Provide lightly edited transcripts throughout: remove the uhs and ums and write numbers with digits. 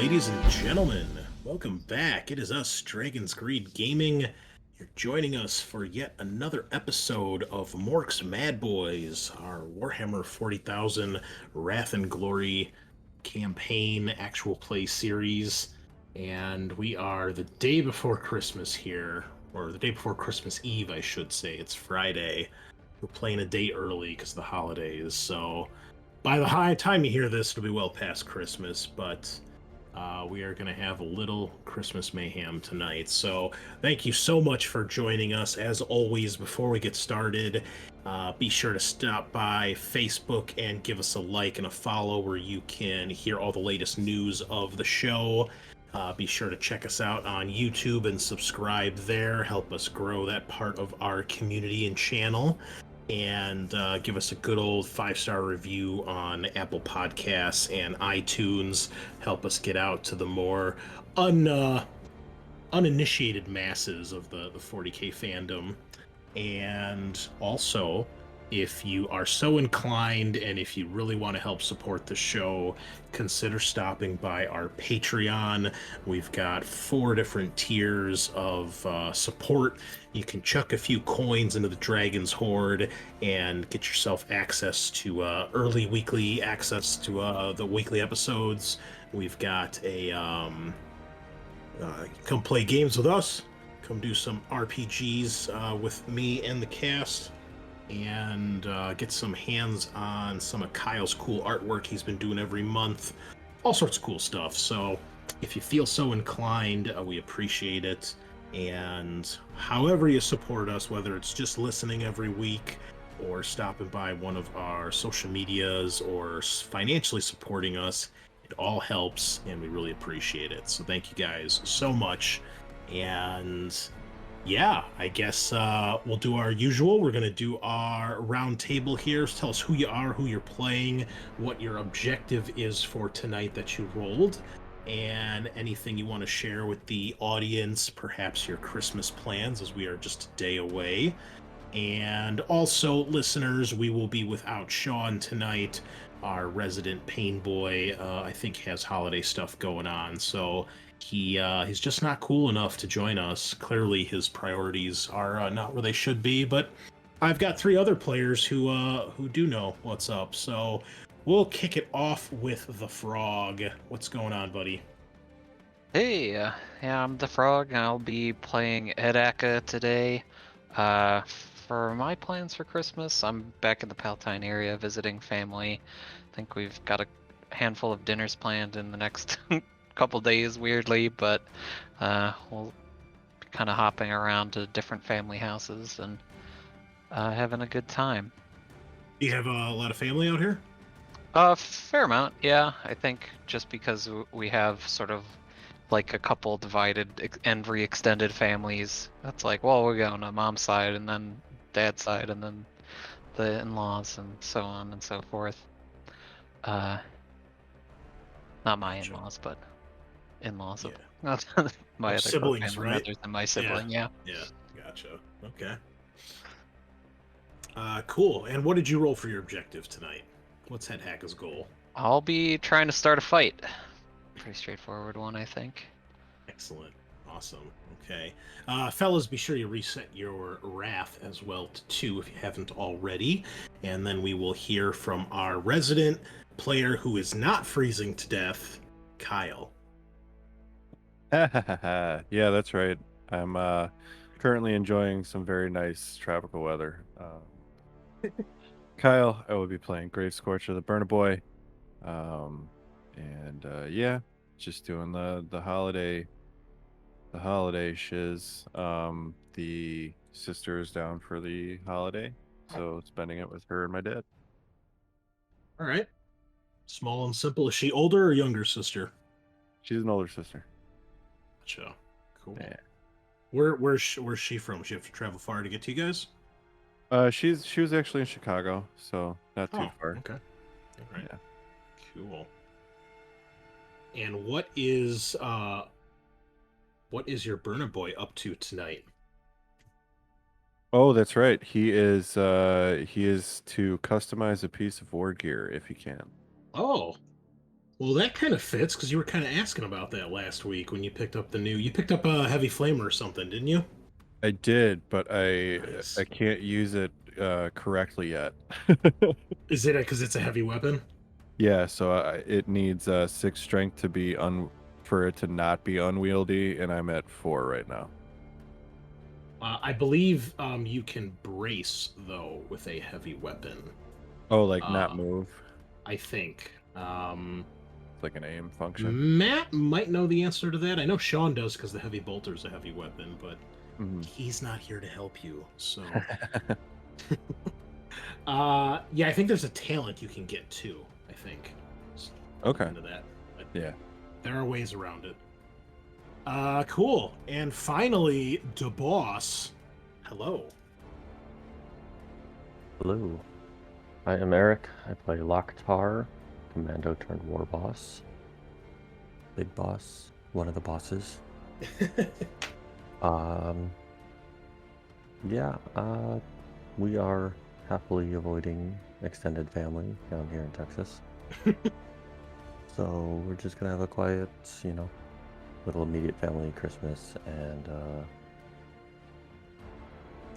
ladies and gentlemen. Welcome back. It is us, Dragon's Greed Gaming. You're joining us for yet another episode of Mork's Madboyz, our Warhammer 40,000 Wrath and Glory campaign actual play series. And we are the day before Christmas here, or the day before Christmas Eve, I should say. It's Friday. We're playing a day early because of the holidays, so by the high time you hear this, it'll be well past Christmas, but we are going to have a little Christmas mayhem tonight. So thank you so much for joining us. As always, before we get started, be sure to stop by Facebook and give us a like and a follow where you can hear all the latest news of the show. Be sure to check us out on YouTube and subscribe there. Help us grow that part of our community and channel. And give us a good old 5-star review on Apple Podcasts and iTunes. Help us get out to the more uninitiated masses of the 40K fandom. And also, if you are so inclined and if you really want to help support the show, consider stopping by our Patreon. We've got 4 different tiers of support. You can chuck a few coins into the Dragon's Hoard and get yourself access to early weekly access to the weekly episodes. We've got a come play games with us. Come do some RPGs with me and the cast. And get some hands on some of Kyle's cool artwork he's been doing every month. All sorts of cool stuff. So if you feel so inclined, we appreciate it. And however you support us, whether it's just listening every week or stopping by one of our social medias or financially supporting us, it all helps and we really appreciate it. So thank you guys so much. And yeah, I guess we'll do our usual. We're going to do our round table here. Tell us who you are, who you're playing, what your objective is for tonight that you rolled, and anything you want to share with the audience, perhaps your Christmas plans, as we are just a day away. And also, listeners, we will be without Sean tonight. Our resident pain boy, I think, has holiday stuff going on, so he's just not cool enough to join us. Clearly, his priorities are not where they should be. But I've got 3 other players who do know what's up. So we'll kick it off with the Frog. What's going on, buddy? Hey, yeah, I'm the Frog, and I'll be playing Edaka today. For my plans for Christmas, I'm back in the Palatine area visiting family. I think we've got a handful of dinners planned in the next couple days, weirdly, but we'll be kind of hopping around to different family houses and having a good time. Do you have a lot of family out here? A fair amount, yeah. I think just because we have sort of like a couple divided and re-extended families. That's like, well, we're going to mom's side and then dad's side and then the in-laws and so on and so forth. Not my in-laws, but in-laws of my other siblings, family right? members and my sibling. Yeah. Gotcha. Okay. Cool. And what did you roll for your objective tonight? What's Head Hacka's goal? I'll be trying to start a fight. Pretty straightforward one, I think. Excellent. Awesome. Okay. Fellas, be sure you reset your wrath as well to 2 if you haven't already. And then we will hear from our resident player who is not freezing to death, Kyle. Yeah, that's right. I'm currently enjoying some very nice tropical weather. Kyle, I will be playing Grave Scorcher, the Burner Boy. Yeah, just doing the holiday shiz. The sister is down for the holiday, so spending it with her and my dad. All right. Small and simple. Is she older or younger sister? She's an older sister. Gotcha. Cool. Yeah. Where's she from? She have to travel far to get to you guys? She was actually in Chicago, so not too far. Okay. All right. Yeah. Cool. And what is your Burner Boy up to tonight? Oh, that's right. He is to customize a piece of war gear if he can. Oh, Well, that kind of fits because you were kind of asking about that last week when you picked up the new. You picked up a heavy flamer or something, didn't you? I did, but I Nice. can't use it correctly yet. Is it because it's a heavy weapon? Yeah, so it needs 6 strength to be for it to not be unwieldy, and I'm at 4 right now. I believe you can brace though with a heavy weapon. Oh, like not Uh, move? I think. It's like an aim function. Matt might know the answer to that. I know Sean does because the heavy bolter's a heavy weapon, but Mhm. he's not here to help you. So, yeah, I think there's a talent you can get too. I think. So, Okay. into that. But Yeah. there are ways around it. Cool. And finally, the boss. Hello. Hello, I am Eric. I play Loktar, commando turned war boss. Big boss, one of the bosses. Yeah, we are happily avoiding extended family down here in Texas. So we're just gonna have a quiet, little immediate family Christmas and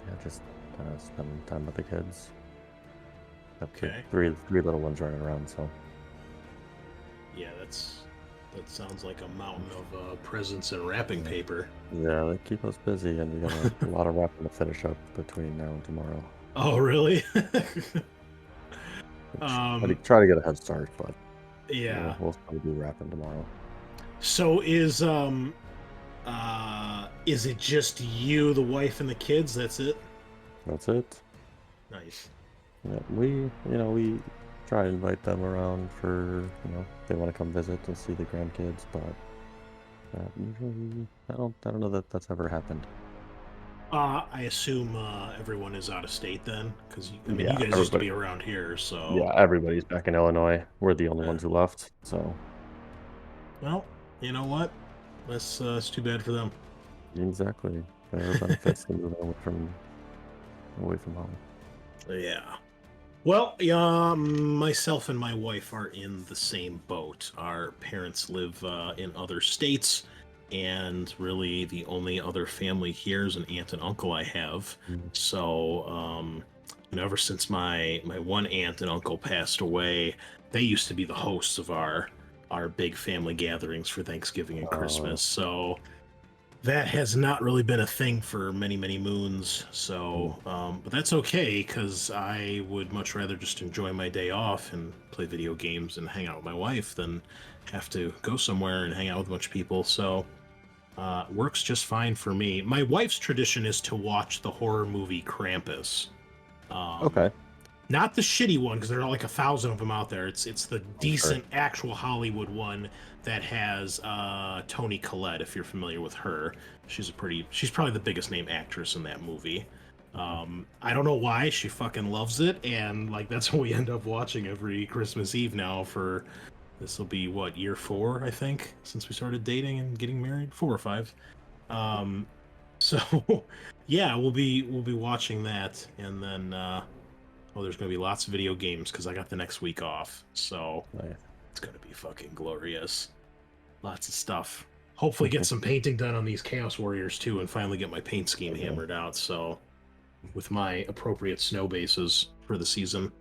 yeah, just kind of spend time with the kids. Got Okay. three little ones running around, so Yeah, that sounds like a mountain of presents and wrapping paper. yeah, they keep us busy, and we got a lot of wrapping to finish up between now and tomorrow. Oh, really? Try to get a head start, but Yeah. we'll probably do wrapping tomorrow. So is it just you, the wife, and the kids? That's it? That's it. Nice. Yeah, we try to invite them around for, if they want to come visit to see the grandkids, but usually I don't know that that's ever happened. I assume everyone is out of state then, because I mean, Yeah, you guys used to everybody. be around here, so Yeah, everybody's back in Illinois. We're the only Yeah. ones who left, so Well, you know what? That's too bad for them. exactly. There are benefits to moving away from home. Yeah. Well, myself and my wife are in the same boat. Our parents live in other states, and really the only other family here is an aunt and uncle I have. Mm. So, ever since my one aunt and uncle passed away, they used to be the hosts of our big family gatherings for Thanksgiving and Christmas. So that has not really been a thing for many, many moons. So, but that's okay because I would much rather just enjoy my day off and play video games and hang out with my wife than have to go somewhere and hang out with a bunch of people. So, works just fine for me. My wife's tradition is to watch the horror movie Krampus. Okay. Not the shitty one because there are like 1,000 of them out there. It's the Sure. decent actual Hollywood one that has Toni Collette. If you're familiar with her, she's probably the biggest name actress in that movie. I don't know why she fucking loves it, and like that's what we end up watching every Christmas Eve now. For this will be what, year 4, I think, since we started dating and getting married, 4 or 5. So yeah, we'll be watching that, and then. There's going to be lots of video games because I got the next week off. So Nice. it's going to be fucking glorious. Lots of stuff. Hopefully get some painting done on these Chaos Warriors too and finally get my paint scheme hammered out. So with my appropriate snow bases for the season.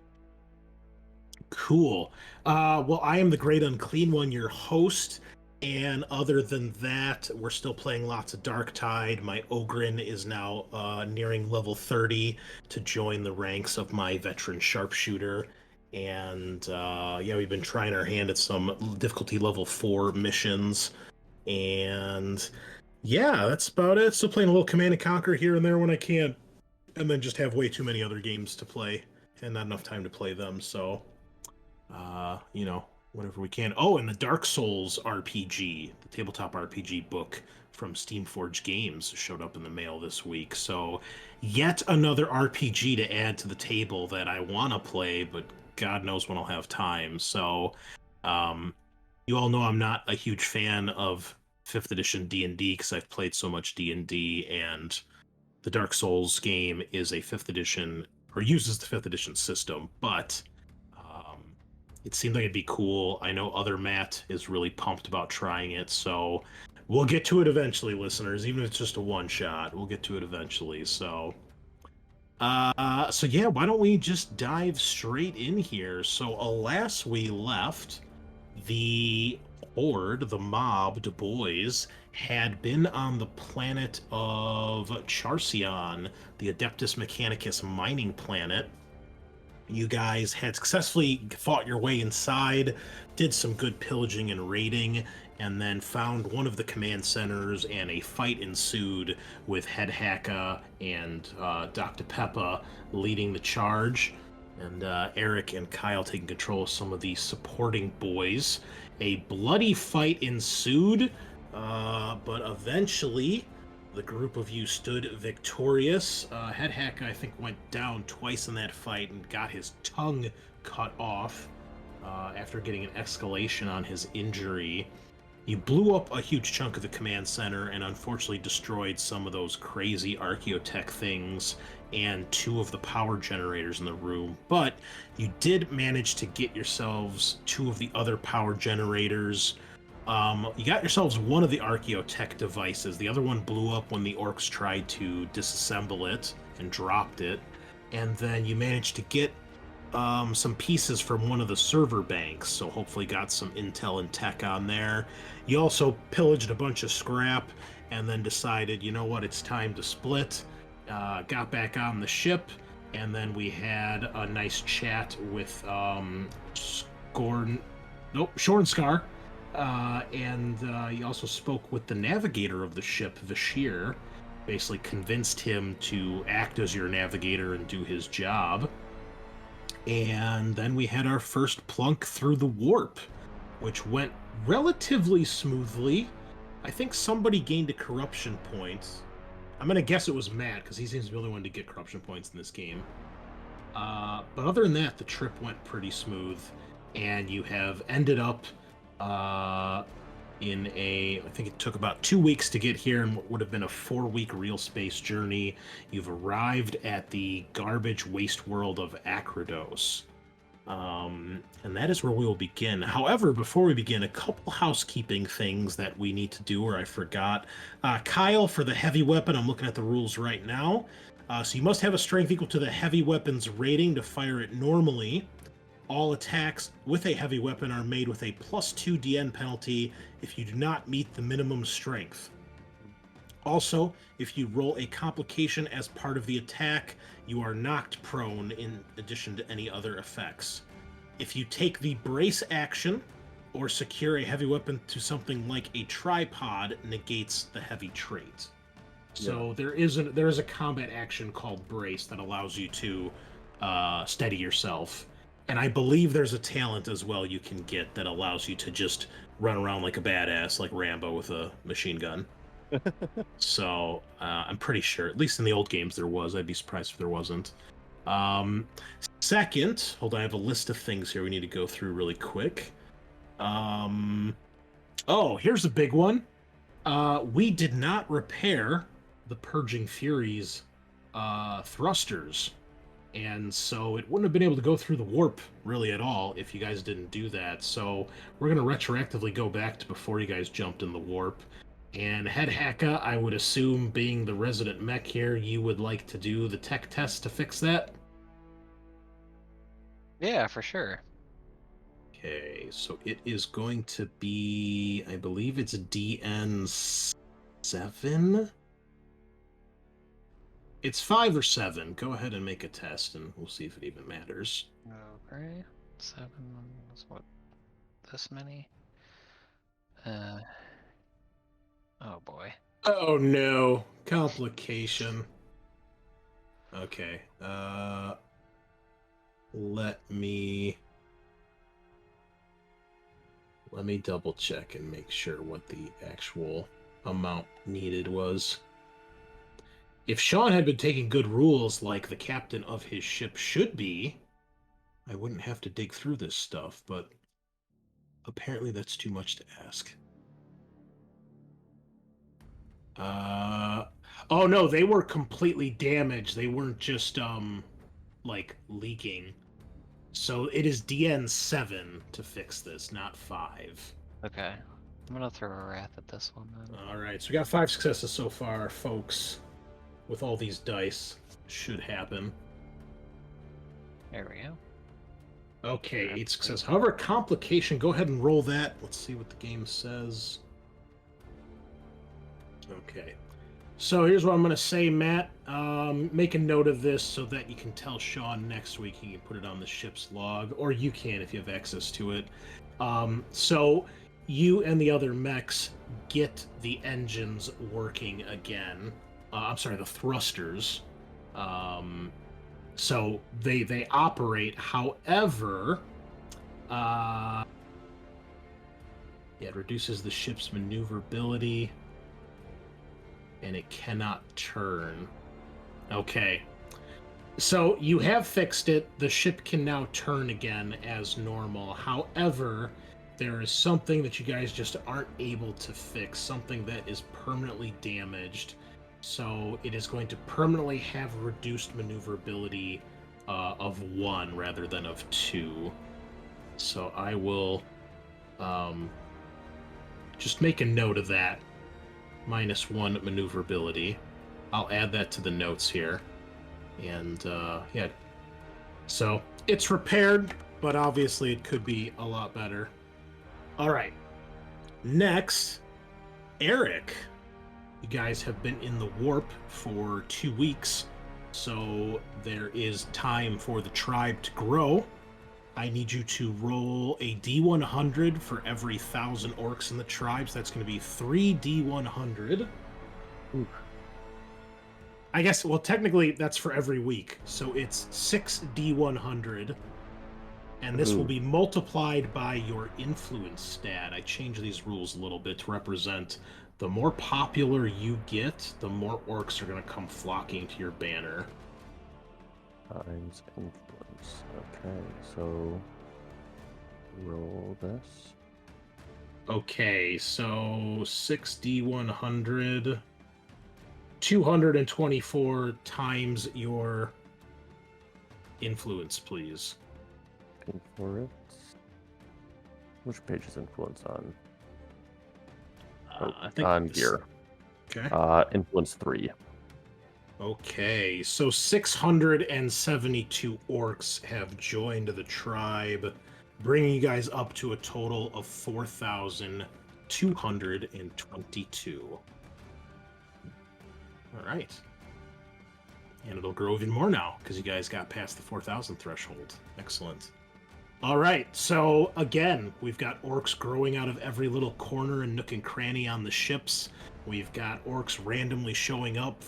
Cool. Well, I am the Great Unclean One, your host. And other than that, we're still playing lots of Dark Tide. My Ogren is now nearing level 30 to join the ranks of my veteran sharpshooter. And yeah, we've been trying our hand at some difficulty level 4 missions. And yeah, that's about it. Still playing a little Command and Conquer here and there when I can. And then just have way too many other games to play and not enough time to play them. So, whatever we can. Oh, and the Dark Souls RPG, the tabletop RPG book from Steamforge Games showed up in the mail this week. So, yet another RPG to add to the table that I want to play, but God knows when I'll have time. So, you all know I'm not a huge fan of 5th edition D&D because I've played so much D&D, and the Dark Souls game is a 5th edition, or uses the 5th edition system, but it seemed like it'd be cool. I know other Matt is really pumped about trying it, so we'll get to it eventually, listeners. Even if it's just a one shot, we'll get to it eventually. So yeah, why don't we just dive straight in here? So alas, we left the horde, the mob, boyz, had been on the planet of Charcion, the Adeptus Mechanicus mining planet. You guys had successfully fought your way inside, did some good pillaging and raiding, and then found one of the command centers, and a fight ensued with Head Hacka and Dr. Peppa leading the charge, and Eric and Kyle taking control of some of the supporting boys. A bloody fight ensued, but eventually the group of you stood victorious. Head Hacka, I think, went down twice in that fight and got his tongue cut off after getting an escalation on his injury. You blew up a huge chunk of the command center and unfortunately destroyed some of those crazy archaeotech things and 2 of the power generators in the room. But you did manage to get yourselves 2 of the other power generators. You got yourselves one of the archaeotech devices. The other one blew up when the orcs tried to disassemble it and dropped it. And then you managed to get some pieces from one of the server banks, so hopefully got some intel and tech on there. You also pillaged a bunch of scrap and then decided, you know what, it's time to split. Got back on the ship, and then we had a nice chat with Shornscar. And he also spoke with the navigator of the ship, Vashir. Basically convinced him to act as your navigator and do his job. And then we had our first plunk through the warp, which went relatively smoothly. I think somebody gained a corruption point. I'm going to guess it was Matt, because he seems to be the only one to get corruption points in this game. But other than that, the trip went pretty smooth, and you have ended up in I think it took about 2 weeks to get here, and what would have been a 4-week real space journey. You've arrived at the garbage waste world of Acridous. And that is where we will begin. However, before we begin, a couple housekeeping things that we need to do, or I forgot. Kyle, for the heavy weapon, I'm looking at the rules right now. So you must have a strength equal to the heavy weapon's rating to fire it normally. All attacks with a heavy weapon are made with a +2 DN penalty if you do not meet the minimum strength. Also, if you roll a complication as part of the attack, you are knocked prone in addition to any other effects. If you take the brace action or secure a heavy weapon to something like a tripod, negates the heavy trait. So there is a combat action called brace that allows you to steady yourself. And I believe there's a talent as well you can get that allows you to just run around like a badass, like Rambo with a machine gun. So I'm pretty sure, at least in the old games there was. I'd be surprised if there wasn't. Second, hold on, I have a list of things here we need to go through really quick. Oh, here's a big one. We did not repair the Purging Fury's thrusters. And so it wouldn't have been able to go through the warp really at all if you guys didn't do that. So we're going to retroactively go back to before you guys jumped in the warp. And Head Hacka, I would assume, being the resident mech here, you would like to do the tech test to fix that? Yeah, for sure. Okay, so it is going to be, I believe it's DN7? It's 5 or 7. Go ahead and make a test, and we'll see if it even matters. Okay, 7 is what? This many? Oh boy. Oh no, complication. Okay, let me double check and make sure what the actual amount needed was. If Sean had been taking good rules like the captain of his ship should be, I wouldn't have to dig through this stuff, but apparently that's too much to ask. Oh no, they were completely damaged. They weren't just, like, leaking. So it is DN 7 to fix this, not 5. Okay. I'm gonna throw a wrath at this one then. All right, so we got 5 successes so far, folks. With all these dice, should happen. There we go. Okay, 8 success. However, complication, go ahead and roll that. Let's see what the game says. Okay. So here's what I'm going to say, Matt. Make a note of this so that you can tell Sean next week. He can put it on the ship's log, or you can if you have access to it. So you and the other mechs get the engines working again. I'm sorry, the thrusters. So they operate. However, it reduces the ship's maneuverability, and it cannot turn. Okay. So you have fixed it. The ship can now turn again as normal. However, there is something that you guys just aren't able to fix, something that is permanently damaged. So it is going to permanently have reduced maneuverability of 1 rather than of 2. So I will just make a note of that. -1 maneuverability. I'll add that to the notes here. And yeah. So it's repaired, but obviously it could be a lot better. All right. Next, Eric. You guys have been in the warp for 2 weeks, so there is time for the tribe to grow. I need you to roll a D100 for every 1,000 orcs in the tribes. That's going to be 3 D100. Ooh. I guess, well, technically that's for every week, so it's 6 D100. And this will be multiplied by your influence stat. I changed these rules a little bit to represent the more popular you get, the more orcs are going to come flocking to your banner. Times influence. Okay, so roll this. Okay, so 6D100, 224 times your influence, please. Looking for it. Which page is influence on? I think on this- here. Okay. Influence 3. Okay, so 672 orcs have joined the tribe, bringing you guys up to a total of 4,222. All right. And it'll grow even more now, because you guys got past the 4,000 threshold. Excellent. All right, so again, we've got orcs growing out of every little corner and nook and cranny on the ships. We've got orcs randomly showing up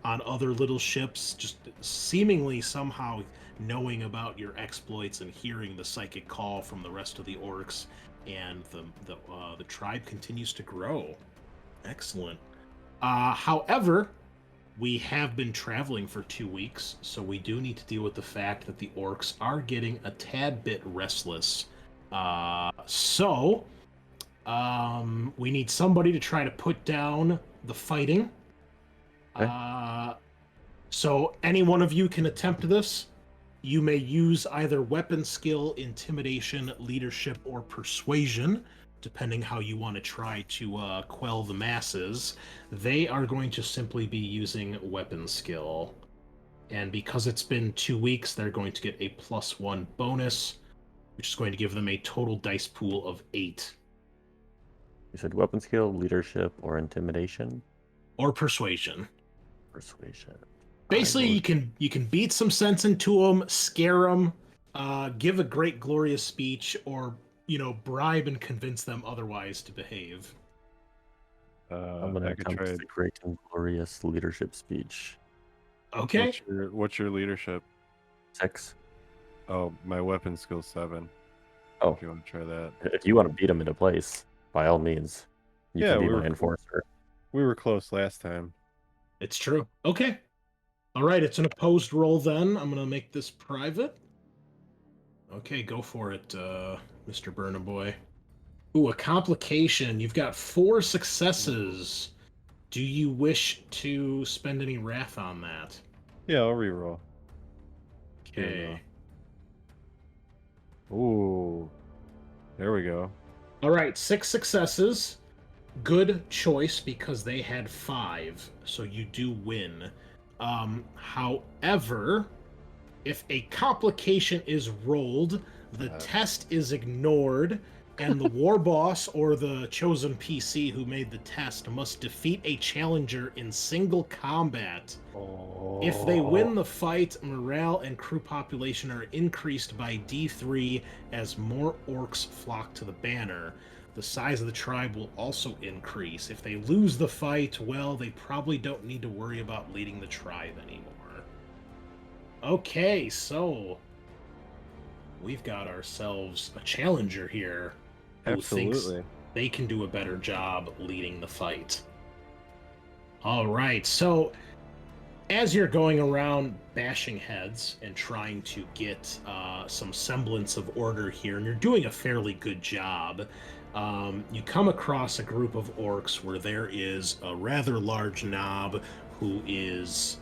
on other little ships, just seemingly somehow knowing about your exploits and hearing the psychic call from the rest of the orcs, and the tribe continues to grow. Excellent. However, we have been traveling for 2 weeks, so we do need to deal with the fact that the orcs are getting a tad bit restless. So we need somebody to try to put down the fighting. Okay. So any one of you can attempt this. You may use either weapon skill, intimidation, leadership, or persuasion, depending how you want to try to quell the masses. They are going to simply be using weapon skill. And because it's been 2 weeks, they're going to get a +1 bonus, which is going to give them a total dice pool of 8. You said weapon skill, leadership, or intimidation? Or persuasion. Persuasion. Basically, you can beat some sense into them, scare them, give a great glorious speech, or bribe and convince them otherwise to behave. I'm going to I could attempt try. the great and glorious leadership speech. Okay. What's your leadership? 6. Oh, my weapon skill 7. Oh. If you want to try that. If you want to beat him into place, by all means, you Yeah, can be we my were- enforcer. We were close last time. It's true. Okay. All right, it's an opposed roll then. I'm going to make this private. Okay, go for it, Mr. Burnham Boy. Ooh, a complication. You've got 4 successes. Do you wish to spend any wrath on that? Yeah, I'll reroll. Okay. Ooh. There we go. All right, 6 successes. Good choice because they had 5, so you do win. However, if a complication is rolled, the test is ignored, and the war boss or the chosen PC who made the test must defeat a challenger in single combat. If they win the fight, morale and crew population are increased by D3 as more orcs flock to the banner. The size of the tribe will also increase. If they lose the fight, well, they probably don't need to worry about leading the tribe anymore. Okay, so we've got ourselves a challenger here who thinks they can do a better job leading the fight. All right, so as you're going around bashing heads and trying to get some semblance of order here, and you're doing a fairly good job, you come across a group of orcs where there is a rather large knob who is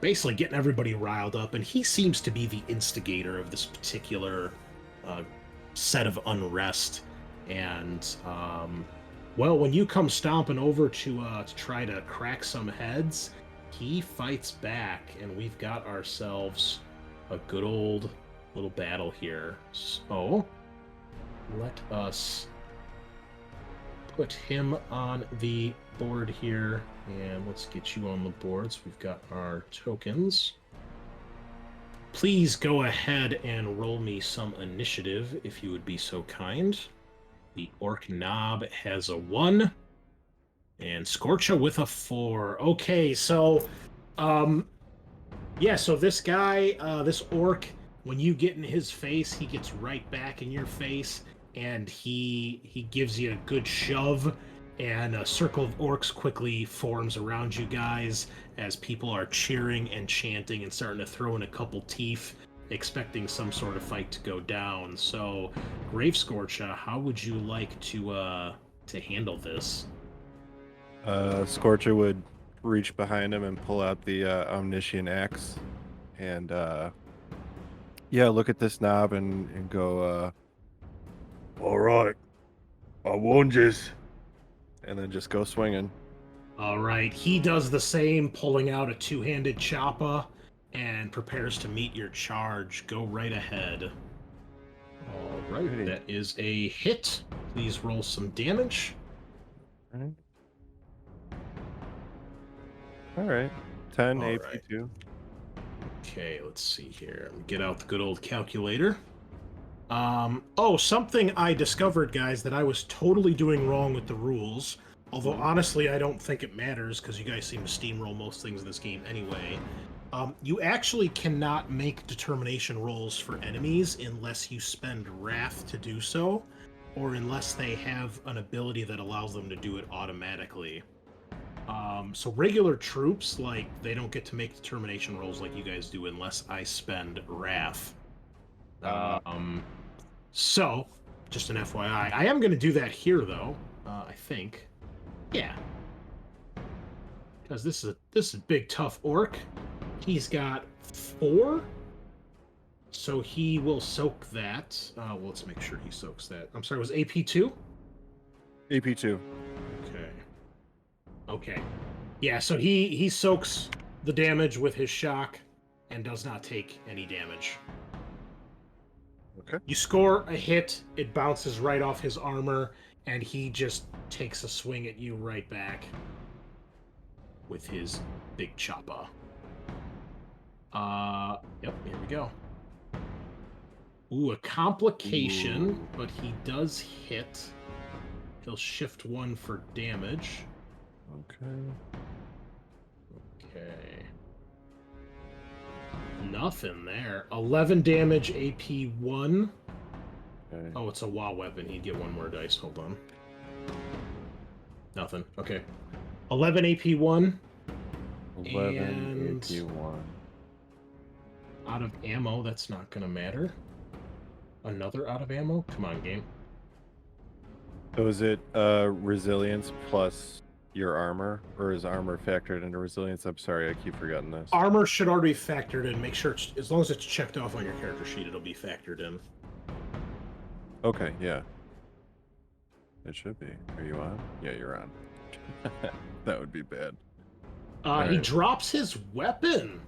basically getting everybody riled up, and he seems to be the instigator of this particular set of unrest. And well, when you come stomping over to try to crack some heads, he fights back, and we've got ourselves a good old little battle here. So let us put him on the board here, and let's get you on the boards. We've got our tokens. Please go ahead and roll me some initiative if you would be so kind. The orc knob has a 1. And Scorcha with a 4. Okay, so, yeah, so this guy, this orc, when you get in his face, he gets right back in your face, and he gives you a good shove, and a circle of orcs quickly forms around you guys as people are cheering and chanting and starting to throw in a couple teeth, expecting some sort of fight to go down. So, Grave Scorcha, how would you like to handle this? Scorcher would reach behind him and pull out the omniscient axe, and yeah, look at this knob and go, all right, I warned yous, and then just go swinging. All right, he does the same, pulling out a two-handed choppa and prepares to meet your charge. Go right ahead. All right, that is a hit. Please roll some damage. All right. 10 All AP2. Okay, let's see here. Get out the good old calculator. Oh, something I discovered, guys, that I was totally doing wrong with the rules. Although, honestly, I don't think it matters, because you guys seem to steamroll most things in this game anyway. You actually cannot make determination rolls for enemies unless you spend Wrath to do so, or unless they have an ability that allows them to do it automatically. So regular troops, like, they don't get to make determination rolls like you guys do unless I spend Wrath. So, just an FYI. I am going to do that here, though, I think. Yeah. Because this is a big, tough orc. He's got 4, so he will soak that. Well, let's make sure he soaks that. I'm sorry, was AP2? AP2. Okay. Okay. Yeah, so he soaks the damage with his shock and does not take any damage. Okay. You score a hit, it bounces right off his armor, and he just takes a swing at you right back with his big choppa. Yep, here we go. Ooh, a complication, but he does hit. He'll shift 1 for damage. Okay. Okay. Nothing there. 11 damage, AP 1. Okay. Oh, it's a WoW weapon. He'd get 1 more dice. Hold on. Nothing. Okay. 11 AP 1. 11 and AP1. out of ammo, that's not going to matter. Another out of ammo? Come on, game. So is it resilience plus your armor, or is armor factored into resilience? I'm sorry, I keep forgetting this. Armor should already be factored in. Make sure, as long as it's checked off on your character sheet, it'll be factored in. Okay, yeah. It should be. Are you on? Yeah, you're on. That would be bad. He Alright. drops his weapon.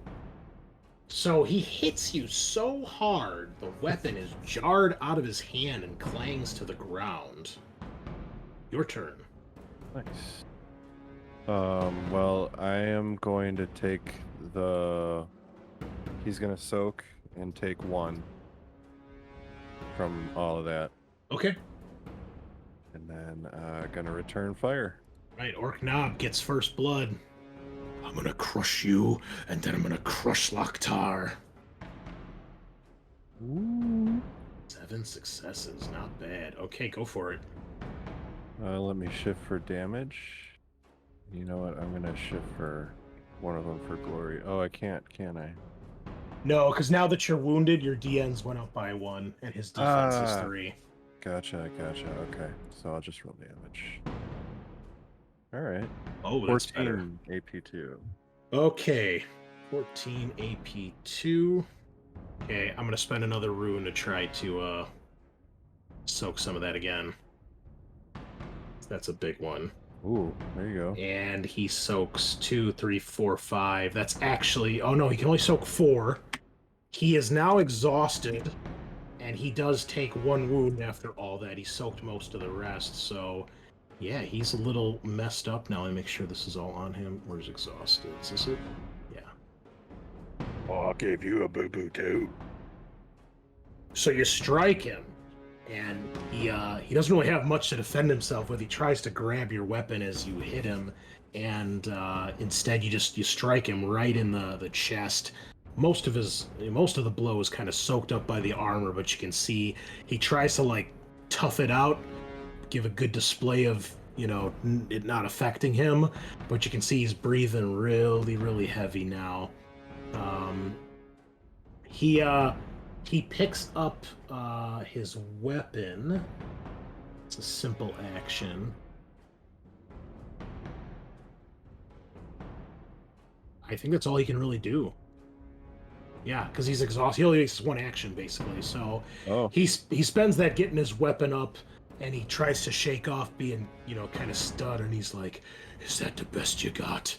So he hits you so hard, the weapon is jarred out of his hand and clangs to the ground. Your turn. Nice. Well, I am going to take the... He's going to soak and take 1 from all of that. Okay. And then going to return fire. Right, Orc Knob gets first blood. I'm gonna crush you, and then I'm gonna crush Loktar. Ooh. 7 successes, not bad. Okay, go for it. Let me shift for damage. You know what? I'm going to shift for one of them for glory. Oh, I can't, can I? No, because now that you're wounded, your DNs went up by 1, and his defense is 3. Gotcha. Okay. So I'll just roll damage. Alright. Oh, that's better. 14 AP2. Okay, 14 AP2. Okay, I'm gonna spend another rune to try to soak some of that again. That's a big one. Ooh, there you go. And he soaks 2, 3, 4, 5. That's actually... Oh no, he can only soak 4. He is now exhausted, and he does take 1 wound after all that. He soaked most of the rest, so... Yeah, he's a little messed up now. Let me make sure this is all on him. Where's exhausted? Is this it? Yeah. Oh, I gave you a boo-boo too. So you strike him, and he doesn't really have much to defend himself with. He tries to grab your weapon as you hit him, and instead you strike him right in the chest. Most of the blow is kind of soaked up by the armor, but you can see he tries to like tough it out, give a good display of, you know, it not affecting him, but you can see he's breathing really, really heavy now. He picks up his weapon. It's a simple action. I think that's all he can really do. Yeah, because he's exhausted. He only makes 1 action, basically. So he spends that getting his weapon up, and he tries to shake off being, you know, kind of stunned, and he's like, "Is that the best you got?"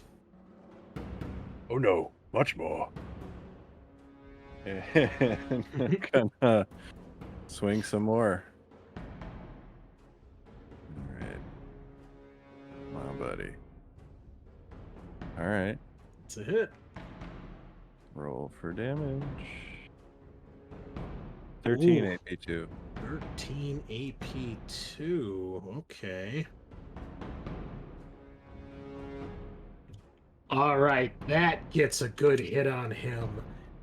Oh no, much more. And gonna swing some more. Alright. Come on, buddy. Alright. It's a hit. Roll for damage. 13 Ooh. AP2. 13 AP2. Okay. All right, that gets a good hit on him,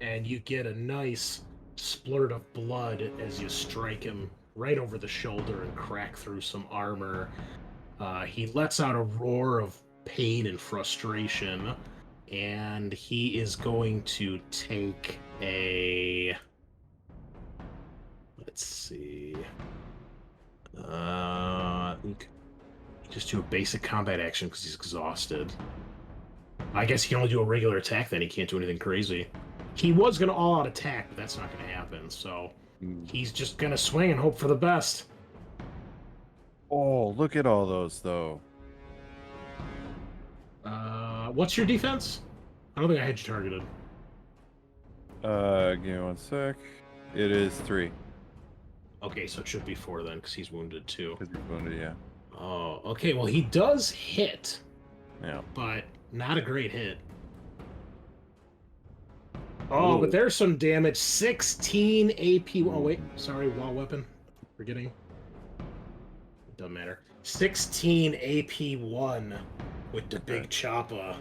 and you get a nice splurt of blood as you strike him right over the shoulder and crack through some armor. He lets out a roar of pain and frustration, and he is going to take a... Let's see. Just do a basic combat action because he's exhausted. I guess he can only do a regular attack then. He can't do anything crazy. He was going to all-out attack, but that's not going to happen. So he's just going to swing and hope for the best. Oh, look at all those, though. What's your defense? I don't think I had you targeted. Give me 1 sec. It is 3. Okay, so it should be 4 then, because he's wounded too. Because he's wounded, yeah. Oh, okay. Well, he does hit, Yeah. but not a great hit. Oh, Ooh. but there's some damage. 16 AP. Oh, wait. Sorry, wall weapon. Forgetting. It doesn't matter. 16 AP1 with the big chopper.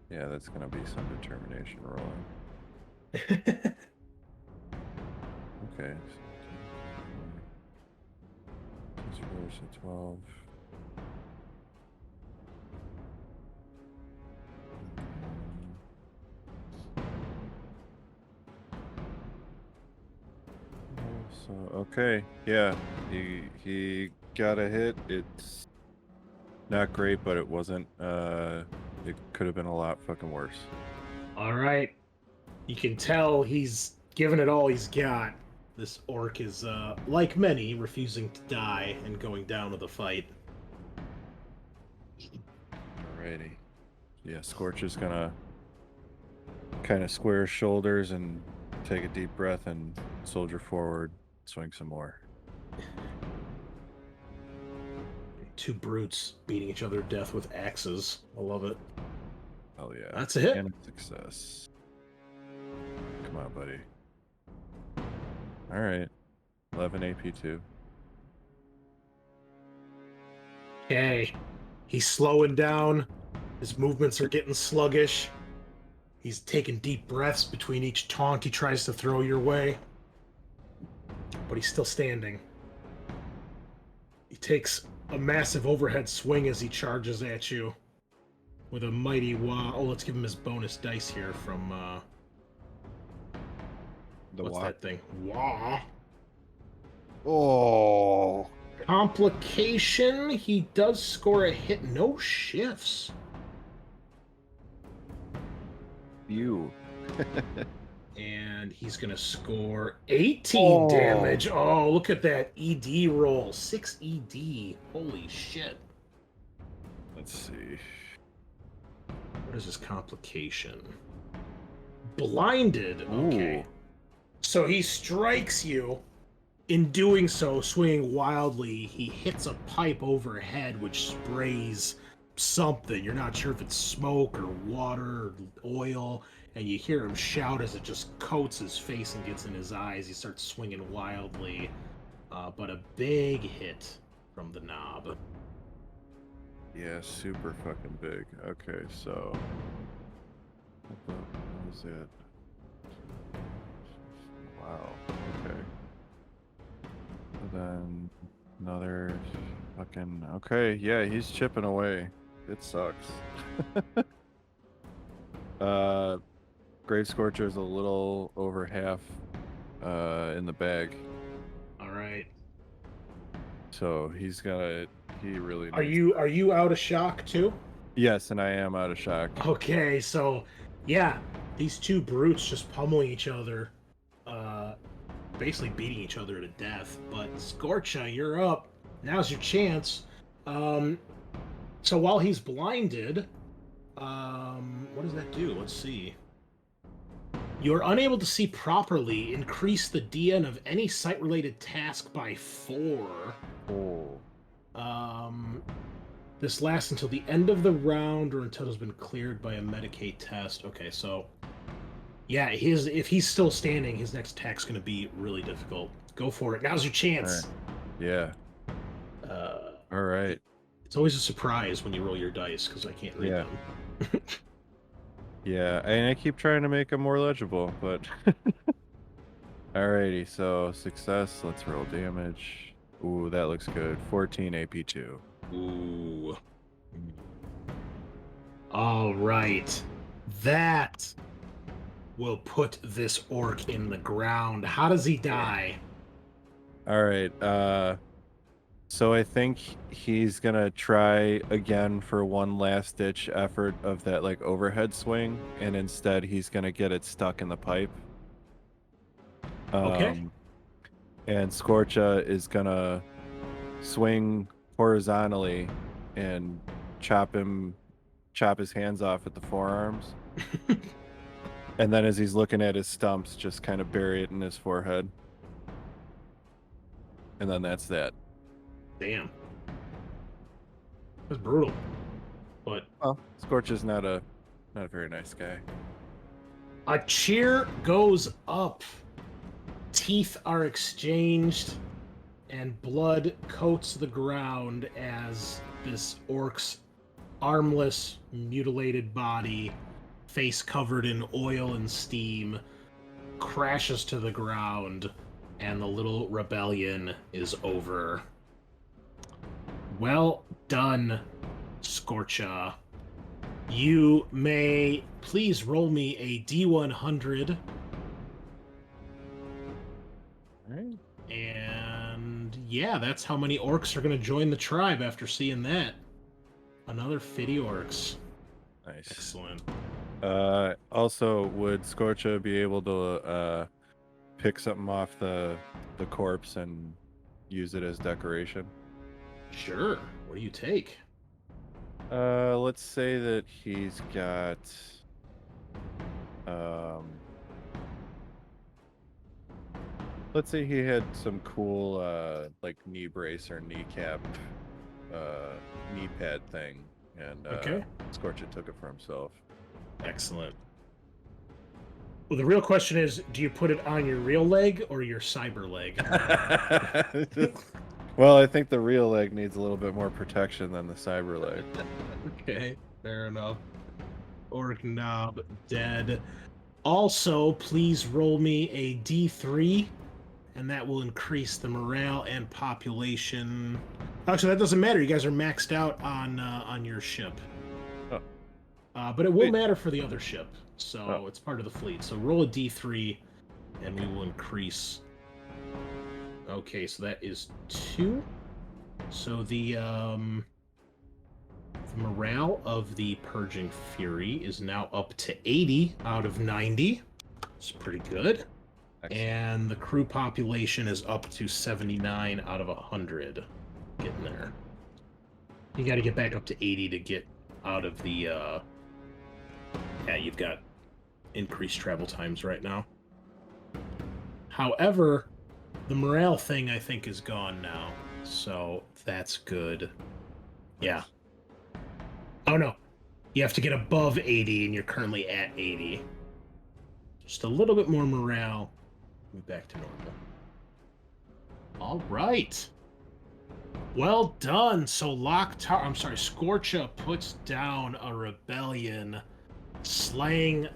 Yeah, that's going to be some determination rolling. Okay. This rolls a 12. So, okay, yeah, he got a hit. It's not great, but it wasn't, it could have been a lot fucking worse. All right. You can tell he's given it all he's got. This orc is, like many, refusing to die and going down to the fight. Alrighty. Yeah, Scorch is gonna kind of square his shoulders and take a deep breath and soldier forward, swing some more. Two brutes beating each other to death with axes. I love it. Oh yeah. That's a hit. And a success. Come on, buddy. Alright. 11 AP2. Okay. He's slowing down. His movements are getting sluggish. He's taking deep breaths between each taunt he tries to throw your way. But he's still standing. He takes a massive overhead swing as he charges at you with a mighty wah. Oh, let's give him his bonus dice here from what's that thing? Wah. Oh. Complication. He does score a hit. No shifts. You. And he's going to score 18 damage. Oh, look at that ED roll. 6 ED. Holy shit. Let's see. What is his complication? Blinded. Okay. Ooh. So he strikes you. In doing so, swinging wildly, he hits a pipe overhead which sprays something. You're not sure if it's smoke or water or oil. And you hear him shout as it just coats his face and gets in his eyes. He starts swinging wildly. But a big hit from the knob. Yeah, super fucking big. Okay, so what was it? Wow. Okay. And then another fucking. Okay, yeah, he's chipping away. It sucks. Grave Scorcher's a little over half in the bag. All right. So he really Are needs. you out of shock too? Yes, and I am out of shock. Okay, so yeah, these two brutes just pummeling each other, basically beating each other to death. But Scorcha, you're up. Now's your chance. So while he's blinded, what does that do? Let's see. You're unable to see properly. Increase the DN of any sight-related task by 4. Oh. This lasts until the end of the round or until it's been cleared by a Medicaid test. Okay, so yeah, if he's still standing, his next attack's going to be really difficult. Go for it. Now's your chance. Yeah. All right. It's always a surprise when you roll your dice because I can't read them. Yeah, and I keep trying to make them more legible, but alrighty. So success. Let's roll damage. Ooh, that looks good. 14 AP2. Ooh. All right. That will put this orc in the ground. How does he die? All right. So I think he's gonna try again for one last ditch effort of that like overhead swing, and instead he's gonna get it stuck in the pipe. Okay. And Scorcha is gonna swing horizontally and chop his hands off at the forearms. And then as he's looking at his stumps, just kind of bury it in his forehead. And then that's that. Damn. That's brutal. But Well, Scorch is not a very nice guy. a cheer goes up. Teeth are exchanged, and blood coats the ground as this orc's armless, mutilated body, face covered in oil and steam, crashes to the ground, and the little rebellion is over. Well done, Scorcha. You may please roll me a D100. Alright. And yeah, that's how many orcs are going to join the tribe after seeing that. Another 50 orcs. Nice. Excellent. Also, would Scorcha be able to pick something off the corpse and use it as decoration? Sure. What do you take? Let's say that he's got let's say he had some cool like knee brace or kneecap knee pad thing, and Okay. Scorcha took it for himself. Excellent. Well, the real question is, do you put it on your real leg or your cyber leg? Well, I think the real leg needs a little bit more protection than the cyber leg. Okay, fair enough. Orc knob dead. Also, please roll me a D3, and that will increase the morale and population. Actually, that doesn't matter. You guys are maxed out on your ship. Oh. But it will Wait. matter for the other ship, so Oh. it's part of the fleet. So roll a D3, and we will increase. Okay, so that is 2. So the morale of the Purging Fury is now up to 80 out of 90. It's pretty good. Excellent. And the crew population is up to 79 out of 100. Getting there. You got to get back up to 80 to get out of the... Yeah, you've got increased travel times right now. However, the morale thing, I think, is gone now. So that's good. Yeah. Oh, no. You have to get above 80, and you're currently at 80. Just a little bit more morale. Move back to normal. All right. Well done. So Scorcha puts down a rebellion, slaying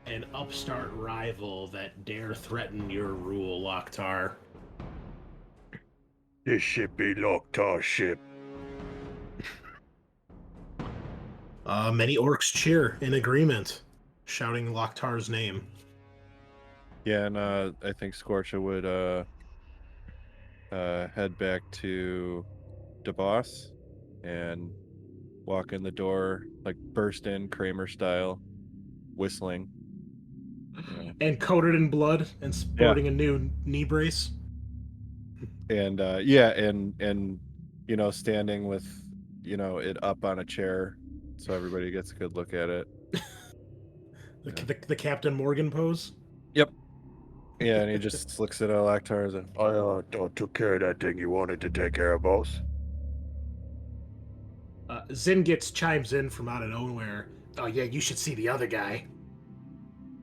an upstart rival that dare threaten your rule, Locktar. This ship be Locktar's ship. Many orcs cheer in agreement, shouting Locktar's name. Yeah, and I think Scorcha would head back to DeBoss and walk in the door, like burst in Kramer style, whistling. Yeah. And coated in blood and sporting a new knee brace. And yeah, and you know, standing with, you know, it up on a chair so everybody gets a good look at it. The Captain Morgan pose. Yep. Yeah, and he just looks at Lactar and says, I took care of that thing you wanted to take care of, boss. Zingitz chimes in from out of nowhere. Oh yeah, you should see the other guy.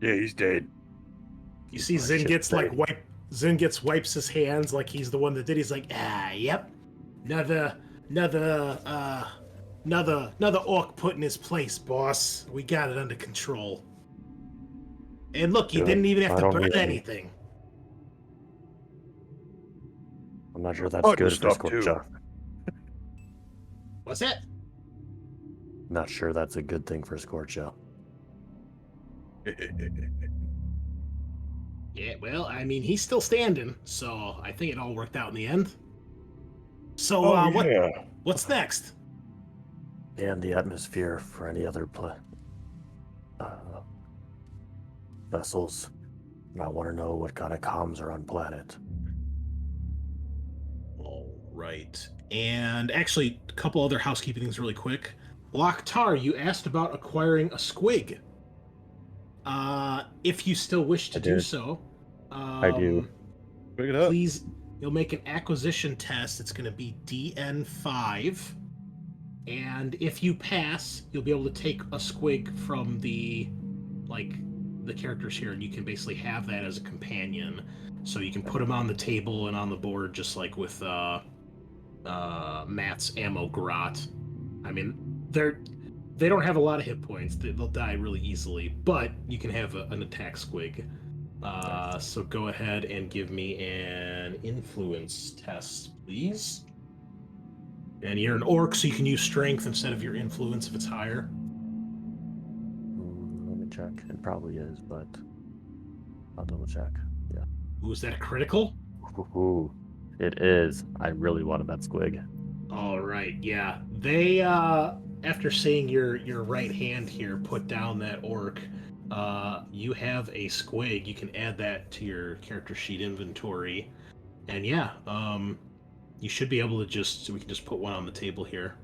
Yeah, he's dead. You see Oh, shit, Zingitz wipes his hands like he's the one that did. He's like, yep. Another orc put in his place, boss. We got it under control. And look, you Good. didn't even have I to don't burn need any. anything. I'm not sure that's Fun good for stuff, too. Scorcha. What's that? Not sure that's a good thing for Scorcha. Yeah, well, I mean, he's still standing, so I think it all worked out in the end. So, yeah. what's next? And the atmosphere for any other vessels. And I want to know what kind of comms are on planet. All right. And actually, a couple other housekeeping things really quick. Locktar, you asked about acquiring a squig. If you still wish to I do did. so, I do. pick it up. please, you'll make an acquisition test. It's going to be DN5. And if you pass, you'll be able to take a squig from the characters here, and you can basically have that as a companion. So you can put them on the table and on the board, just like with Matt's ammo grot. I mean, they don't have a lot of hit points. They'll die really easily, but you can have an attack squig. So go ahead and give me an influence test, please. And you're an orc, so you can use strength instead of your influence if it's higher. Let me check. It probably is, but I'll double check. Yeah. Ooh, is that a critical? Ooh, it is. I really wanted that squig. All right, yeah. They, after seeing your right hand here put down that orc, you have a squig. You can add that to your character sheet inventory. And yeah, you should be able to so we can just put one on the table here.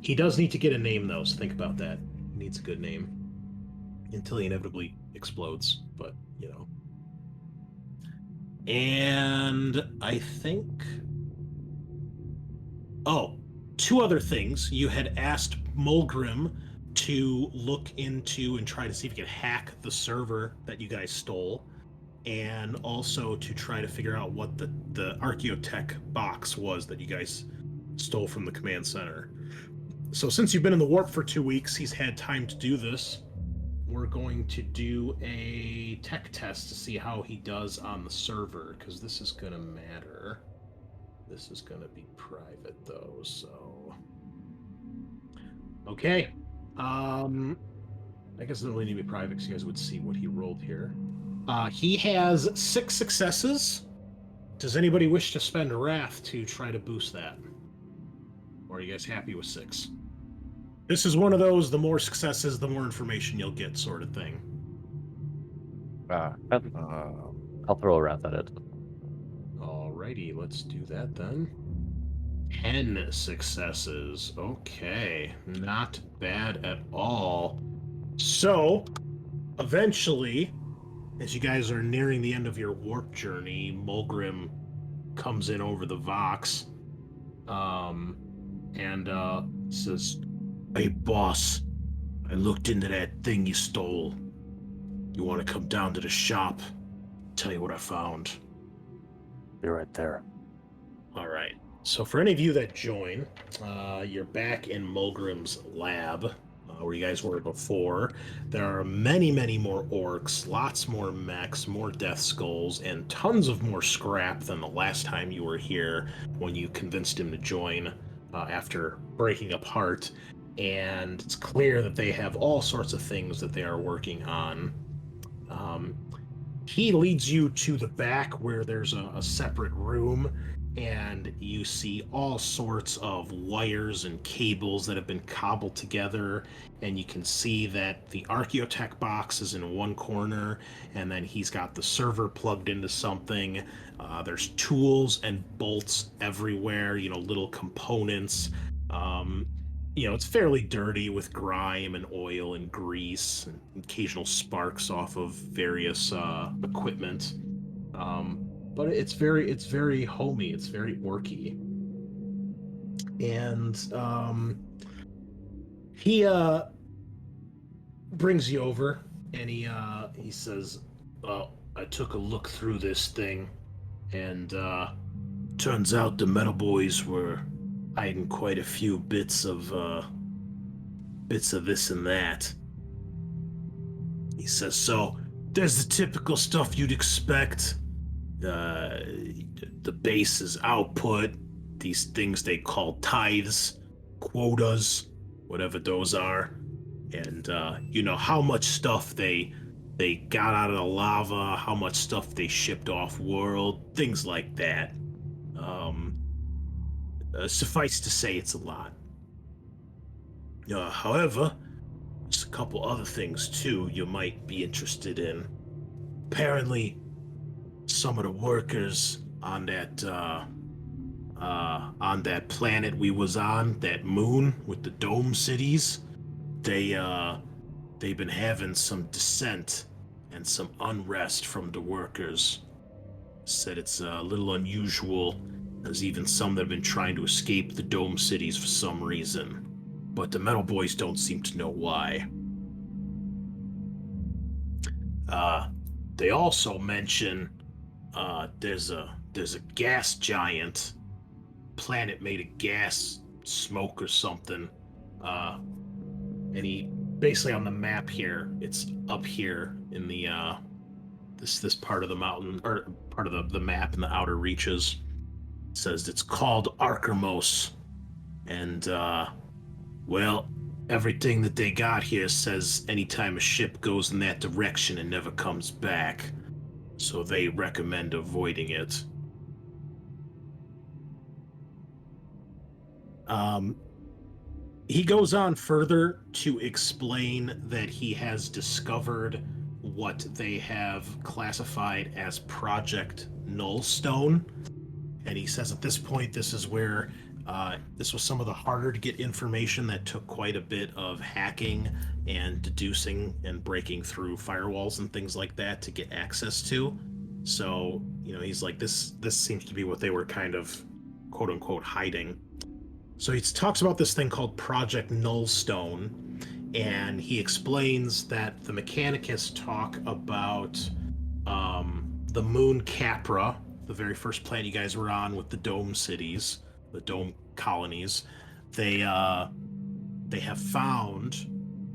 He does need to get a name though, so think about that. He needs a good name. Until he inevitably explodes, but you know. And I think... Oh, two other things. You had asked Mulgrim to look into and try to see if he could hack the server that you guys stole, and also to try to figure out what the Archaeotech box was that you guys stole from the command center. So since you've been in the warp for 2 weeks, he's had time to do this. We're going to do a tech test to see how he does on the server, because this is going to matter. This is going to be private, though, so... Okay. I guess it doesn't really need to be private, because you guys would see what he rolled here. He has 6 successes. Does anybody wish to spend Wrath to try to boost that? Or are you guys happy with 6? This is one of those, the more successes, the more information you'll get sort of thing. I'll throw a wrath at it. Alrighty, let's do that then. 10 successes. Okay, not bad at all. So, eventually, as you guys are nearing the end of your warp journey, Mulgrim comes in over the Vox, and says, "Hey, boss, I looked into that thing you stole. You want to come down to the shop? Tell you what I found." Be right there. All right. So for any of you that join, you're back in Mulgrim's lab, where you guys were before. There are many, many more orcs, lots more mechs, more death skulls, and tons of more scrap than the last time you were here when you convinced him to join after breaking apart. And it's clear that they have all sorts of things that they are working on. He leads you to the back where there's a separate room, and you see all sorts of wires and cables that have been cobbled together, and you can see that the Archaeotech box is in one corner, and then he's got the server plugged into something. There's tools and bolts everywhere, little components. It's fairly dirty with grime and oil and grease and occasional sparks off of various equipment. But it's very homey. It's very orky. And he brings you over, and he says, "Well, I took a look through this thing, and turns out the Madboyz were hiding quite a few bits of this and that." He says, "So there's the typical stuff you'd expect. The base's output, these things they call tithes, quotas, whatever those are, and how much stuff they got out of the lava, how much stuff they shipped off world, things like that. Suffice to say, it's a lot. However, there's a couple other things too you might be interested in. Apparently, some of the workers on that planet we was on, that moon with the dome cities, they've been having some dissent and some unrest from the workers. Said it's a little unusual. There's even some that have been trying to escape the dome cities for some reason, but the Madboyz don't seem to know why. They also mention there's a gas giant planet made of gas smoke or something, and he basically on the map here, it's up here in the this part of the mountain, or part of the map in the outer reaches. It says it's called Archimos, and well, everything that they got here says anytime a ship goes in that direction it never comes back, so they recommend avoiding it. He goes on further to explain that he has discovered what they have classified as Project Nullstone. And he says at this point, this is where this was some of the harder to get information that took quite a bit of hacking and deducing and breaking through firewalls and things like that to get access to. So, he's like, this seems to be what they were kind of quote unquote hiding. So he talks about this thing called Project Nullstone, and he explains that the Mechanicus talk about the moon Capra, the very first planet you guys were on with the dome cities, the dome colonies. They have found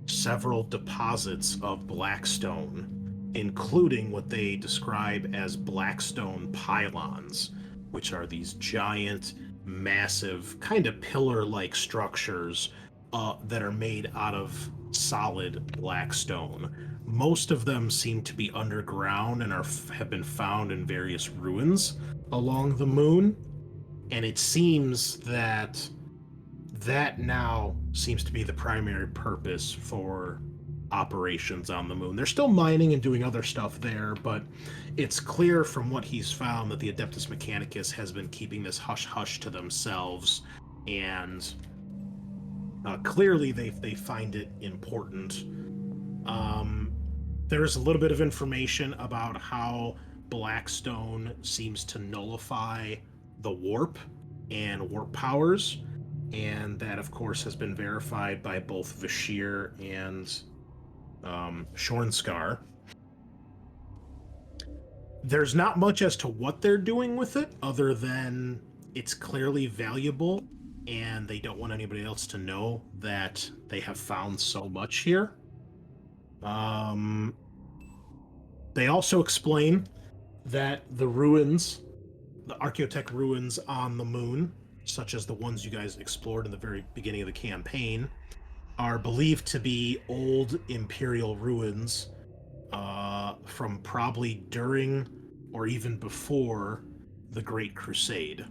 several deposits of blackstone, including what they describe as blackstone pylons, which are these giant, massive, kind of pillar-like structures that are made out of solid black stone. Most of them seem to be underground and have been found in various ruins along the moon, and it seems that now seems to be the primary purpose for operations on the moon. They're still mining and doing other stuff there, but it's clear from what he's found that the Adeptus Mechanicus has been keeping this hush-hush to themselves, and clearly they find it important. There is a little bit of information about how Blackstone seems to nullify the warp and warp powers, and that, of course, has been verified by both Vashir and Shornskar. There's not much as to what they're doing with it, other than it's clearly valuable, and they don't want anybody else to know that they have found so much here. They also explain that the ruins, the Archaeotech ruins on the moon, such as the ones you guys explored in the very beginning of the campaign, are believed to be old Imperial ruins from probably during or even before the Great Crusade.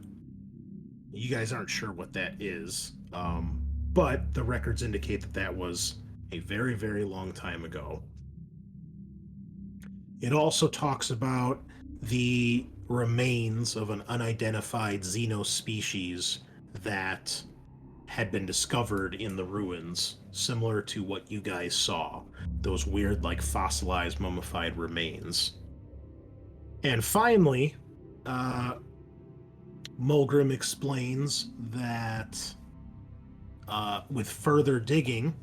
You guys aren't sure what that is, but the records indicate that that was a very, very long time ago. It also talks about the remains of an unidentified xenospecies that had been discovered in the ruins, similar to what you guys saw, those weird, like, fossilized, mummified remains. And finally, Mulgrim explains that with further digging,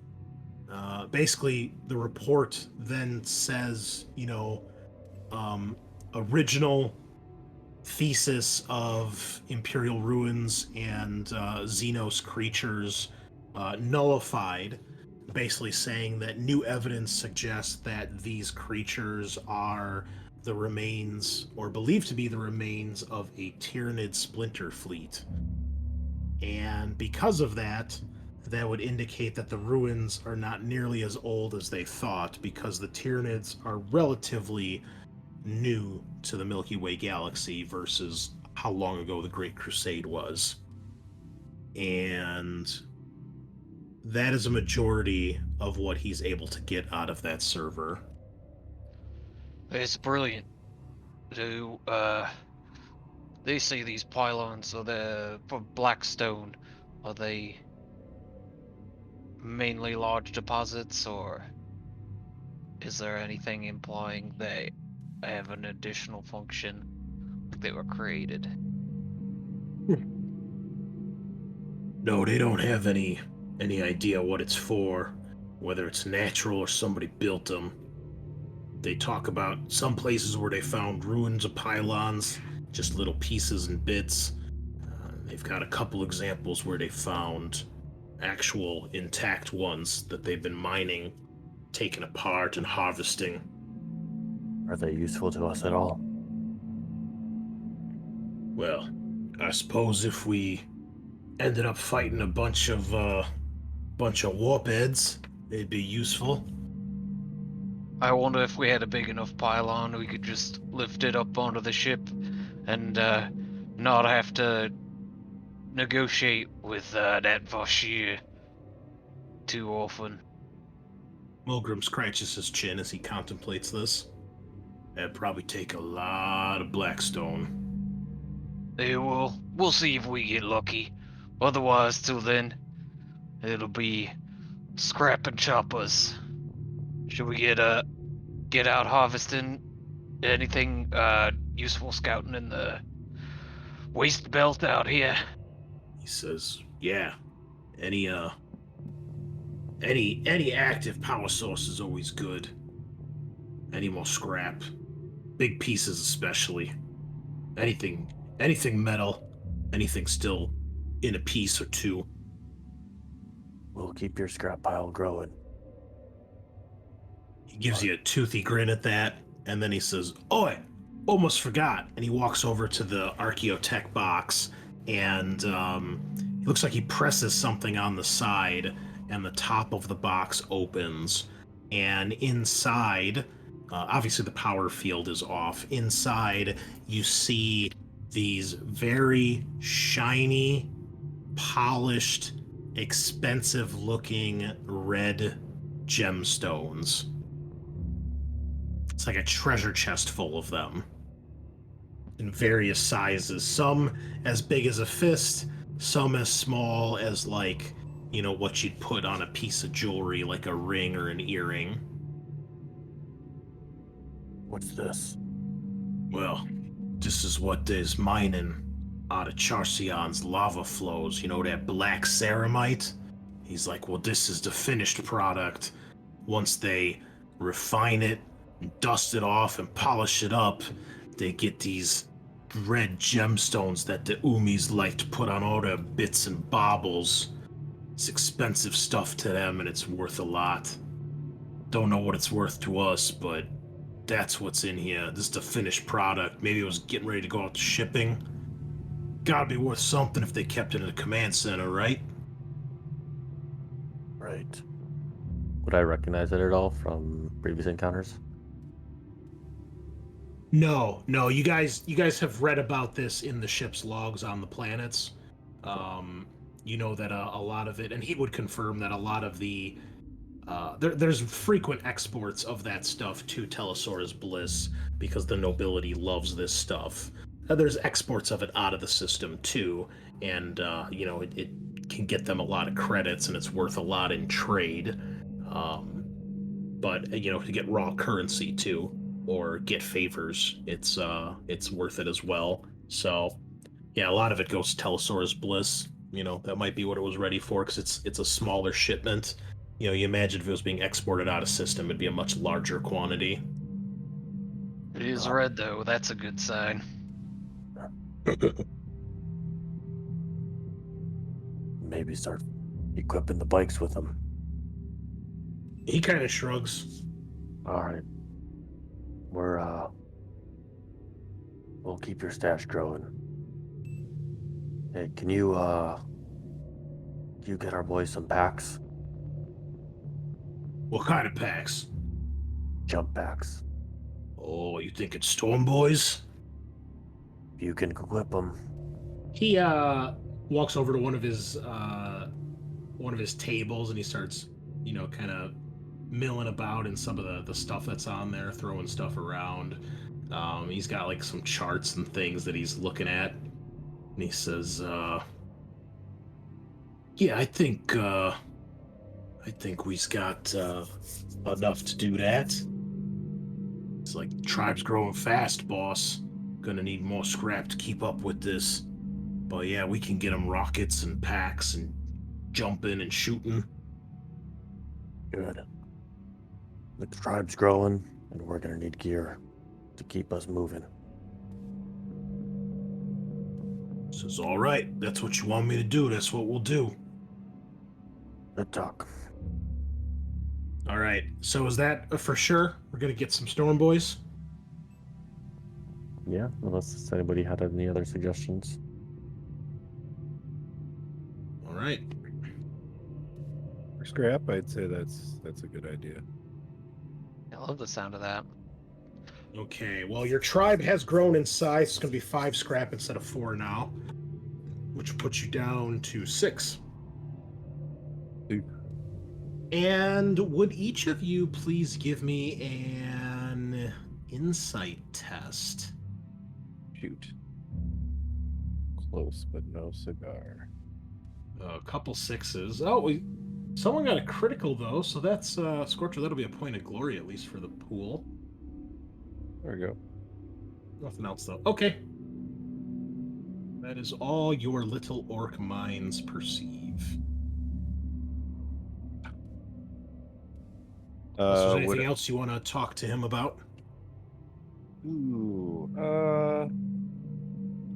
basically the report then says, original thesis of Imperial ruins and Xenos creatures nullified, basically saying that new evidence suggests that these creatures are the remains, or believed to be the remains, of a Tyranid splinter fleet. And because of that, that would indicate that the ruins are not nearly as old as they thought, because the Tyranids are relatively new to the Milky Way galaxy versus how long ago the Great Crusade was. And that is a majority of what he's able to get out of that server. It's brilliant. They say these pylons are the Blackstone. Are they mainly large deposits, or is there anything implying they have an additional function, like they were created? No, they don't have any idea what it's for, whether it's natural or somebody built them. They talk about some places where they found ruins of pylons, just little pieces and bits. They've got a couple examples where they found actual intact ones that they've been mining, taking apart and harvesting. Are they useful to us at all? Well, I suppose if we ended up fighting a bunch of warpheads, it'd be useful. I wonder if we had a big enough pylon, we could just lift it up onto the ship and not have to negotiate with that Vashir. too often. Milgram scratches his chin as he contemplates this. That'd probably take a lot of Blackstone. Hey, we'll see if we get lucky. Otherwise, till then, it'll be scrap and choppers. Should we get out harvesting? Anything useful scouting in the waste belt out here? He says, yeah, any active power source is always good. Any more scrap. Big pieces especially. Anything metal, anything still in a piece or two. We'll keep your scrap pile growing. He gives you a toothy grin at that, and then he says, "Oi, almost forgot." And he walks over to the Archaeotech box, and it looks like he presses something on the side, and the top of the box opens. And inside, obviously the power field is off. Inside, you see these very shiny, polished, expensive-looking red gemstones. It's like a treasure chest full of them. In various sizes. Some as big as a fist, some as small as, like, you know, what you'd put on a piece of jewelry, like a ring or an earring. What's this? Well, this is what is mining out of Charcion's lava flows. You know, that black ceramite? He's like, well, this is the finished product. Once they refine it, and dust it off, and polish it up, they get these red gemstones that the Umis like to put on all their bits and baubles. It's expensive stuff to them, and it's worth a lot. Don't know what it's worth to us, but that's what's in here. This is the finished product. Maybe it was getting ready to go out to shipping. Gotta be worth something if they kept it in a command center, right? Right. Would I recognize it at all from previous encounters? No, you guys have read about this in the ship's logs on the planets. You know that a lot of it, and he would confirm that a lot of the there's frequent exports of that stuff to Telesaurus Bliss because the nobility loves this stuff. There's exports of it out of the system too, and you know, it can get them a lot of credits, and it's worth a lot in trade. But you know, to get raw currency too, or get favors, it's worth it as well. So yeah, a lot of it goes to Telesaurus Bliss. You know, that might be what it was ready for, because it's a smaller shipment. You know, you imagine if it was being exported out of system, it'd be a much larger quantity. It is red, though. That's a good sign. Maybe start equipping the bikes with them. He kind of shrugs. All right. We'll keep your stash growing. Hey, can you get our boys some packs? What kind of packs? Jump packs. Oh, you think it's Storm Boys? If you can equip them. He walks over to one of his tables, and he starts, you know, kind of milling about in some of the stuff that's on there, throwing stuff around. He's got like some charts and things that he's looking at, and he says, "Yeah, I think we've got enough to do that." It's like, tribe's growing fast, boss. Gonna need more scrap to keep up with this. But yeah, we can get them rockets and packs and jumping and shooting. Good. The tribe's growing, and we're gonna need gear to keep us moving. Says, all right, that's what you want me to do. That's what we'll do. Good talk. All right. So is that a for sure? We're gonna get some Storm Boys. Yeah, unless anybody had any other suggestions. All right. For scrap, I'd say that's a good idea. I love the sound of that. Okay. Well, your tribe has grown in size. It's gonna be 5 scrap instead of 4 now, which puts you down to 6. And would each of you please give me an insight test? Shoot. Close, but no cigar. A couple sixes. Oh, someone got a critical though, so that's Scorcher. That'll be a point of glory at least for the pool. There we go. Nothing else though. Okay. That is all your little orc minds perceive. Unless there's anything else you want to talk to him about? Ooh, I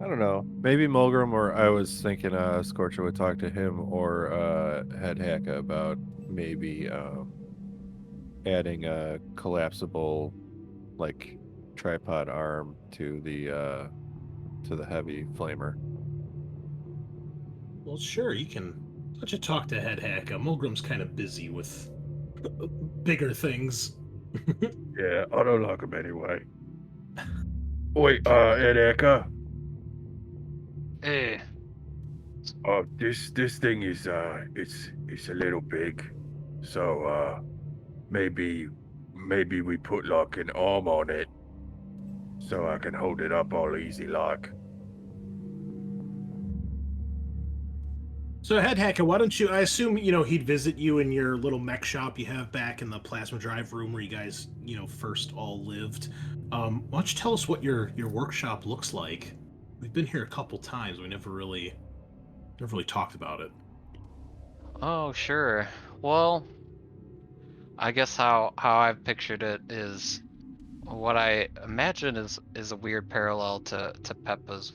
don't know. Maybe Mulgrim, or I was thinking Scorcher would talk to him or Head Hacka about maybe adding a collapsible like tripod arm to the heavy flamer. Well, sure, you can let you talk to Head Hacka. Mulgrim's kind of busy with bigger things. Yeah, I don't like him anyway. Wait, Ed Eka. Hey, This thing is it's a little big, so maybe we put like an arm on it, so I can hold it up all easy like. So, Head Hacker, why don't you? I assume he'd visit you in your little mech shop you have back in the plasma drive room where you guys first all lived. Why don't you tell us what your workshop looks like? We've been here a couple times. We never really talked about it. oh sure. Well, I guess how I've pictured it is what I imagine is a weird parallel to Peppa's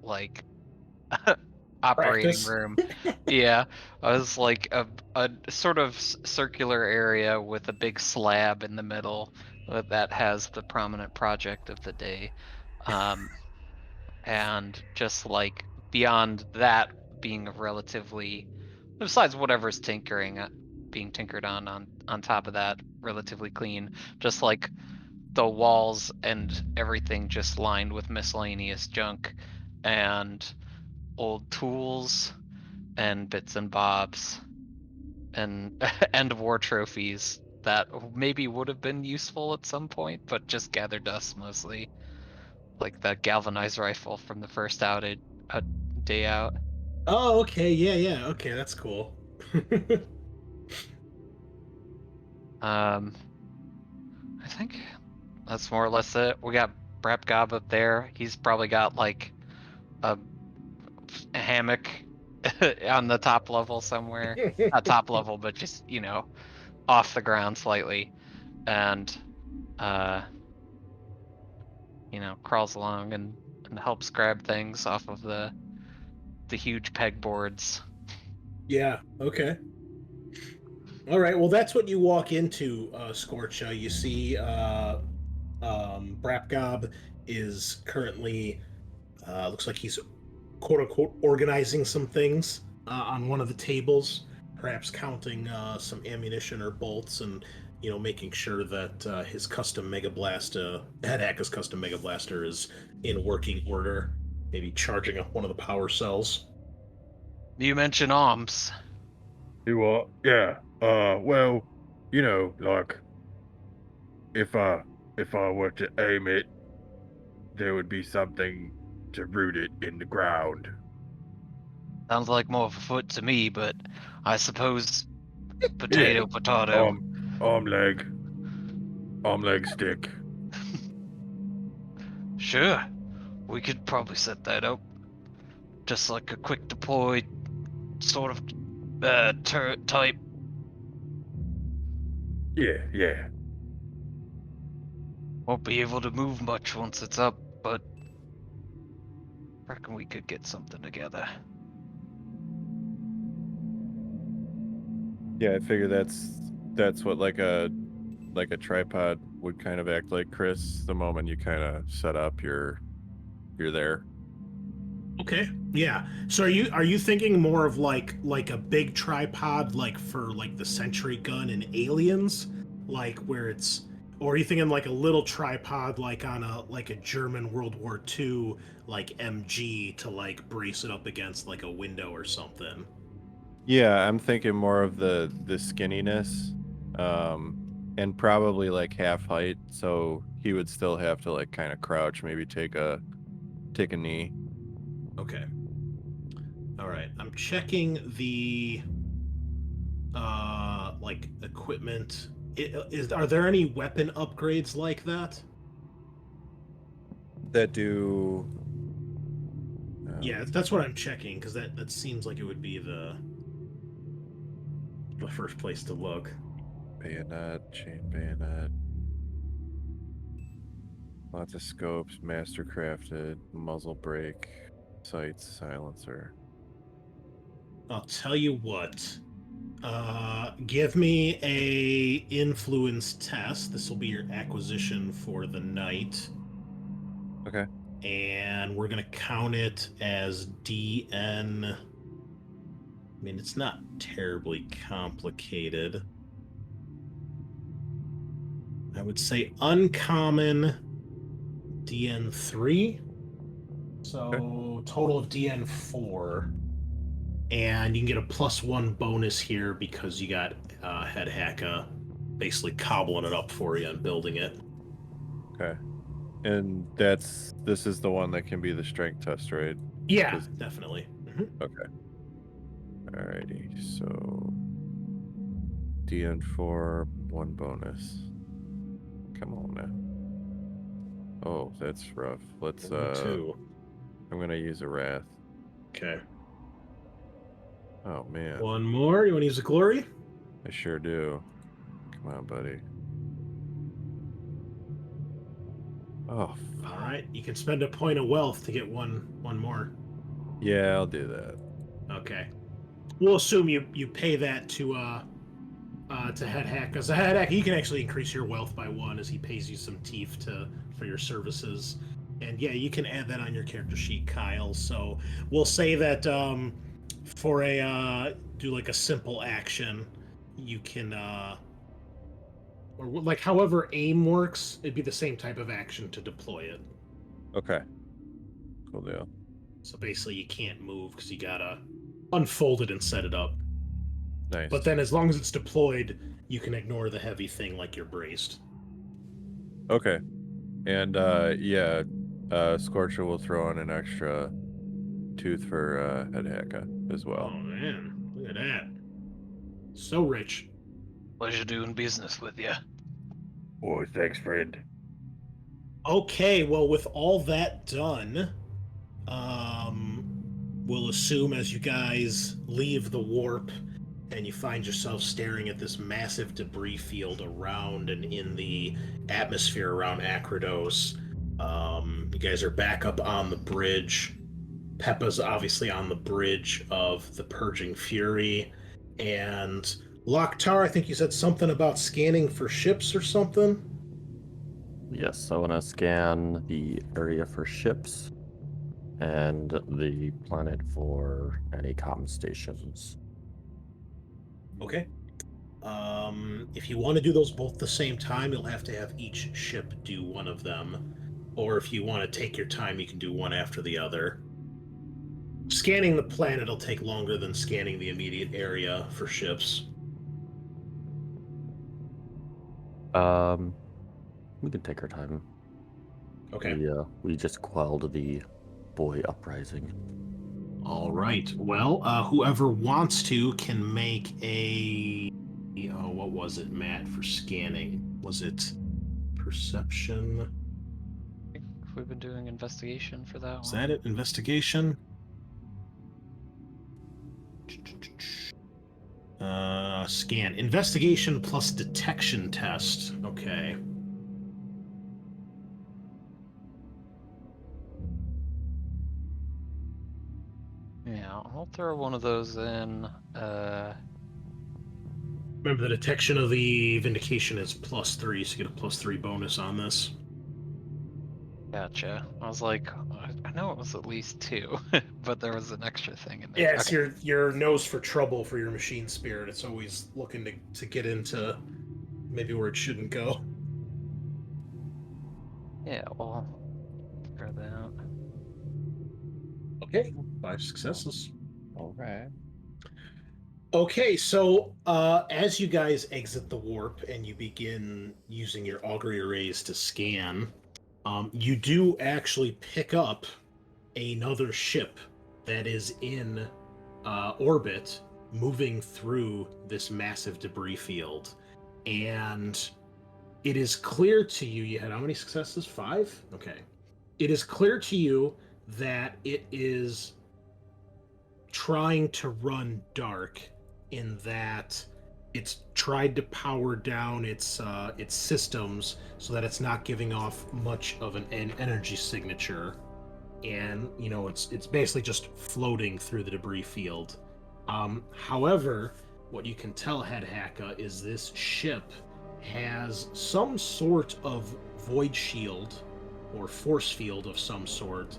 like operating Practice? room. Yeah, I was like a sort of circular area with a big slab in the middle that has the prominent project of the day. And just like beyond that being a relatively, besides whatever's being tinkered on top of that, relatively clean, just like the walls and everything just lined with miscellaneous junk and old tools and bits and bobs and end of war trophies that maybe would have been useful at some point, but just gather dust mostly. Like the galvanized rifle from the first outage, day out. Oh, okay, yeah, okay, that's cool. I think that's more or less it. We got Brap Gob up there. He's probably got like a hammock on the top level somewhere. Not top level, but just off the ground slightly, and crawls along and helps grab things off of the huge pegboards. Yeah, okay. All right, well, that's what you walk into, Scorcha. You see Brapgob is currently, looks like he's quote-unquote organizing some things on one of the tables, perhaps counting some ammunition or bolts and, making sure that his custom Mega Blaster, Head Hacker's custom Mega Blaster is in working order, maybe charging up one of the power cells. You mentioned arms. You what? Yeah. Well, like if I were to aim it, there would be something to root it in the ground. Sounds like more of a foot to me, but I suppose potato. Arm leg stick. Sure, we could probably set that up. Just like a quick deploy sort of turret type. Yeah. Won't be able to move much once it's up, but reckon we could get something together. Yeah, I figure that's what like a tripod would kind of act like, Chris. The moment you kind of set up, you're there. Okay. Yeah. So are you thinking more of like a big tripod like for like the sentry gun in Aliens, like where it's, or are you thinking like a little tripod like on a German World War II like MG to like brace it up against like a window or something? Yeah, I'm thinking more of the skinniness, and probably like half height, so he would still have to like kind of crouch, maybe take a knee. Okay. All right. I'm checking the like equipment. Are there any weapon upgrades like that? That do. Yeah, that's what I'm checking because that seems like it would be the first place to look. Bayonet, chain bayonet. Lots of scopes, mastercrafted, muzzle brake, sights, silencer. I'll tell you what. Give me a influence test. This will be your acquisition for the night. Okay. And we're gonna count it as DN. I mean, it's not terribly complicated. I would say uncommon DN3. So total of DN4. And you can get a +1 bonus here because you got Head Hacka basically cobbling it up for you and building it. Okay. And this is the one that can be the strength test, right? Yeah, definitely. Okay. Alrighty, so DN4, 1 bonus. Come on now. Oh, that's rough. Let's Two. I'm gonna use a wrath. Okay. Oh man. One more. You want to use a glory? I sure do. Come on, buddy. Oh. All right. You can spend a point of wealth to get one more. Yeah, I'll do that. Okay. We'll assume you pay that to Head Hack, because the Head Hack, you can actually increase your wealth by 1 as he pays you some teeth for your services. And yeah, you can add that on your character sheet, Kyle. So we'll say that for a do like a simple action, you can or like however aim works, it'd be the same type of action to deploy it. Okay. Cool deal. So basically, you can't move because you gotta unfold it and set it up. Nice. But then, as long as it's deployed, you can ignore the heavy thing like you're braced. Okay. And yeah, Scorcher will throw in an extra tooth for Head Hacka as well. Oh man, look at that! So rich. Pleasure doing business with you. Oh, thanks, friend. Okay, well, with all that done, we'll assume as you guys leave the warp and you find yourself staring at this massive debris field around and in the atmosphere around Acridous. You guys are back up on the bridge. Peppa's obviously on the bridge of the Purging Fury. And Loktar, I think you said something about scanning for ships or something? Yes, I want to scan the area for ships and the planet for any comm stations. Okay. If you want to do those both at the same time, you'll have to have each ship do one of them. Or if you want to take your time, you can do one after the other. Scanning the planet will take longer than scanning the immediate area for ships. We can take our time. Okay. We just quelled the boy uprising. All right. Well, whoever wants to can make a... Oh, what was it, Matt, for scanning? Was it perception? I think we've been doing investigation for that Is one. that it? Investigation? Scan. Investigation plus detection test. Okay. Yeah, I'll throw one of those in. Remember, the detection of the Vindication is +3, so you get a +3 bonus on this. Gotcha. I was like, I know it was at least 2, but there was an extra thing in there. Yeah, it's Okay. your nose for trouble for your machine spirit. It's always looking to get into maybe where it shouldn't go. Yeah, well, throw that. Okay, 5 successes. All right. Okay, so as you guys exit the warp and you begin using your augury arrays to scan, you do actually pick up another ship that is in orbit, moving through this massive debris field. And it is clear to you, you had how many successes? 5? Okay. It is clear to you that it is trying to run dark in that it's tried to power down its systems so that it's not giving off much of an energy signature, and it's basically just floating through the debris field. However, what you can tell, Head Hacka, is this ship has some sort of void shield or force field of some sort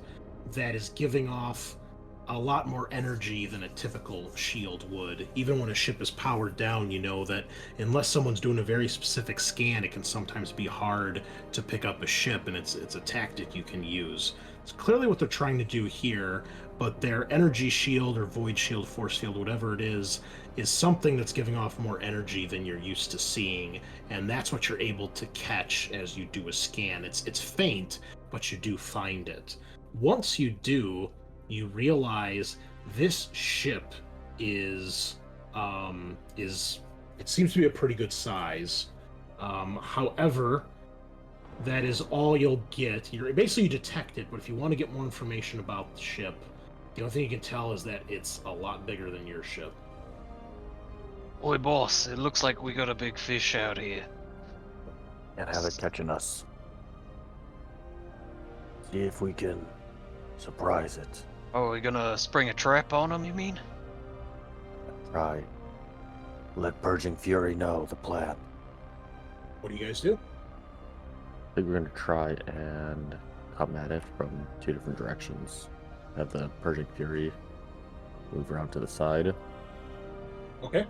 that is giving off a lot more energy than a typical shield would. Even when a ship is powered down, you know that unless someone's doing a very specific scan, it can sometimes be hard to pick up a ship, and it's a tactic you can use. It's clearly what they're trying to do here, but their energy shield or void shield, force field, whatever it is something that's giving off more energy than you're used to seeing, and that's what you're able to catch as you do a scan. It's faint, but you do find it. Once you do, you realize this ship is it seems to be a pretty good size. However, that is all you'll get. You detect it, but if you want to get more information about the ship, the only thing you can tell is that it's a lot bigger than your ship. Oi, boss, it looks like we got a big fish out here. Can't have it catching us. See if we can surprise it. Oh, we gonna spring a trap on him, you mean? Try. Let Purging Fury know the plan. What do you guys do? I think we're gonna try and come at it from 2 different directions. Have the Purging Fury move around to the side. Okay.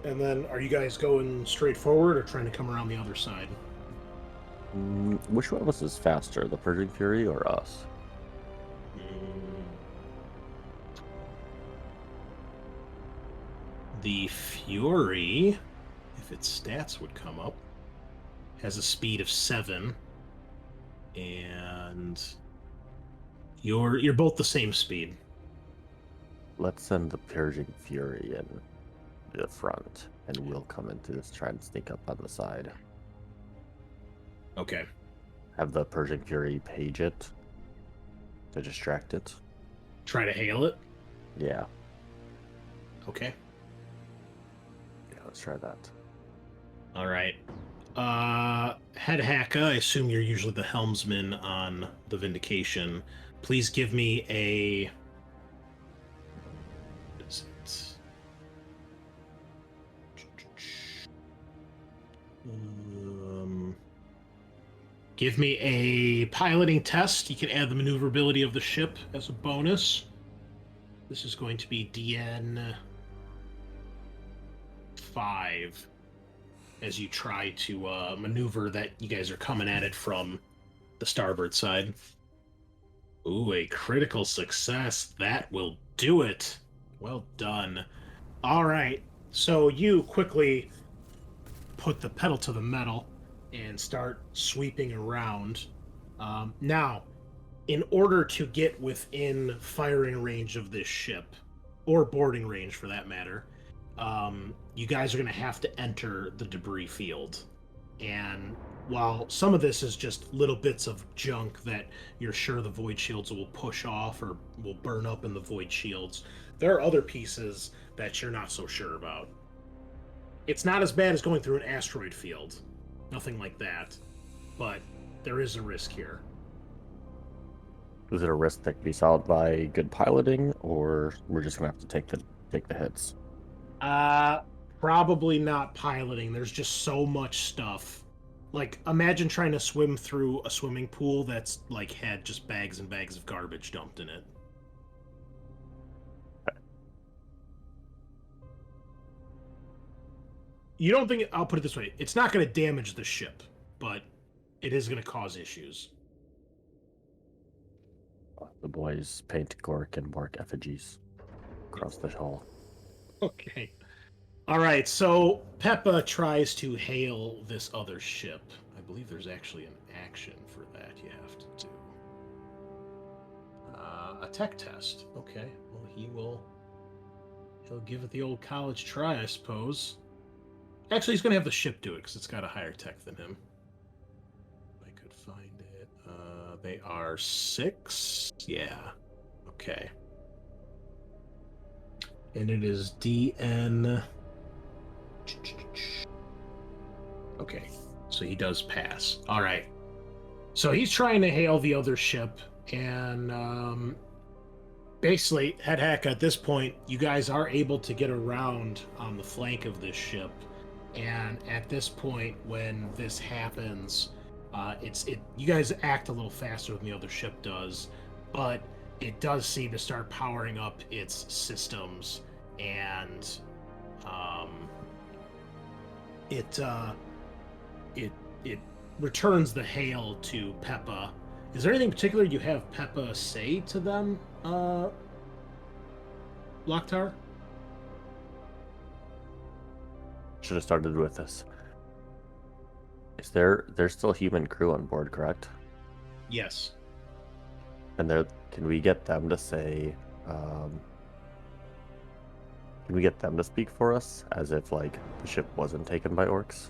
And then, are you guys going straight forward or trying to come around the other side? Which one of us is faster, the Purging Fury or us? The Fury, if its stats would come up, has a speed of 7, and you're both the same speed. Let's send the Purging Fury in the front, and we'll come into this, try and sneak up on the side. Okay. Have the Purging Fury page it to distract it. Try to hail it? Yeah. Okay. Yeah, let's try that. All right. Head Hacka, I assume you're usually the helmsman on the Vindication. Please give me a... What is it? Give me a piloting test. You can add the maneuverability of the ship as a bonus. This is going to be DN 5 as you try to maneuver that you guys are coming at it from the starboard side. Ooh, a critical success. That will do it. Well done. All right. So you quickly put the pedal to the metal and start sweeping around. Now, in order to get within firing range of this ship, or boarding range for that matter, you guys are going to have to enter the debris field. And while some of this is just little bits of junk that you're sure the void shields will push off or will burn up in the void shields, there are other pieces that you're not so sure about. It's not as bad as going through an asteroid field. Nothing like that. But there is a risk here. Is it a risk that can be solved by good piloting, or we're just gonna have to take the hits? Probably not piloting. There's just so much stuff. Like, imagine trying to swim through a swimming pool that's, like, had just bags and bags of garbage dumped in it. You don't think... I'll put it this way. It's not going to damage the ship, but it is going to cause issues. The boys paint Gork and Mork effigies. across the hall. Okay. All right, so Peppa tries to hail this other ship. I believe there's actually an action for that you have to do. A tech test. Okay, well, he'll give it the old college try, I suppose. Actually, he's going to have the ship do it because it's got a higher tech than him. If I could find it. They are 6. Yeah. Okay. And it is DN. Okay, so he does pass. All right. So he's trying to hail the other ship, and basically, Head Hack, at this point, you guys are able to get around on the flank of this ship. And at this point, when this happens, you guys act a little faster than the other ship does, but it does seem to start powering up its systems, and it returns the hail to Peppa. Is there anything particular you have Peppa say to them, Locktower? Should have started with this. Is there's still human crew on board, correct? Yes. And can we get them to say, can we get them to speak for us as if like the ship wasn't taken by orcs?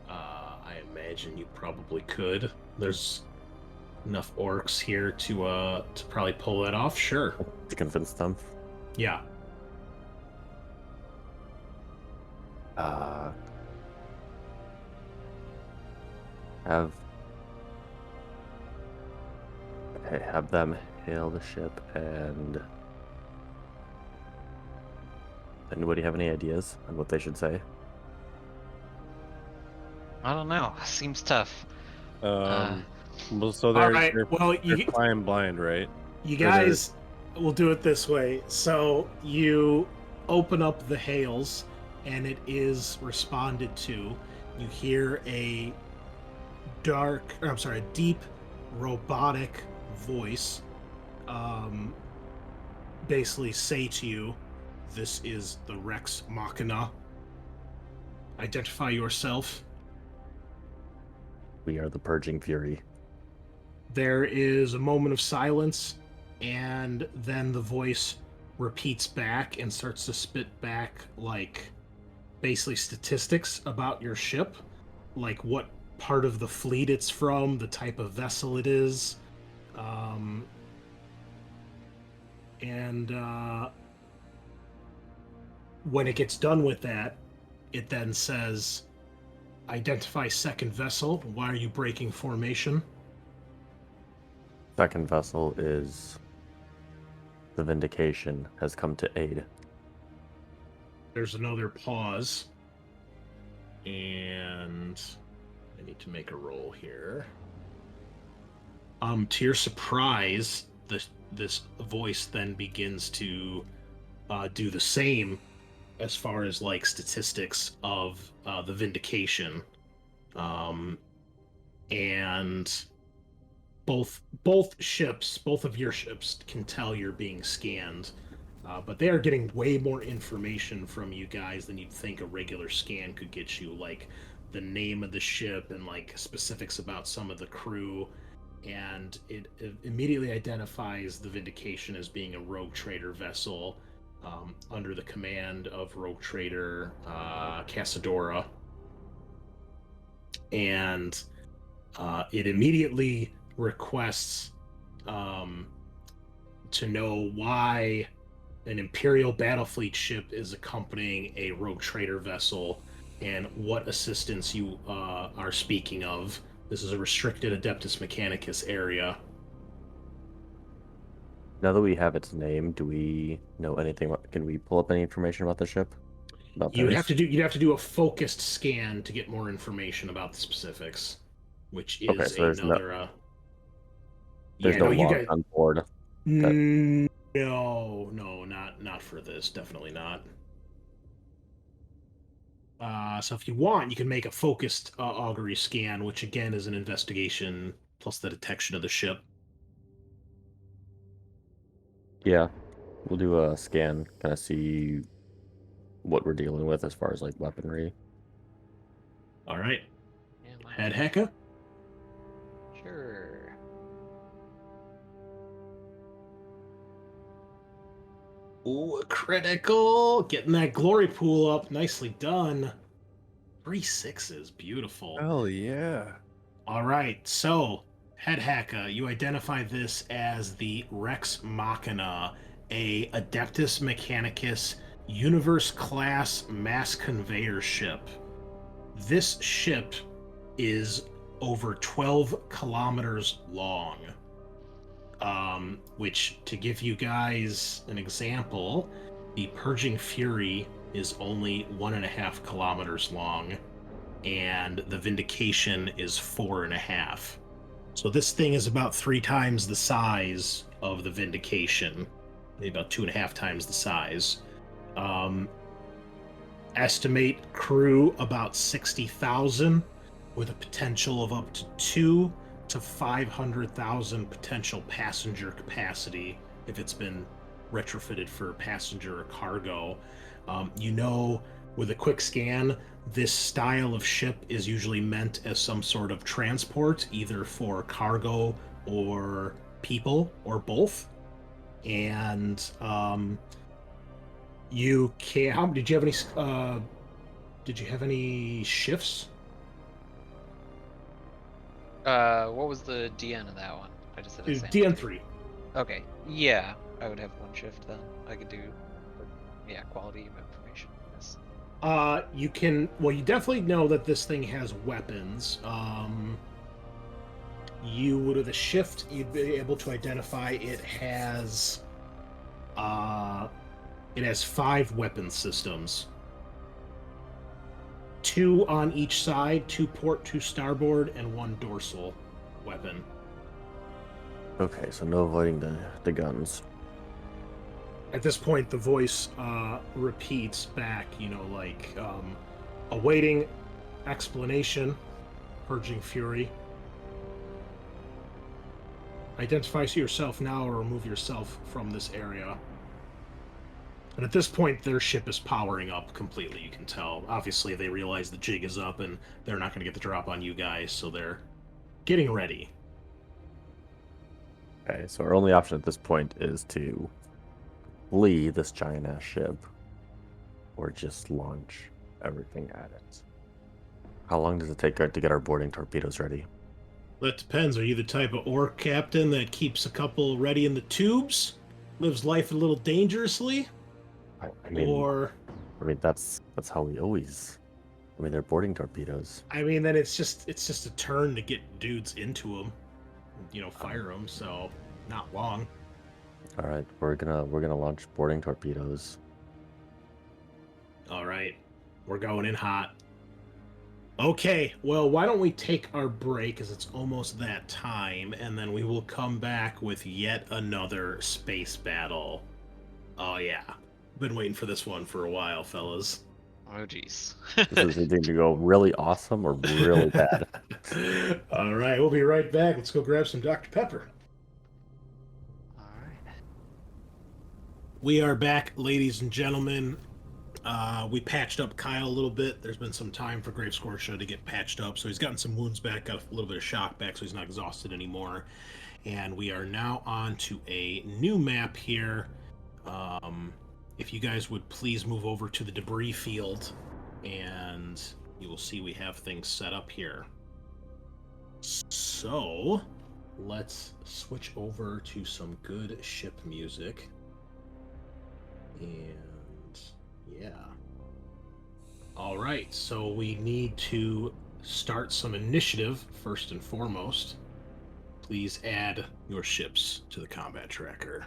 I imagine you probably could. There's enough orcs here to probably pull that off. Sure. To convince them. Yeah. Have them hail the ship, and anybody have any ideas on what they should say? I don't know. Seems tough. Well, so All they're, right. they're, Well, they're flying blind, right? you guys will do it this way. So you open up the hails, and it is responded to. You hear a deep robotic voice basically say to you, "This is the Rex Machina. Identify yourself." We are the Purging Fury. There is a moment of silence, and then the voice repeats back and starts to spit back, like, basically statistics about your ship, like what part of the fleet it's from, the type of vessel it is, and when it gets done with that, it then says, "Identify second vessel. Why are you breaking formation?" Second vessel is the Vindication has come to aid. There's another pause, and I need to make a roll here. To your surprise, this voice then begins to do the same as far as like statistics of the Vindication, and both of your ships can tell you're being scanned, but they are getting way more information from you guys than you'd think a regular scan could get you, like the name of the ship and like specifics about some of the crew. And it immediately identifies the Vindication as being a rogue trader vessel under the command of rogue trader Casadora. And it immediately requests to know why an Imperial Battlefleet ship is accompanying a rogue trader vessel and what assistance you are speaking of. This is a restricted Adeptus Mechanicus area. Now that we have its name, do we know anything? Can we pull up any information about the ship? You'd have to do a focused scan to get more information about the specifics, which is okay, so there's another. There's no log on board. No, not for this. Definitely not. So if you want, you can make a focused augury scan, which again is an investigation plus the detection of the ship. Yeah, We'll do a scan, kind of see what we're dealing with as far as like weaponry. All right. Yeah, my Head bad. hacker. Sure. Ooh, critical. Getting that glory pool up. Nicely done. 3 6s. Beautiful. Hell yeah. All right. So, head hacker, you identify this as the Rex Machina, a Adeptus Mechanicus universe class mass conveyor ship. This ship is over 12 kilometers long. Which, to give you guys an example, the Purging Fury is only 1.5 kilometers long, and the Vindication is 4.5. So this thing is about 3 times the size of the Vindication, maybe about 2.5 times the size. Estimate crew about 60,000, with a potential of up to 2 to 500,000 potential passenger capacity if it's been retrofitted for passenger or cargo. With a quick scan, this style of ship is usually meant as some sort of transport, either for cargo or people or both. And you can. Did you have any shifts? What was the DN of that one? I just said DN3. Okay. Yeah, I would have 1 shift then. I could do, yeah, quality of information. Yes. You can. Well, you definitely know that this thing has weapons. You would with a shift, you'd be able to identify it has. It has 5 weapon systems. 2 on each side, 2 port, 2 starboard, and 1 dorsal weapon. Okay, so no avoiding the guns. At this point, the voice repeats back, awaiting explanation, Purging Fury. Identify yourself now or remove yourself from this area. And at this point, their ship is powering up completely, you can tell. Obviously, they realize the jig is up and they're not going to get the drop on you guys, so they're getting ready. Okay, so our only option at this point is to flee this giant-ass ship or just launch everything at it. How long does it take to get our boarding torpedoes ready? That depends. Are you the type of orc captain that keeps a couple ready in the tubes? Lives life a little dangerously? I mean, that's how we always. I mean, they're boarding torpedoes. I mean, then it's just a turn to get dudes into them, fire them. So not long. All right, we're gonna launch boarding torpedoes. All right, we're going in hot. Okay, well, why don't we take our break as it's almost that time, and then we will come back with yet another space battle. Oh yeah. Been waiting for this one for a while, fellas. Oh, jeez. This is either to go really awesome or really bad. All right, we'll be right back. Let's go grab some Dr. Pepper. All right. We are back, ladies and gentlemen. We patched up Kyle a little bit. There's been some time for Grave Scortia to get patched up, so he's gotten some wounds back, got a little bit of shock back, so he's not exhausted anymore. And we are now on to a new map here. If you guys would please move over to the debris field, and you will see we have things set up here. So, let's switch over to some good ship music. And, yeah. Alright, so we need to start some initiative, first and foremost. Please add your ships to the combat tracker.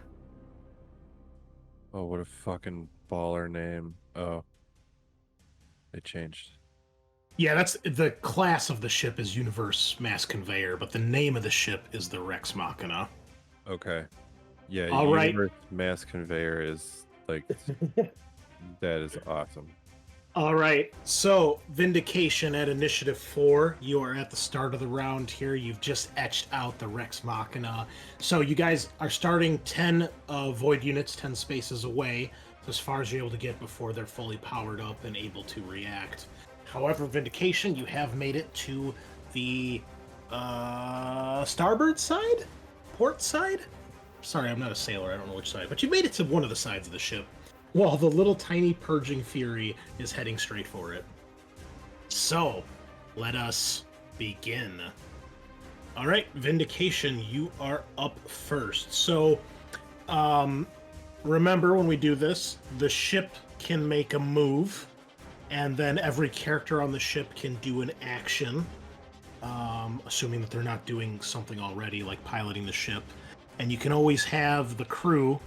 Oh, what a fucking baller name. Oh. They changed. Yeah, that's the class of the ship is Universe Mass Conveyor, but the name of the ship is the Rex Machina. Okay. Yeah, All right. Universe Mass Conveyor is like that is awesome. All right, so Vindication at Initiative 4. You are at the start of the round here. You've just etched out the Rex Machina. So you guys are starting 10 Void units, 10 spaces away, as far as you're able to get before they're fully powered up and able to react. However, Vindication, you have made it to the starboard side? Port side? Sorry, I'm not a sailor. I don't know which side. But you made it to one of the sides of the ship. While the little tiny purging fury is heading straight for it. So, let us begin. All right, Vindication, you are up first. So, remember when we do this, the ship can make a move, and then every character on the ship can do an action, assuming that they're not doing something already, like piloting the ship. And you can always have the crew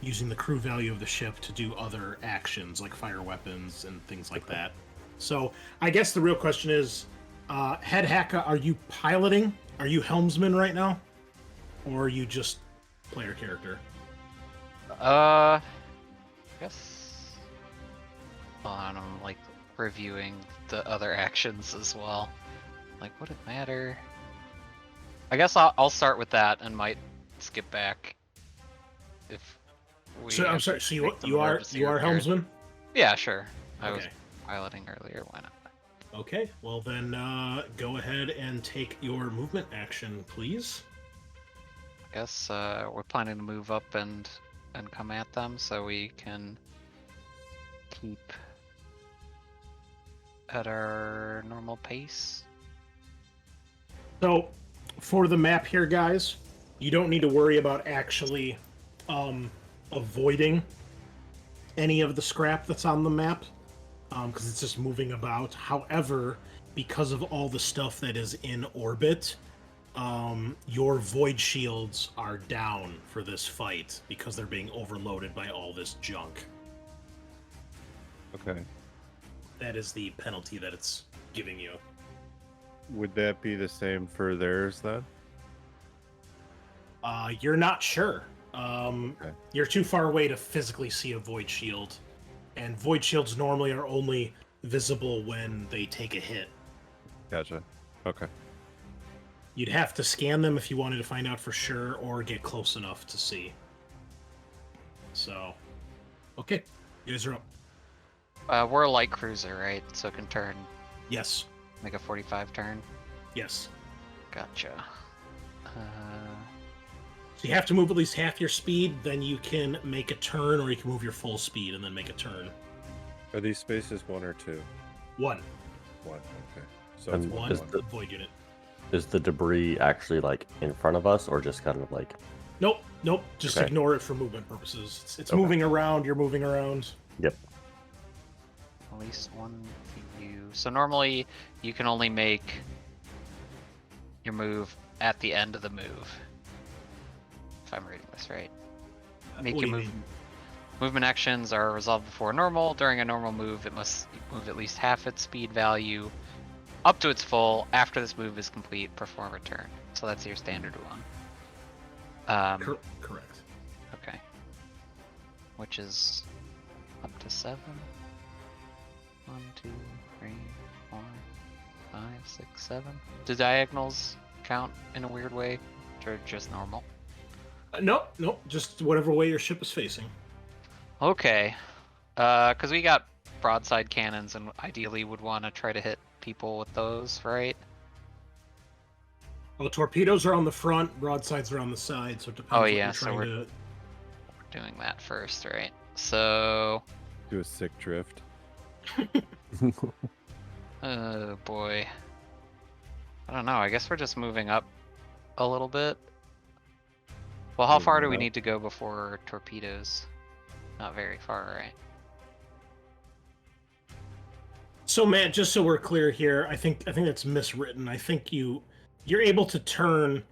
using the crew value of the ship to do other actions like fire weapons and things like that. So I guess the real question is, Head Hacka, are you piloting? Are you helmsman right now? Or are you just player character? I guess. Hold on, I'm like reviewing the other actions as well. Like, would it matter? I guess I'll start with that and might skip back if we. So I'm sorry. So you are helmsman? Yeah, sure. I was Okay. piloting earlier. Why not? Okay. Well then, go ahead and take your movement action, please. I guess we're planning to move up and come at them so we can keep at our normal pace. So, for the map here, guys, you don't need to worry about actually avoiding any of the scrap that's on the map, because it's just moving about. However, because of all the stuff that is in orbit, your void shields are down for this fight because they're being overloaded by all this junk. Okay. That is the penalty that it's giving you. Would that be the same for theirs then? You're not sure. Okay. You're too far away to physically see a void shield, and void shields normally are only visible when they take a hit. Gotcha. Okay. You'd have to scan them if you wanted to find out for sure, or get close enough to see. So, okay, you guys are up. We're a light cruiser, right? So it can turn, Yes, make a 45 turn. yes. Gotcha. So you have to move at least half your speed, then you can make a turn, or you can move your full speed and then make a turn. Are these spaces 1 or 2? One. 1. Okay. So And it's One is the- void unit. Is the debris actually like in front of us, or just kind of like? Nope. Just Okay. ignore it for movement purposes. It's Okay. moving around. You're moving around. Yep. At least one view. So normally you can only make your move at the end of the move. If I'm reading this right. Make What do your you mean? movement actions are resolved before normal. During a normal move, it must move at least half its speed value up to its full. After this move is complete, perform a turn. So that's your standard one. Correct. Okay. Which is up to 7. 1, 2, 3, 4, 5, 6, 7. Do diagonals count in a weird way, or just normal? Nope. Just whatever way your ship is facing. Okay. Because we got broadside cannons, and ideally would want to try to hit people with those, right? Well, torpedoes are on the front, broadsides are on the side, so it depends Oh, what yeah, you're so trying we're- to... We're doing that first, right? So, do a sick drift. oh boy. I don't know. I guess we're just moving up a little bit. Well, how far do we Moving up. need to go before torpedoes? Not very far, right? So, Matt, just so we're clear here, I think that's miswritten. I think you're able to turn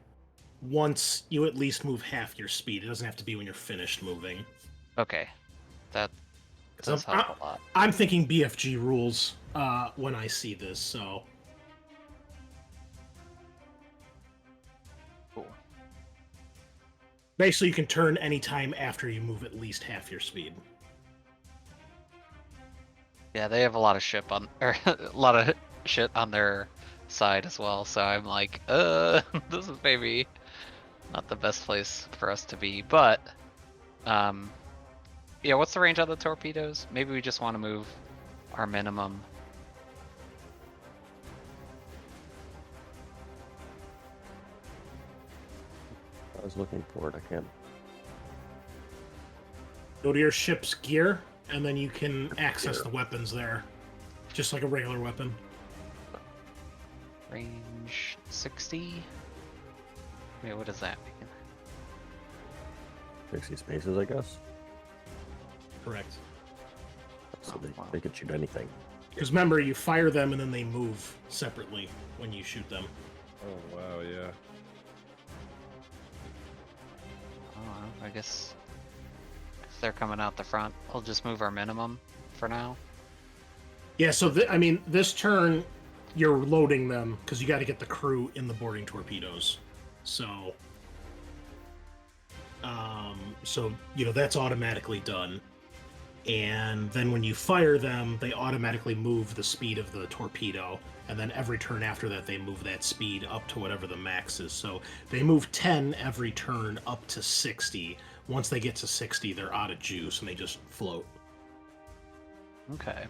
once you at least move half your speed. It doesn't have to be when you're finished moving. Okay. That 'Cause does help a lot. I'm thinking BFG rules when I see this, so... Cool. Basically, you can turn anytime after you move at least half your speed. Yeah, they have a lot of ship on, or a lot of shit on their side as well. So I'm like, this is maybe not the best place for us to be. But, yeah, what's the range on the torpedoes? Maybe we just want to move our minimum. I was looking for it. I can't. Go to your ship's gear, and then you can access the weapons there. Just like a regular weapon. Range 60? Wait, what does that mean? 60 spaces, I guess. Correct. So they could shoot anything. Because remember, you fire them and then they move separately when you shoot them. Oh wow, yeah. Oh, I guess if they're coming out the front, we'll just move our minimum for now. Yeah, so I mean, this turn, you're loading them because you got to get the crew in the boarding torpedoes. So, you know, that's automatically done. And then when you fire them, they automatically move the speed of the torpedo. And then every turn after that, they move that speed up to whatever the max is. So they move 10 every turn up to 60. Once they get to 60, they're out of juice and they just float. Okay.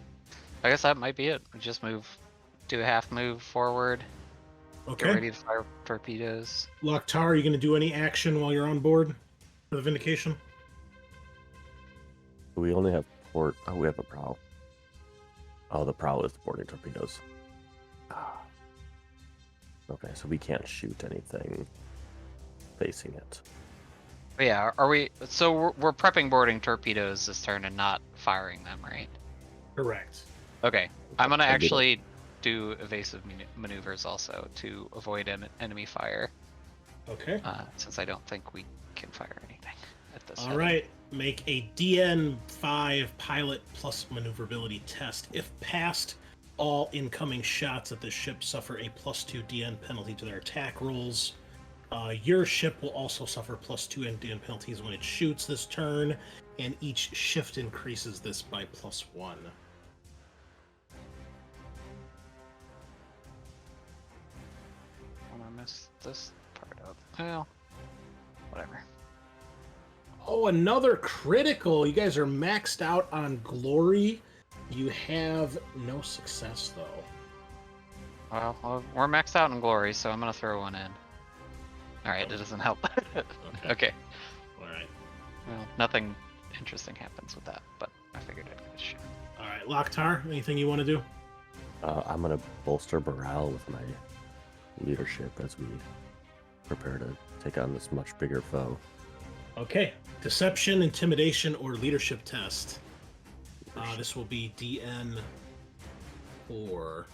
I guess that might be it. We just do a half move forward. Okay. Get ready to fire torpedoes. Loktar, are you going to do any action while you're on board for the Vindication? We only have port. Oh, we have a prow. Oh, the prow is the boarding torpedoes. Ah. Okay, so we can't shoot anything facing it. But yeah, are we? So we're prepping boarding torpedoes this turn and not firing them, right? Correct. Okay. I'm gonna Maybe actually do evasive maneuvers also to avoid enemy fire. Okay. Since I don't think we can fire anything at this. All right. Make a DN5 pilot plus maneuverability test. If passed, all incoming shots at the ship suffer a +2 DN penalty to their attack rolls. Your ship will also suffer +2 DN penalties when it shoots this turn, and each shift increases this by +1. I missed this part of. Well, whatever. Oh, another critical. You guys are maxed out on glory. You have no success, though. Well, we're maxed out in glory, so I'm gonna throw one in. Alright, it doesn't help. Okay. Alright. Well, nothing interesting happens with that, but I figured I'd give it a shot. Alright, Loktar, anything you want to do? I'm gonna bolster morale with my leadership as we prepare to take on this much bigger foe. Okay. Deception, intimidation, or leadership test. This will be DN4. 4.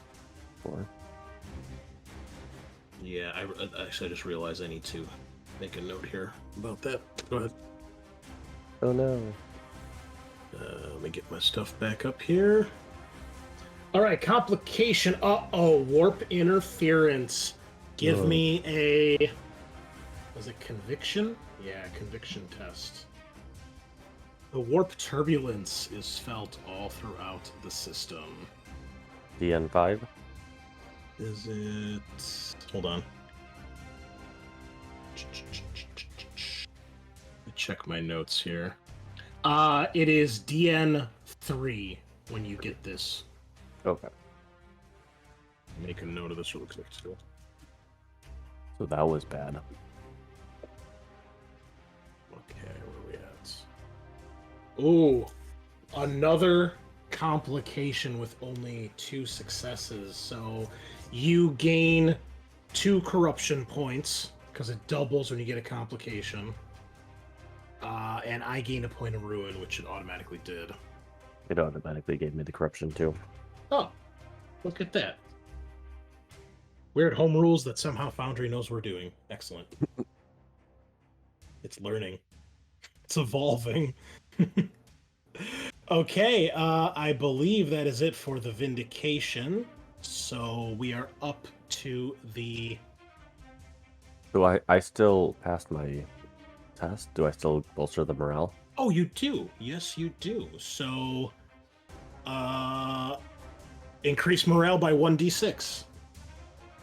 Yeah, I just realized I need to make a note here about that. Go ahead. Oh no. Let me get my stuff back up here. All right, complication. Uh-oh, warp interference. Give me a... Was it conviction? Yeah, conviction test. The warp turbulence is felt all throughout the system. DN5? Is it... Hold on. Let me check my notes here. It is DN3 when you get this. Okay. Make a note of this real quick, too. So that was bad. Okay, where are we at? Ooh, another complication with only 2 successes. So you gain 2 corruption points because it doubles when you get a complication. And I gain a point of ruin, which it automatically did. It automatically gave me the corruption too. Oh, look at that. Weird home rules that somehow Foundry knows we're doing. Excellent. It's learning. It's evolving. Okay, I believe that is it for the Vindication. So we are up to the... So I still passed my test. Do I still bolster the morale? Oh, you do. Yes, you do. So, Increase morale by 1d6.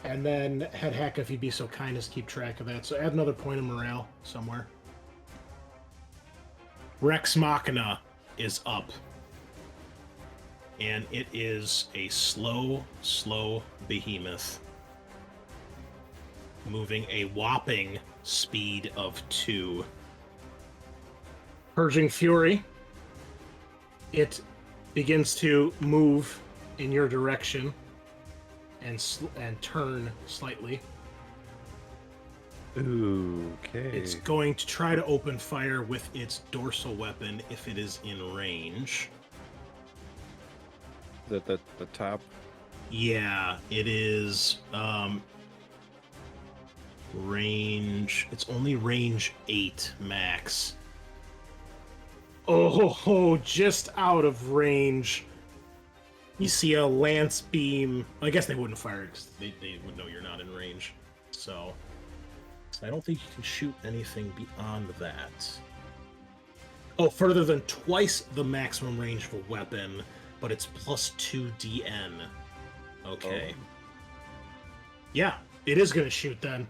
And then, Head Hack, if you'd be so kind as to keep track of that. So add another point of morale somewhere. Rex Machina is up. And it is a slow behemoth. Moving a whopping speed of 2. Purging Fury. It begins to move in your direction and turn slightly. Okay. It's going to try to open fire with its dorsal weapon if it is in range. Is that the top? Yeah, it is range. It's only range 8 max. Oh, just out of range. You see a lance beam. I guess they wouldn't fire because they would know you're not in range. So I don't think you can shoot anything beyond that. Oh, further than twice the maximum range of a weapon, but it's plus 2 DN. Okay. Oh. Yeah, it is going to shoot then.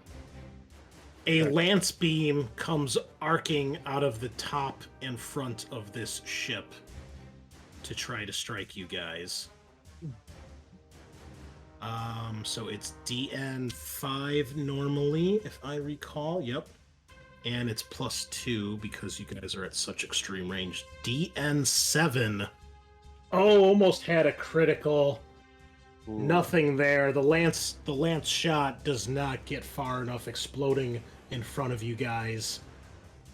A lance beam comes arcing out of the top and front of this ship to try to strike you guys. So it's DN 5 normally, if I recall. Yep. And it's plus 2 because you guys are at such extreme range. DN 7. Oh, almost had a critical. Ooh. Nothing there. The lance shot does not get far enough, exploding in front of you guys,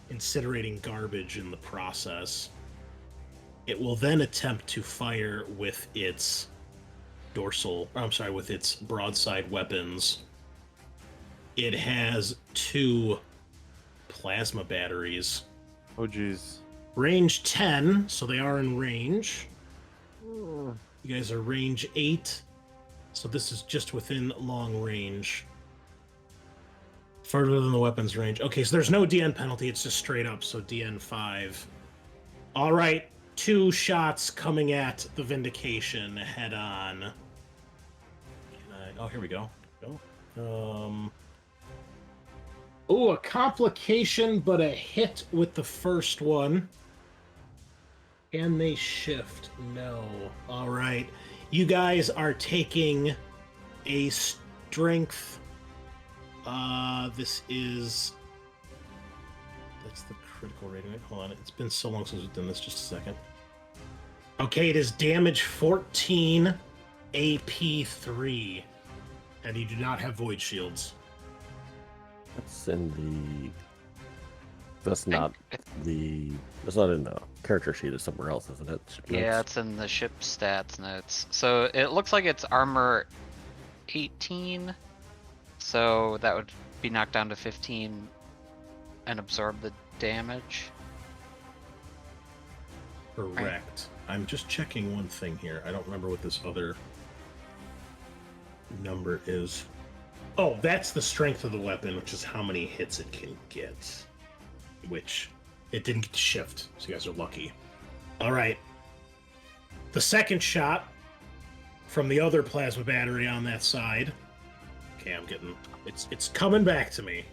incinerating garbage in the process. It will then attempt to fire with its with its broadside weapons. It has 2 plasma batteries. Oh, geez. Range 10, so they are in range. You guys are range 8, so this is just within long range. Further than the weapon's range. Okay, so there's no DN penalty, it's just straight up, so DN 5. All right, 2 shots coming at the Vindication head on. Oh, here we go. Oh, a complication, but a hit with the first one. Can they shift? No. All right. You guys are taking a strength. That's the critical rating. Hold on. It's been so long since we've done this. Just a second. Okay, it is damage 14, AP 3. And you do not have void shields. That's that's not in the character sheet. It's somewhere else, isn't it? Yeah, it's in the ship stats notes. So it looks like it's armor 18. So that would be knocked down to 15 and absorb the damage. Correct. I'm just checking one thing here. I don't remember what this other number is. Oh, that's the strength of the weapon, which is how many hits it can get. Which it didn't get to shift, so you guys are lucky. All right. The second shot from the other plasma battery on that side. Okay, it's coming back to me.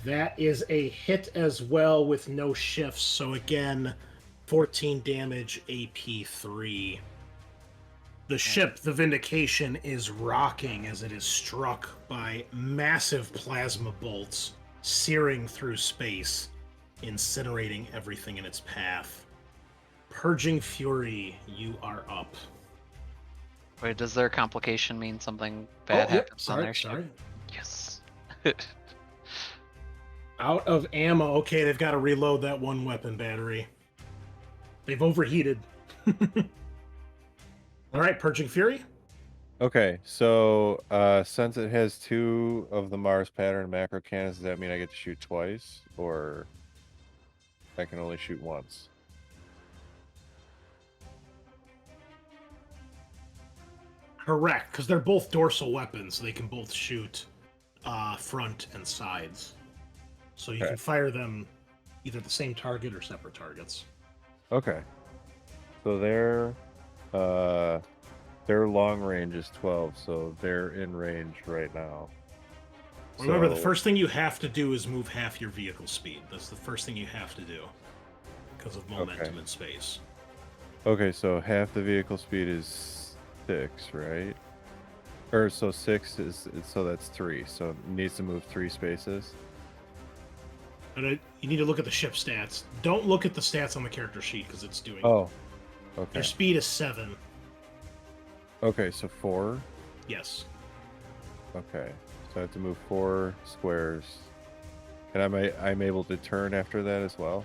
That is a hit as well with no shifts. So again, 14 damage, AP 3. The ship, the Vindication, is rocking as it is struck by massive plasma bolts, searing through space, incinerating everything in its path. Purging Fury, you are up. Wait, does their complication mean something bad happens on their ship? Sorry. Yes. Out of ammo. Okay, they've got to reload that one weapon battery. They've overheated. All right, Purging Fury. Okay, so since it has 2 of the Mars pattern macro cannons, does that mean I get to shoot twice, or I can only shoot once? Correct, because they're both dorsal weapons. So they can both shoot front and sides. So you can fire them either the same target or separate targets. Okay. So they're Their long range is 12, so they're in range right now. Remember, the So- first thing you have to do is move half your vehicle speed. That's the first thing you have to do because of momentum in space. Okay, so half the vehicle speed is 6, right? Or so 6 is so that's 3. So it needs to move 3 spaces. And you need to look at the ship stats. Don't look at the stats on the character sheet because it's doing. Oh, okay. Your speed is 7. Okay, so 4. Yes. Okay, so I have to move 4 squares, and I'm able to turn after that as well.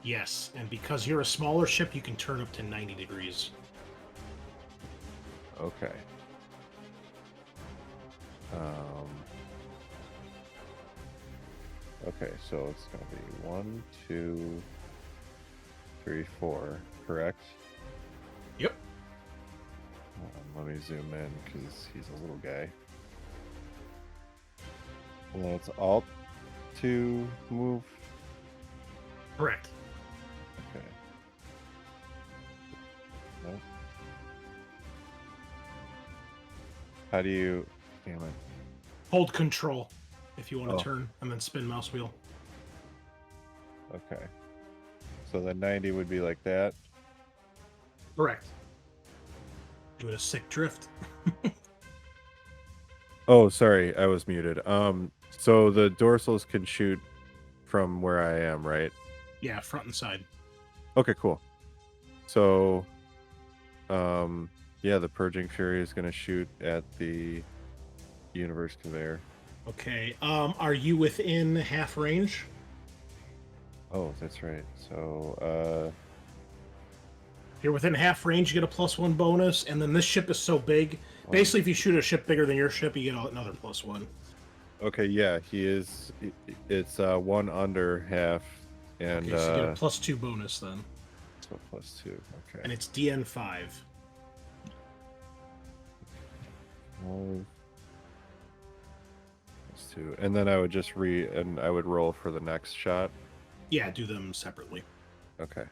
Yes, and because you're a smaller ship, you can turn up to 90 degrees. Okay. Okay, so it's gonna be 1, 2, 3, 4, correct? Yep. Let me zoom in because he's a little guy. And then it's Alt to move. Correct. Okay. No. How do you? Damn it. Hold control if you want to Oh. turn, and then spin mouse wheel. Okay. So the 90 would be like that. Correct. Doing a sick drift. Oh, sorry, I was muted. So the dorsals can shoot from where I am, right? Yeah, front and side. Okay, cool. So, yeah, the Purging Fury is gonna shoot at the universe conveyor. Okay. Are you within half range? Oh, that's right. So, If you're within half range, you get a +1 bonus, and then this ship is so big. Basically, if you shoot a ship bigger than your ship, you get another +1. okay, yeah, he is. It's 1 under half, and Okay, so you get a +2 bonus then, so +2. Okay. and it's DN5. 1 +2, and then I would just I would roll for the next shot. Yeah, do them separately. Okay.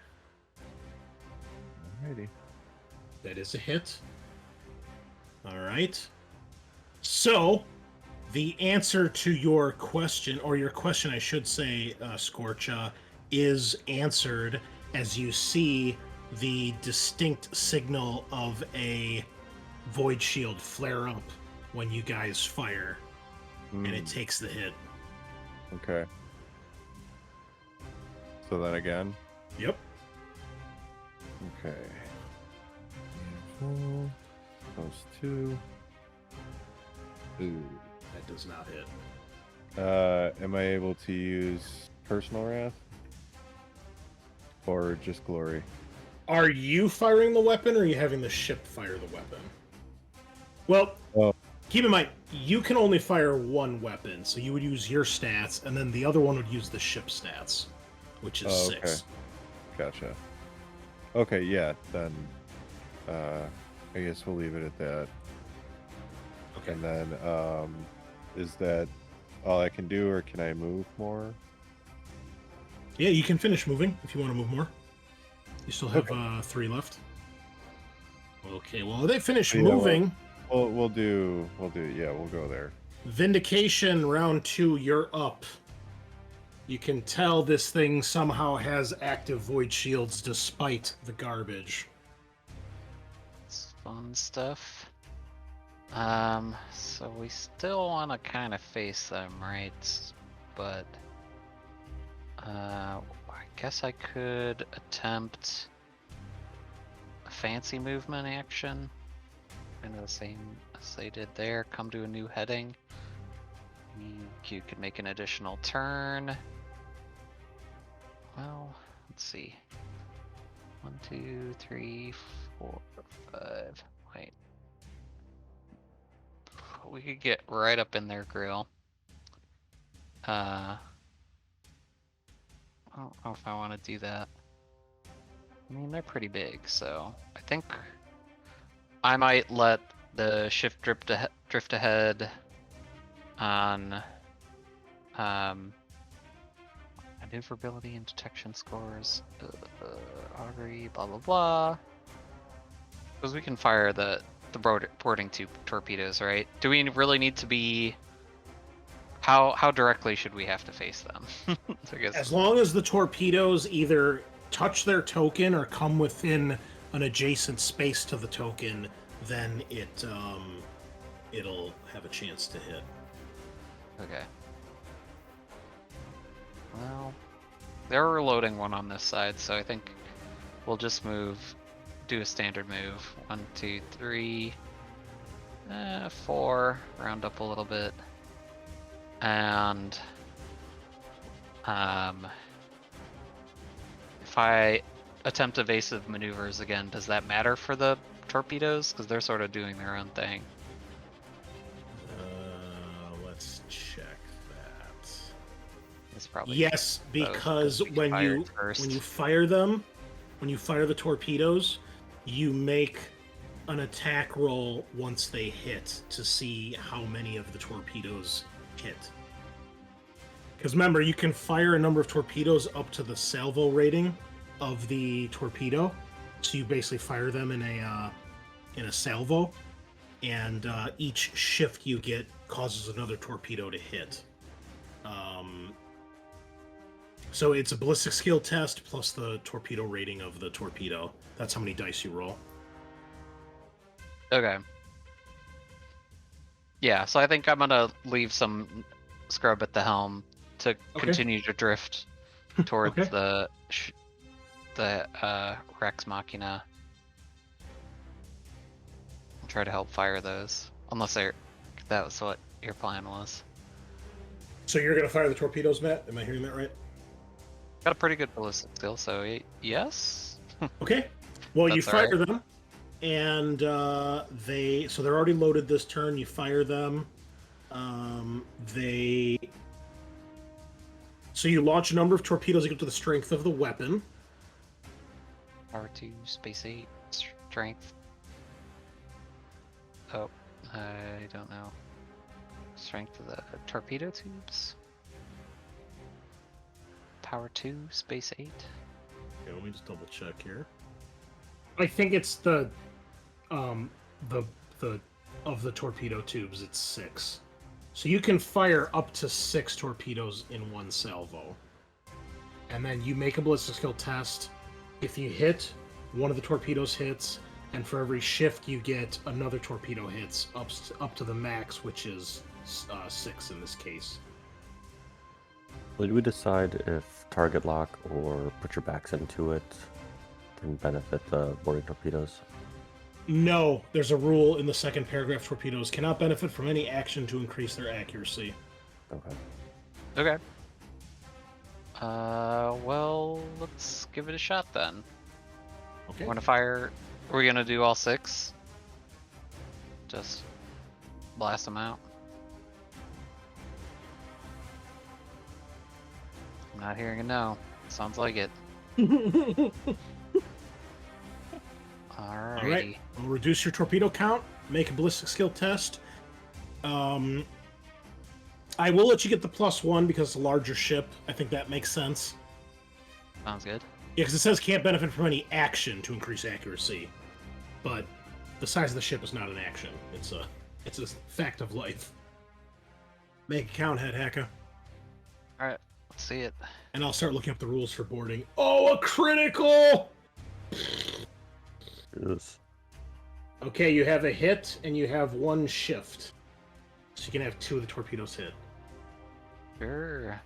Alrighty. That is a hit. All right. So, the answer to your question, or your question, I should say, Scorcha, is answered as you see the distinct signal of a void shield flare up when you guys fire, and it takes the hit. Okay. So then again. Yep. Okay. And 4 +2. Ooh. That does not hit. Am I able to use personal wrath? Or just glory? Are you firing the weapon, or are you having the ship fire the weapon? Well, Oh. keep in mind, you can only fire one weapon, so you would use your stats, and then the other one would use the ship stats, which is 6. Gotcha. Okay, yeah, then I guess we'll leave it at that. Okay. And then is that all I can do, or can I move more? Yeah, you can finish moving if you want to move more. You still have 3 left. Okay, well, they finish Yeah, moving. We'll do yeah, we'll go there. Vindication round 2, you're up. You can tell this thing somehow has active void shields despite the garbage. It's fun stuff. So we still want to kind of face them, right? But I guess I could attempt a fancy movement action, kind of the same as they did there. Come to a new heading. You could make an additional turn. Well, let's see. 1, 2, 3, 4, 5. Wait. We could get right up in their grill. I don't know if I want to do that. I mean, they're pretty big, so I think I might let the shift drift ahead on maneuverability and detection scores, augury, blah blah blah. Because we can fire the boarding tube torpedoes, right? Do we really need to be? How directly should we have to face them? I guess. As long as the torpedoes either touch their token or come within an adjacent space to the token, then it'll have a chance to hit. Okay. Well, they're reloading one on this side, so I think we'll just do a standard move. 1, 2, 3, 4. Round up a little bit, and if I attempt evasive maneuvers again, does that matter for the torpedoes? Because they're sort of doing their own thing. Let's check that. It's probably Yes, because we when fired you first. when you fire them, when you fire the torpedoes, you make an attack roll once they hit to see how many of the torpedoes hit. Because remember, you can fire a number of torpedoes up to the salvo rating of the torpedo. So you basically fire them in a salvo, and each shift you get causes another torpedo to hit. So it's a ballistic skill test plus the torpedo rating of the torpedo. That's how many dice you roll. Okay. Yeah, so I think I'm gonna leave some scrub at the helm to continue to drift towards the Rex Machina. I'll try to help fire those, unless that was what your plan was. So you're going to fire the torpedoes, Matt? Am I hearing that right? Got a pretty good ballistic skill, so yes. Okay. Well, you That's fire alright. them, and they're already loaded this turn. You fire them. So you launch a number of torpedoes equal to the strength of the weapon. Power 2, space 8, strength. Oh, I don't know. Strength of the torpedo tubes. Power 2, space 8. Okay, let me just double check here. I think it's the of the torpedo tubes. It's 6. So you can fire up to 6 torpedoes in one salvo. And then you make a ballistic skill test. If you hit, one of the torpedoes hits, and for every shift you get, another torpedo hits up to the max, which is 6 in this case. Did we decide if target lock or put your backs into it can benefit the boarding torpedoes? No, there's a rule in the second paragraph. Torpedoes cannot benefit from any action to increase their accuracy. Okay. Okay. Well, let's give it a shot then. Okay. Want to fire? Are we gonna do all 6? Just blast them out. I'm not hearing a no. Sounds like it. Alrighty. All right. We'll reduce your torpedo count. Make a ballistic skill test. I will let you get the +1 because it's a larger ship. I think that makes sense. Sounds good. Yeah, because it says can't benefit from any action to increase accuracy, but the size of the ship is not an action. It's a fact of life. Make a count, head hacker. Alright, let's see it. And I'll start looking up the rules for boarding. Oh, a critical! Yes. Okay, you have a hit and you have 1 shift. So you can have 2 of the torpedoes hit. Sure.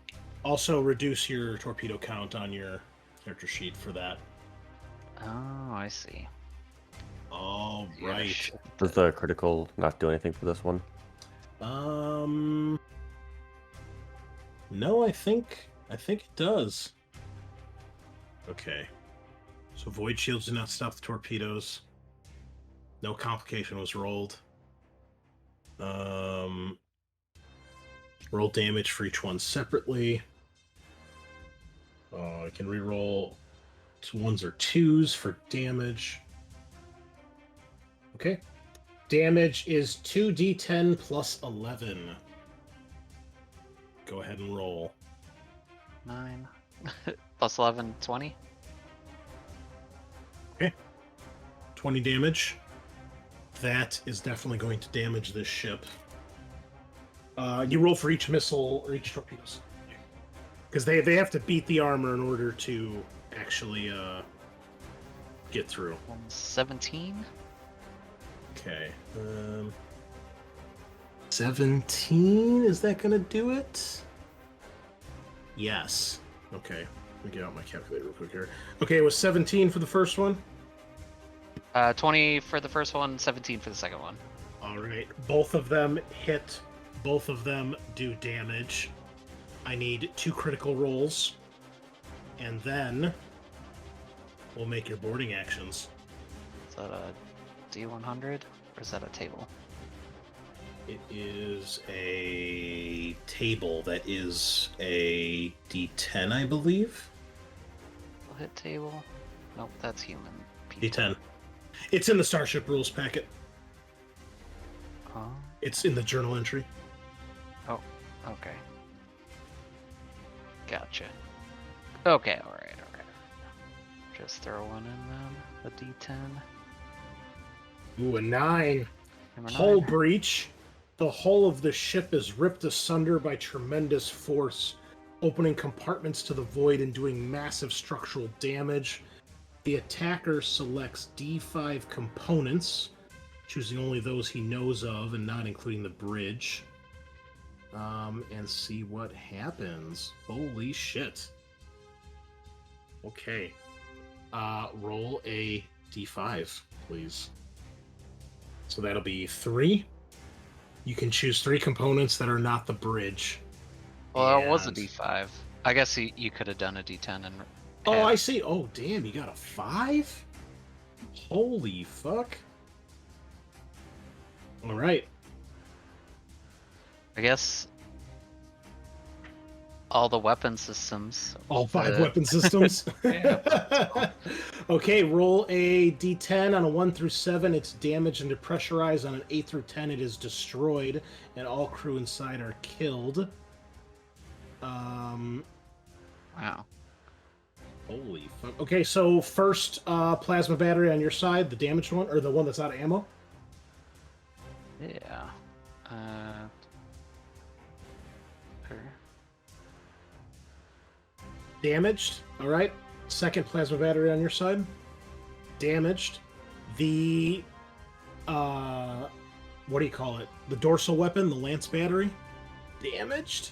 Also, reduce your torpedo count on your character sheet for that. Oh, I see. All Yeah, right. shit. Does the critical not do anything for this one? No, I think it does. Okay. So void shields do not stop the torpedoes. No complication was rolled. Roll damage for each one separately. I can reroll 1s or 2s for damage. Okay. Damage is 2d10 plus 11. Go ahead and roll. 9. +11, 20. 20 damage. that is definitely going to damage this ship. You roll for each missile or each torpedo. Because they have to beat the armor in order to actually get through. 17. Okay. 17? Is that going to do it? Yes. Okay. Let me get out my calculator real quick here. Okay, it was 17 for the first one. 20 for the first one, 17 for the second one. All right. Both of them hit. Both of them do damage. I need 2 critical rolls. And then we'll make your boarding actions. Is that a D100 or is that a table? It is a table that is a D10, I believe. Hit table? Nope, that's human. people. D10. It's in the Starship Rules packet. Huh? It's in the journal entry. Oh, okay. Gotcha. Okay, alright. Just throw one in then. A D10. Ooh, a 9. Number Hull 9. breach. The hull of the ship is ripped asunder by tremendous force, opening compartments to the void and doing massive structural damage. The attacker selects D5 components, choosing only those he knows of and not including the bridge. And see what happens. Holy shit. Okay. Roll a D5, please. So that'll be 3. You can choose 3 components that are not the bridge. Well, that was a And- D5. I guess you could have done a D10 and. Oh, had- I see. Oh, damn, you got a 5? Holy fuck. All right. I guess. All the weapon systems. All 5 the- weapon systems. Yeah. Okay, roll a d10 on a 1 through 7. It's damaged and depressurized. On an 8 through 10, it is destroyed, and all crew inside are killed. Wow. Holy fuck. Okay, so first plasma battery on your side, the damaged one, or the one that's out of ammo. Yeah. Sure. Damaged. All right. Second plasma battery on your side. Damaged. The what do you call it? The dorsal weapon, the lance battery. Damaged.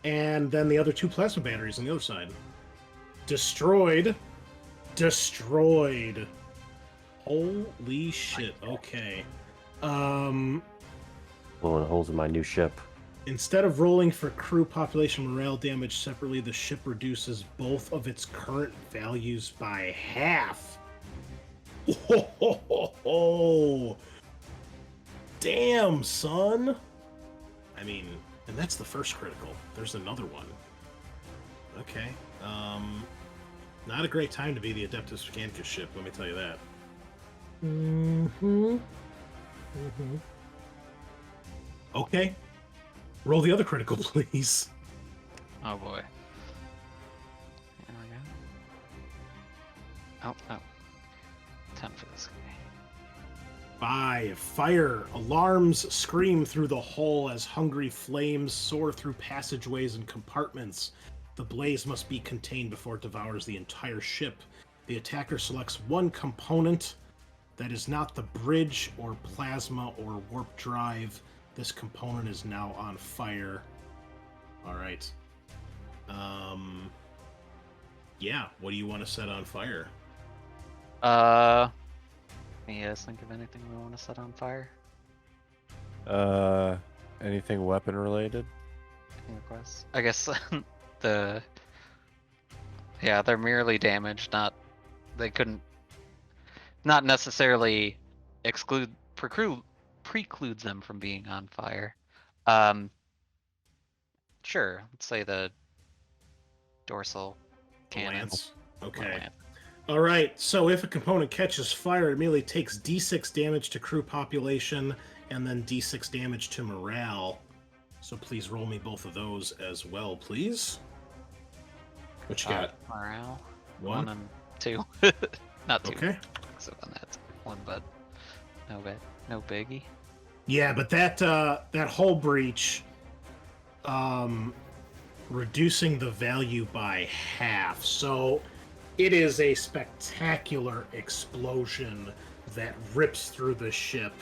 And then the other 2 plasma batteries on the other side. Destroyed. Destroyed. Holy shit. Okay. Blowing holes in my new ship. Instead of rolling for crew population morale damage separately, the ship reduces both of its current values by half. Oh, damn, son. I mean, and that's the first critical. There's another one. Okay. Not a great time to be the Adeptus Mechanicus ship, let me tell you that. Okay. Roll the other critical, please. Oh boy. There we go. Oh. 10 for this guy. 5. Fire. Alarms scream through the hull as hungry flames soar through passageways and compartments. The blaze must be contained before it devours the entire ship. The attacker selects 1 component that is not the bridge or plasma or warp drive. This component is now on fire. All right. Yeah, what do you want to set on fire? Can you guys think of anything we want to set on fire? Anything weapon related? Any requests? I guess they're merely damaged, they couldn't not necessarily precludes them from being on fire. Sure, let's say the dorsal cannon. Lance? Okay. Lance. All right, so if a component catches fire, it immediately takes d6 damage to crew population and then d6 damage to morale. So please roll me both of those as well, please. What you got? Morale. 1? 1 and 2. Not 2. Okay. So on that 1, but No biggie. Yeah, but that hull breach, reducing the value by half. So it is a spectacular explosion that rips through the ship.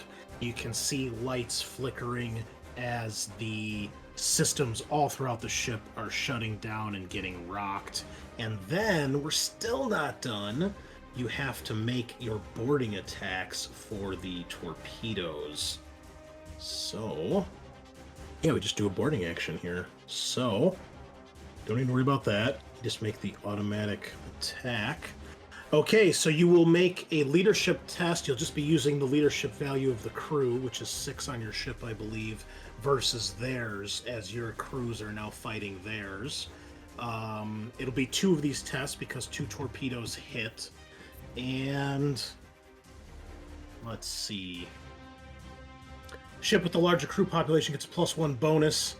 You can see lights flickering as the systems all throughout the ship are shutting down and getting rocked. And then we're still not done. You have to make your boarding attacks for the torpedoes. So, yeah, we just do a boarding action here. So, don't even worry about that. You just make the automatic attack. Okay, so you will make a leadership test. You'll just be using the leadership value of the crew, which is 6 on your ship, I believe, versus theirs, as your crews are now fighting theirs. It'll be 2 of these tests because 2 torpedoes hit. And let's see. Ship with the larger crew population gets a +1 bonus,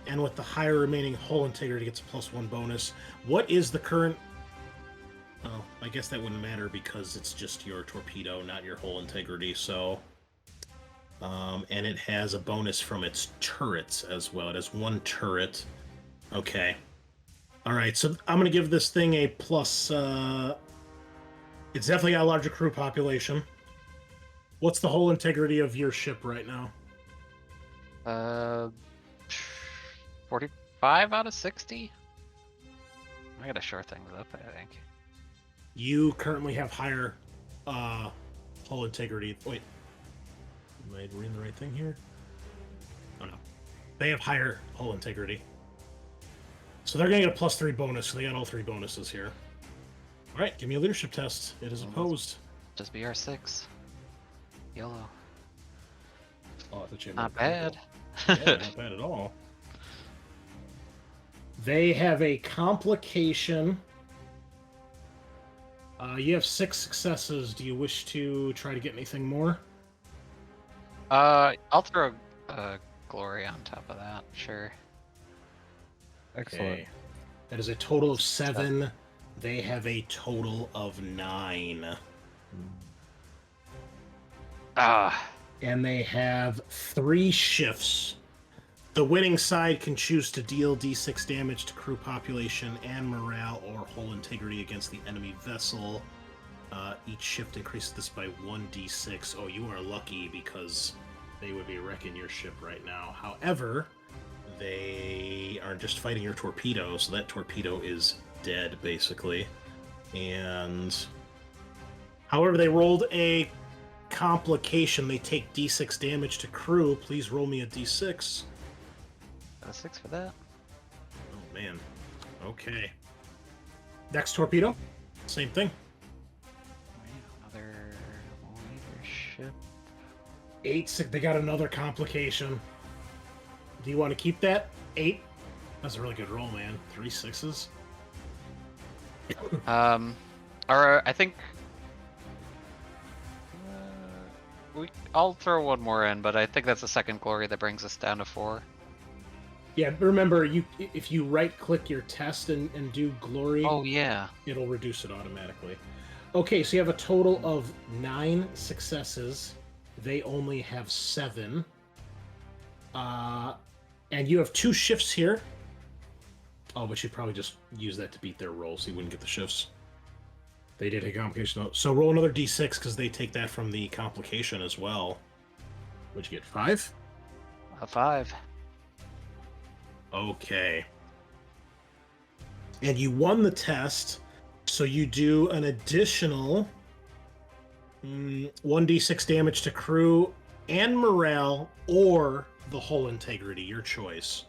and with the higher remaining hull integrity gets a +1 bonus. What is the current... Oh, I guess that wouldn't matter because it's just your torpedo, not your hull integrity, so... and it has a bonus from its turrets as well. It has 1 turret. Okay. Alright, so I'm going to give this thing a plus... It's definitely got a larger crew population. What's the hull integrity of your ship right now? 45 out of 60? I gotta shore things up, I think. You currently have higher hull integrity. Wait. Am I reading the right thing here? Oh no. They have higher hull integrity. So they're going to get a +3 bonus, so they got all 3 bonuses here. Alright, give me a leadership test. It is opposed. Just BR6. Yellow. Oh, I thought you had Not bad. Yeah, not bad at all. They have a complication. You have 6 successes. Do you wish to try to get anything more? I'll throw glory on top of that, sure. Excellent. Okay. That is a total of 7. They have a total of 9. Ah. And they have 3 shifts. The winning side can choose to deal D6 damage to crew population and morale or hull integrity against the enemy vessel. Each shift increases this by 1d6. Oh, you are lucky because they would be wrecking your ship right now. However, they are just fighting your torpedo, so that torpedo is dead, basically. And however, they rolled a complication. They take d6 damage to crew. Please roll me a d6. A 6 for that. Oh man. Okay. Next torpedo. Same thing. Another leadership. 8. They got another complication. Do you want to keep that? 8. That's a really good roll, man. 3 6s. Or I think I'll throw one more in, but I think that's the second glory that brings us down to 4. Yeah, remember, if you right-click your test and do glory, oh yeah, it'll reduce it automatically. Okay, so you have a total of 9 successes. They only have 7. And you have 2 shifts here. Oh, but you'd probably just use that to beat their roll, so you wouldn't get the shifts. They did a complication. So roll another d6, because they take that from the complication as well. What'd you get, 5? a 5. Okay. And you won the test, so you do an additional 1d6 damage to crew and morale, or the hull integrity, your choice.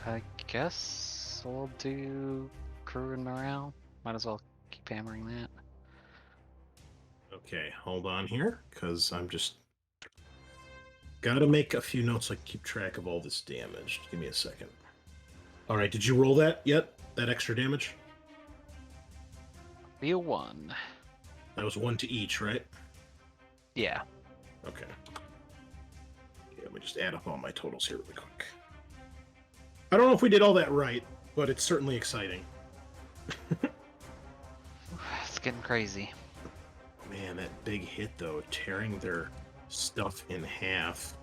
I guess we'll do crew and morale. Might as well keep hammering that. Okay, hold on here, because I'm just... Gotta make a few notes so I can keep track of all this damage. Give me a second. Alright, did you roll that yet? That extra damage? Be a 1. That was 1 to each, right? Yeah. Okay. Let me just add up all my totals here really quick. I don't know if we did all that right, but it's certainly exciting. It's getting crazy. Man, that big hit, though, tearing their stuff in half.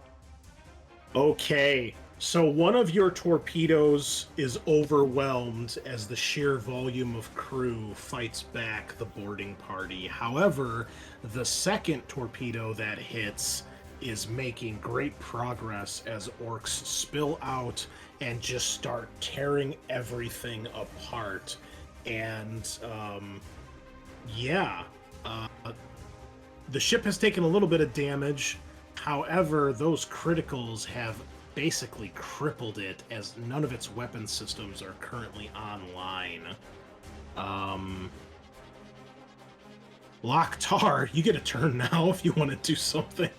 Okay, so one of your torpedoes is overwhelmed as the sheer volume of crew fights back the boarding party. However, the second torpedo that hits is making great progress as orcs spill out and just start tearing everything apart. And, the ship has taken a little bit of damage. However, those criticals have basically crippled it as none of its weapon systems are currently online. Locktar, you get a turn now if you want to do something.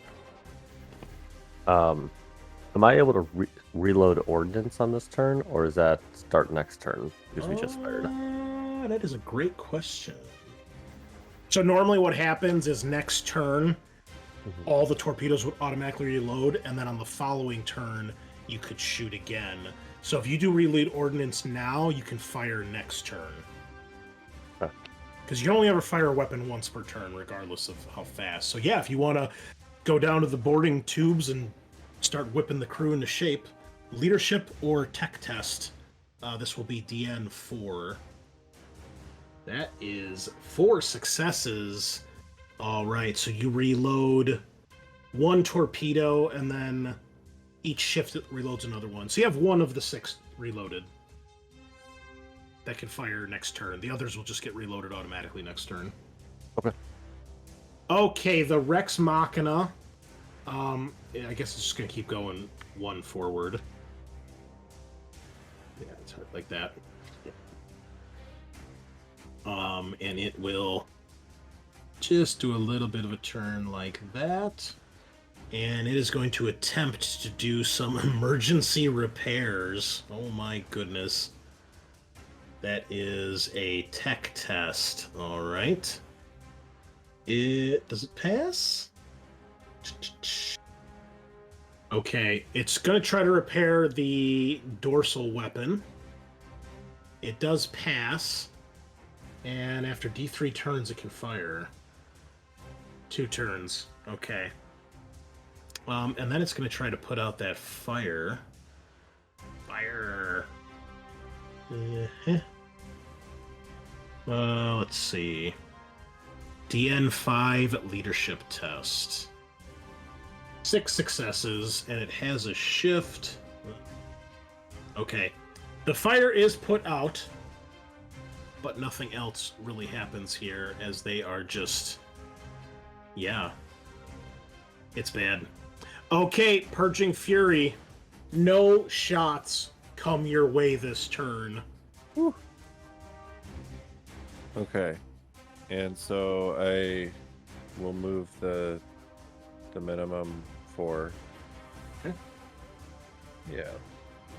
Am I able to reload ordnance on this turn, or is that start next turn because we just fired? That is a great question. So normally what happens is next turn, all the torpedoes would automatically reload, and then on the following turn, you could shoot again. So if you do reload ordnance now, you can fire next turn. Because you can only ever fire a weapon once per turn, regardless of how fast. So yeah, if you want to go down to the boarding tubes and start whipping the crew into shape, leadership or tech test, this will be DN 4. That is 4 successes. All right, so you reload 1 torpedo, and then each shift it reloads another one. So you have 1 of the 6 reloaded. That can fire next turn. The others will just get reloaded automatically next turn. Okay. Okay, the Rex Machina. I guess it's just going to keep going 1 forward. Yeah, it's hard like that. And it will just do a little bit of a turn like that. And it is going to attempt to do some emergency repairs. Oh my goodness. That is a tech test. All right. Does it pass? Okay, it's going to try to repair the dorsal weapon. It does pass. And after D3 turns, it can fire. 2 turns. Okay. And then it's going to try to put out that fire. Fire. Let's see. DN5 leadership test. 6 successes, and it has a shift. Okay. The fire is put out, but nothing else really happens here as they are just... Yeah. It's bad. Okay, Purging Fury. No shots come your way this turn. Whew. Okay. And so I will move the minimum 4. Okay. Yeah.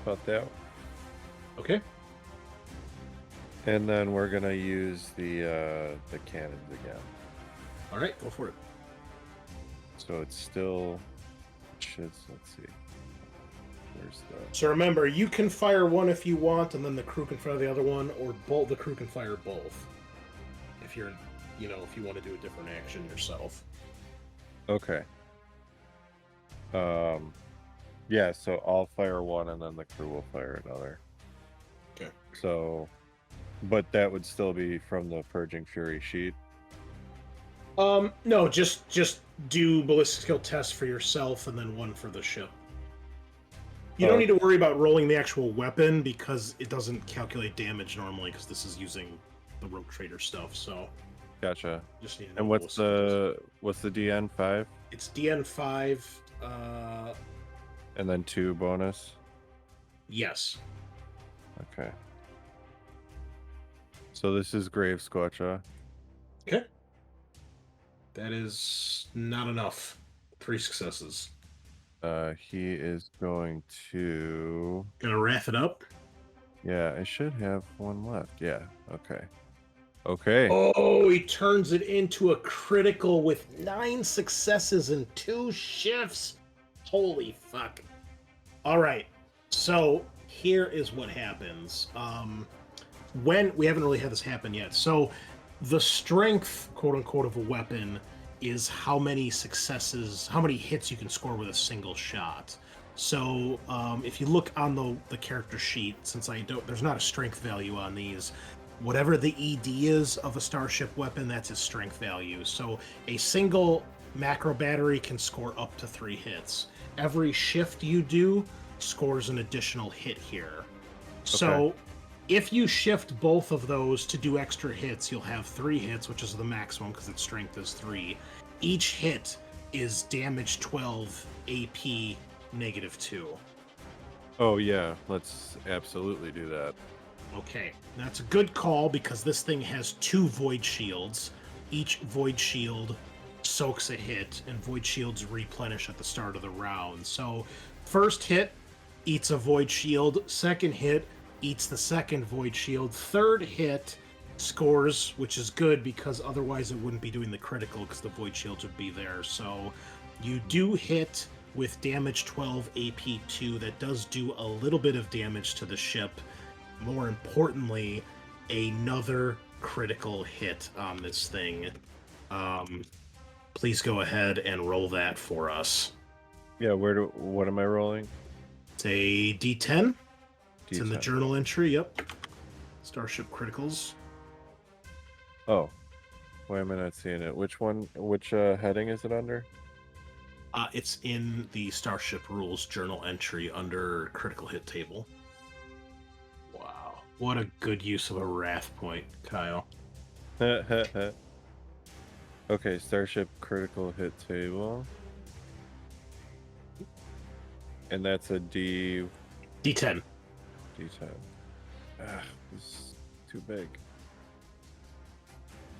About that. Okay. And then we're gonna use the cannons again. All right, go for it. So it's still let's see. Where's the So remember, you can fire one if you want, and then the crew can fire the other one, or both. The crew can fire both. If you're, if you want to do a different action yourself. Okay. Yeah, so I'll fire one and then the crew will fire another. Okay. So, but that would still be from the Purging Fury sheet. No, just do ballistic skill tests for yourself and then one for the ship. You don't need to worry about rolling the actual weapon because it doesn't calculate damage normally because this is using the Rogue Trader stuff, so... Gotcha. Just need to And know what's the DN5? It's DN5, And then 2 bonus? yes. Okay. So this is Grave Squatcha. Okay. That is not enough. 3 successes. He is going to... Gonna wrap it up. Yeah, I should have 1 left. Yeah, okay. Okay. Oh, he turns it into a critical with 9 successes and 2 shifts. Holy fuck. All right. So here is what happens. When we haven't really had this happen yet. So the strength, quote unquote, of a weapon is how many successes, how many hits you can score with a single shot. So if you look on the character sheet, since there's not a strength value on these, whatever the ED is of a starship weapon, that's its strength value. So a single macro battery can score up to 3 hits. Every shift you do scores an additional hit here. So if you shift both of those to do extra hits, you'll have 3 hits, which is the maximum because its strength is 3. Each hit is damage 12, AP -2. Oh yeah, let's absolutely do that. Okay, that's a good call because this thing has 2 void shields. Each void shield soaks a hit, and void shields replenish at the start of the round. So, first hit eats a void shield, second hit eats the second void shield, third hit scores, which is good because otherwise it wouldn't be doing the critical because the void shields would be there. So, you do hit with damage 12 AP2. That does do a little bit of damage to the ship. More importantly, another critical hit on this thing. Please go ahead and roll that for us. Yeah, what am I rolling? It's a D10. It's in the D10. journal entry, yep. Starship Criticals. Oh, why am I not seeing it? Which heading is it under? It's in the Starship Rules journal entry under Critical Hit Table. Wow. What a good use of a Wrath point, Kyle. Okay, Starship Critical Hit Table. And that's a D10. D10. Ah, this is too big.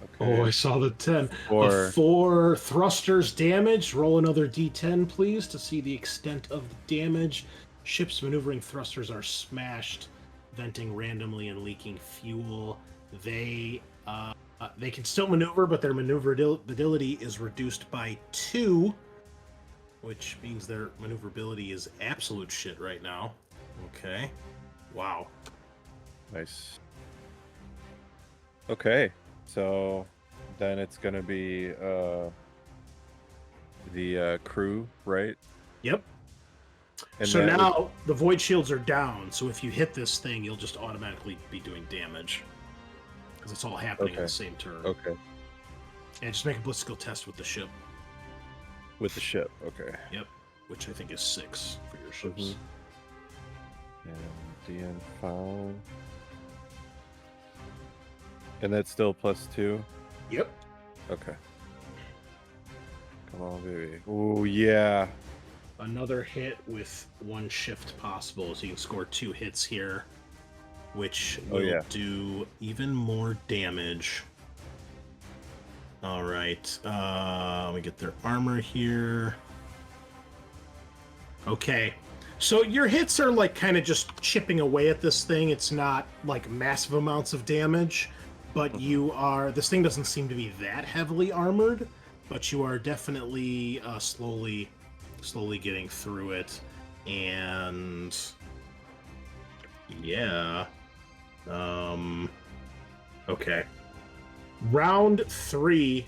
Okay. Oh, I saw the 10. Four. 4 thrusters damage. Roll another D10, please, to see the extent of the damage. Ship's maneuvering thrusters are smashed, venting randomly and leaking fuel. They can still maneuver, but their maneuverability is reduced by 2, which means their maneuverability is absolute shit right now. Okay. Wow. Nice. Okay, so then it's gonna be the crew, right? Yep. And So that now the void shields are down, so if you hit this thing, you'll just automatically be doing damage. Because it's all happening at Okay. the same turn. Okay, And just make a blitz skill test with the ship. with the ship. Okay. Yep. Which I think is 6 for your ships. And DN5. And that's still +2? Yep. Okay. Come on, baby. Oh, yeah. Another hit with 1 shift possible, so you can score 2 hits here, which will do even more damage. All right. Let me get their armor here. Okay. So your hits are like kind of just chipping away at this thing. It's not like massive amounts of damage, but this thing doesn't seem to be that heavily armored, but you are definitely slowly getting through it. And yeah. Okay. Round 3,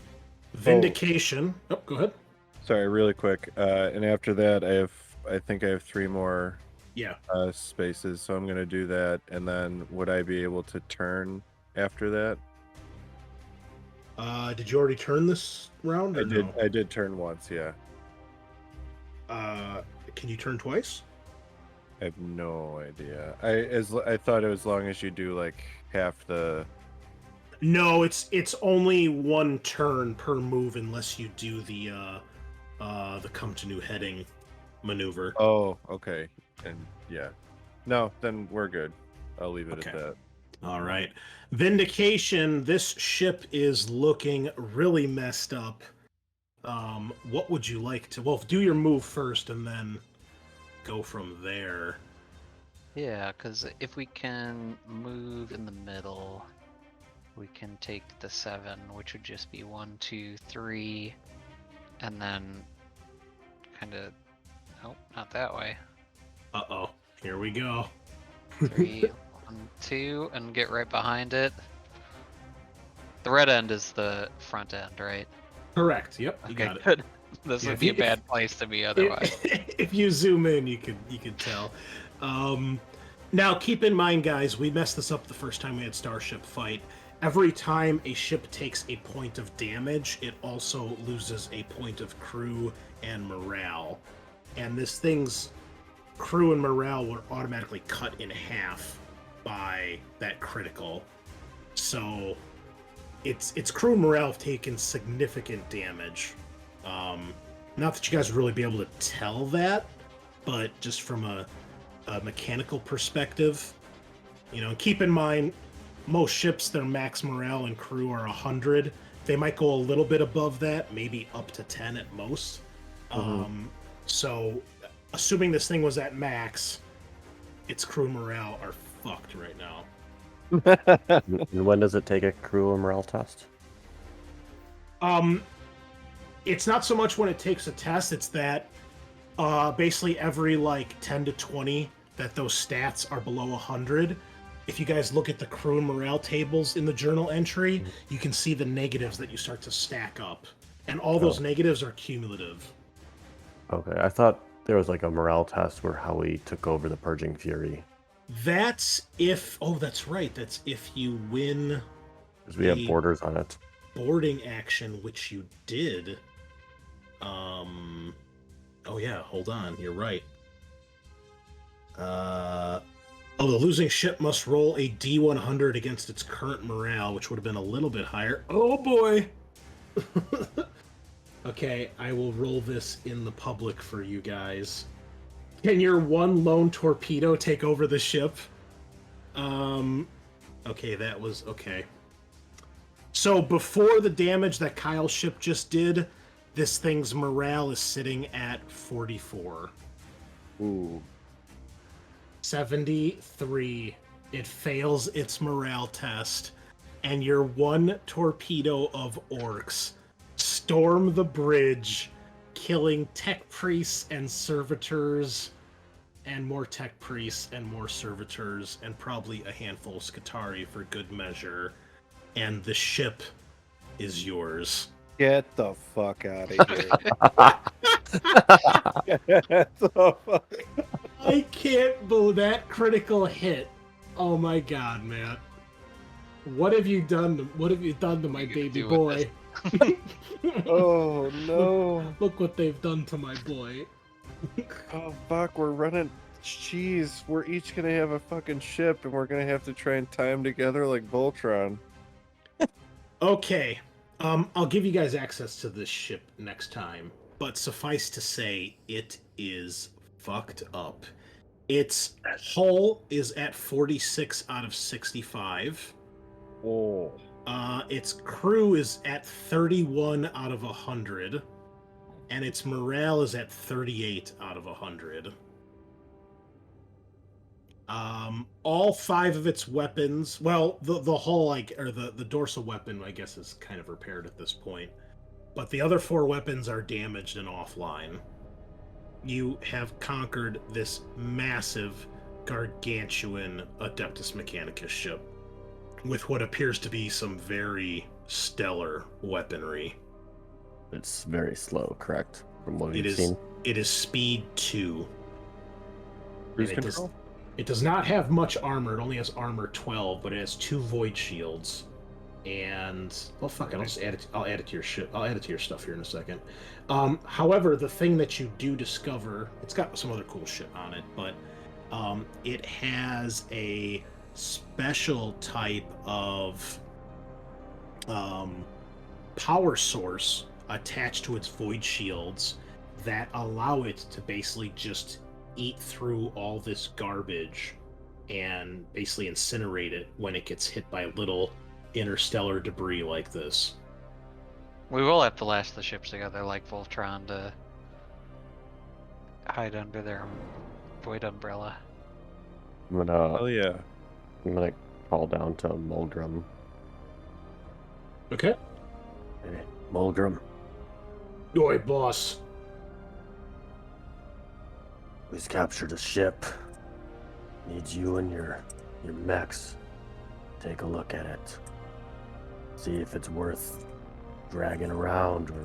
Vindication. Oh, go ahead. Sorry, really quick. And after that, I think I have 3 more Yeah. spaces, so I'm gonna do that. And then would I be able to turn after that? Did you already turn this round? Or no? I did turn once, yeah. Can you turn twice? I have no idea. I thought it was as long as you do like half the. No, it's only 1 turn per move unless you do the come to new heading maneuver. Oh, okay. And yeah. No, then we're good. I'll leave it Okay. at that. All right. Vindication, this ship is looking really messed up. What would you like to... Well, do your move first and then go from there. Yeah, because if we can move in the middle, we can take the 7, which would just be 1, 2, 3, and then kind of... Oh, not that way. Uh-oh. Here we go. 3, 1, 2, and get right behind it. The red end is the front end, right? Correct. Yep. You Okay, got it. good. This Yeah, would if be you- a bad place to be otherwise. If you zoom in, you could tell. Now, keep in mind, guys, we messed this up the first time we had Starship Fight. Every time a ship takes a point of damage, it also loses a point of crew and morale. And this thing's crew and morale were automatically cut in half by that critical. So its crew and morale have taken significant damage. Not that you guys would really be able to tell that, but just from a mechanical perspective, keep in mind, most ships, their max morale and crew are 100. They might go a little bit above that, maybe up to 10 at most. So, assuming this thing was at max, its crew and morale are fucked right now. And when does it take a crew and morale test? It's not so much when it takes a test, it's that basically every 10 to 20 that those stats are below 100. If you guys look at the crew and morale tables in the journal entry, you can see the negatives that you start to stack up. And all those negatives are cumulative. Okay, I thought there was a morale test where Howie took over the Purging Fury. That's if... Oh, that's right. That's if you win... Because we have borders on it. Boarding action, which you did. Oh yeah, hold on. You're right. The losing ship must roll a D100 against its current morale, which would have been a little bit higher. Oh boy! Okay, I will roll this in the public for you guys. Can your one lone torpedo take over the ship? Okay, that was... Okay. So before the damage that Kyle's ship just did, this thing's morale is sitting at 44. Ooh. 73. It fails its morale test, and your one torpedo of orcs storm the bridge, killing tech priests and servitors, and more tech priests and more servitors, and probably a handful of Skitarii for good measure. And the ship is yours. Get the fuck out of here. Get the fuck. I can't believe that critical hit. Oh my god, Matt. What have you done to my baby boy? Oh no. Look what they've done to my boy. Oh fuck, we're running. Jeez, we're each gonna have a fucking ship and we're gonna have to try and tie them together like Voltron. Okay. I'll give you guys access to this ship next time, but suffice to say, it is fucked up. Its hull is at 46 out of 65. Oh. Its crew is at 31 out of 100, and its morale is at 38 out of 100. All 5 of its weapons, well, the hull, or the dorsal weapon, I guess, is kind of repaired at this point, but the other 4 weapons are damaged and offline. You have conquered this massive, gargantuan Adeptus Mechanicus ship with what appears to be some very stellar weaponry. It's very slow, correct? From what It we've is. seen. It is speed 2. Cruise And it control? It does not have much armor. It only has armor 12, but it has 2 void shields. And well, fuck it. I'll just add it. I'll add it to your shit. I'll add it to your stuff here in a second. However, the thing that you do discover, it's got some other cool shit on it, but it has a special type of power source attached to its void shields that allow it to basically just eat through all this garbage and basically incinerate it when it gets hit by little interstellar debris like this. We will have to lash the ships together like Voltron to hide under their void umbrella. Oh yeah. I'm gonna call down to Muldrum. Okay. Hey, Muldrum, Oi, boss. we've captured a ship. Needs you and your mechs. Take a look at it. See if it's worth dragging around or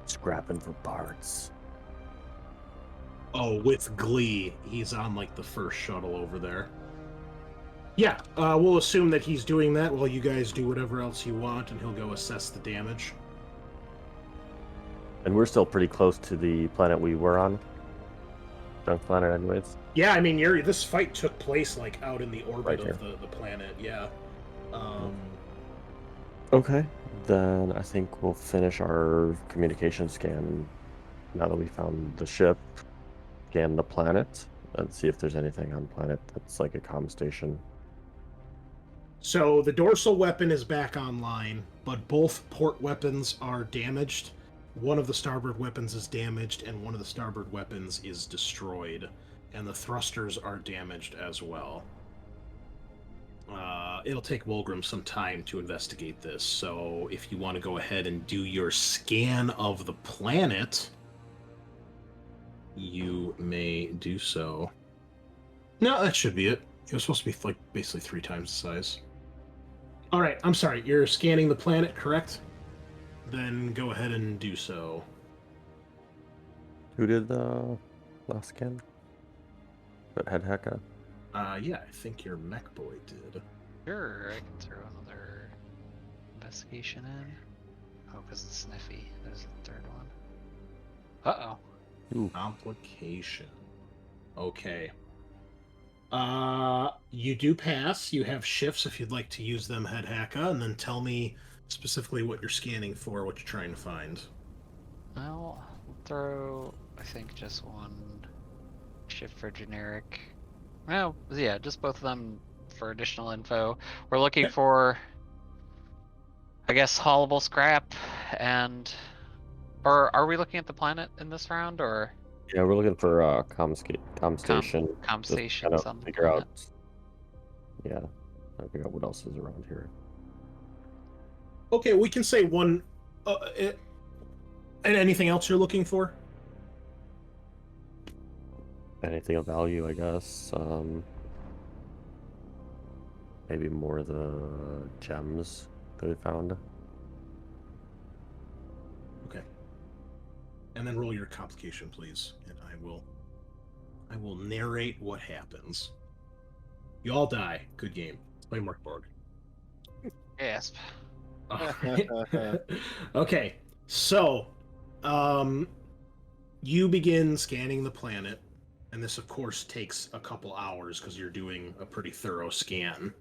scrapping for parts. Oh, with glee, he's on like the first shuttle over there. Yeah, we'll assume that he's doing that while you guys do whatever else you want, and he'll go assess the damage. And we're still pretty close to the planet we were on. Junk planet, anyways. Yeah, I mean, this fight took place like out in the orbit Right of the planet. Yeah. Okay. Then I think we'll finish our communication scan now that we found the ship. Scan the planet and see if there's anything on planet that's like a comm station. So the dorsal weapon is back online, but both port weapons are damaged. One of the starboard weapons is damaged, and one of the starboard weapons is destroyed. And the thrusters are damaged as well. It'll take Wolgrim some time to investigate this, so if you want to go ahead and do your scan of the planet, you may do so. No, that should be it. It was supposed to be like basically 3 times the size. All right, I'm sorry. You're scanning the planet, correct? Then go ahead and do so. Who did the last scan? That head hacka? Yeah, I think your mech boy did. Sure, I can throw another investigation in. Oh, because it's sniffy. There's the third one. Uh-oh. Complication. Okay. You do pass. You have shifts if you'd like to use them, head hacka, and then tell me specifically what you're scanning for, what you're trying to find. I'll throw, I think, just one shift for generic. Well, yeah, just both of them for additional info. We're looking for, I guess, haulable scrap and... Or are we looking at the planet in this round, or...? Yeah, we're looking for comm station. Comm Just stations kinda on the figure planet. out. Yeah, trying to figure out what else is around here. Okay, we can say one... and anything else you're looking for? Anything of value, I guess. Maybe more of the gems that we found. Okay. And then roll your complication, please, and I will narrate what happens. You all die. Good game. Let's play Mork. Gasp. Okay, so you begin scanning the planet, and this of course takes a couple hours because you're doing a pretty thorough scan.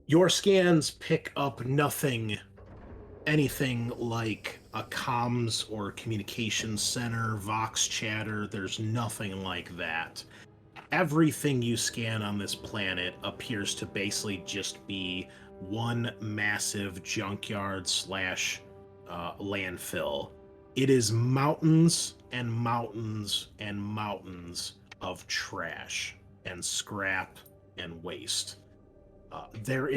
Your scans pick up anything like a comms or communications center, Vox chatter. There's nothing like that. Everything you scan on this planet appears to basically just be one massive junkyard / landfill. It is mountains and mountains and mountains of trash and scrap and waste. There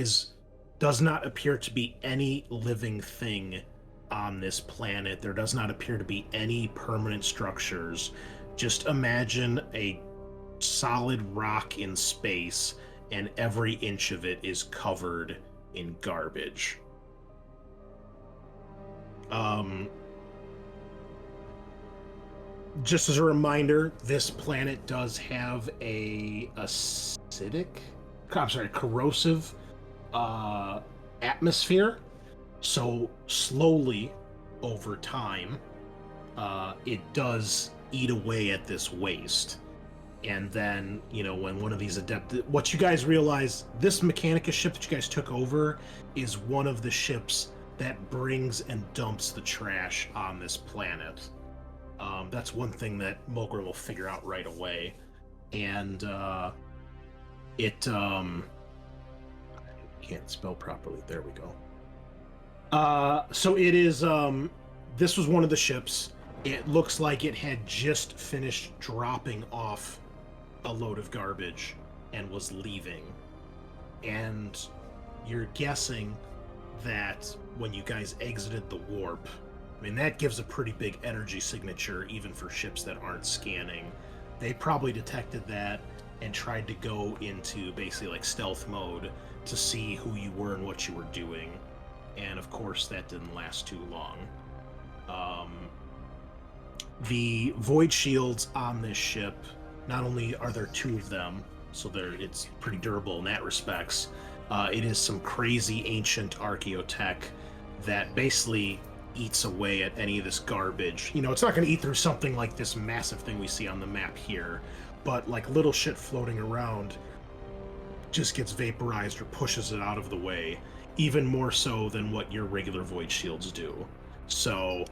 does not appear to be any living thing on this planet. There does not appear to be any permanent structures. Just imagine a solid rock in space, and every inch of it is covered in garbage. Just as a reminder, this planet does have a corrosive atmosphere. So slowly, over time, it does eat away at this waste. And then, when one of these what you guys realize, this Mechanica ship that you guys took over is one of the ships that brings and dumps the trash on this planet. That's one thing that Mogrim will figure out right away. And it can't spell properly. There we go. So it is this was one of the ships. It looks like it had just finished dropping off a load of garbage and was leaving. And you're guessing that when you guys exited the warp, I mean, that gives a pretty big energy signature even for ships that aren't scanning. They probably detected that and tried to go into basically like stealth mode to see who you were and what you were doing. and of course that didn't last too long. The void shields on this ship, not only are there 2 of them, so it's pretty durable in that respects, it is some crazy ancient archaeotech that basically eats away at any of this garbage. You know, it's not going to eat through something like this massive thing we see on the map here, but like little shit floating around just gets vaporized or pushes it out of the way, even more so than what your regular void shields do. So,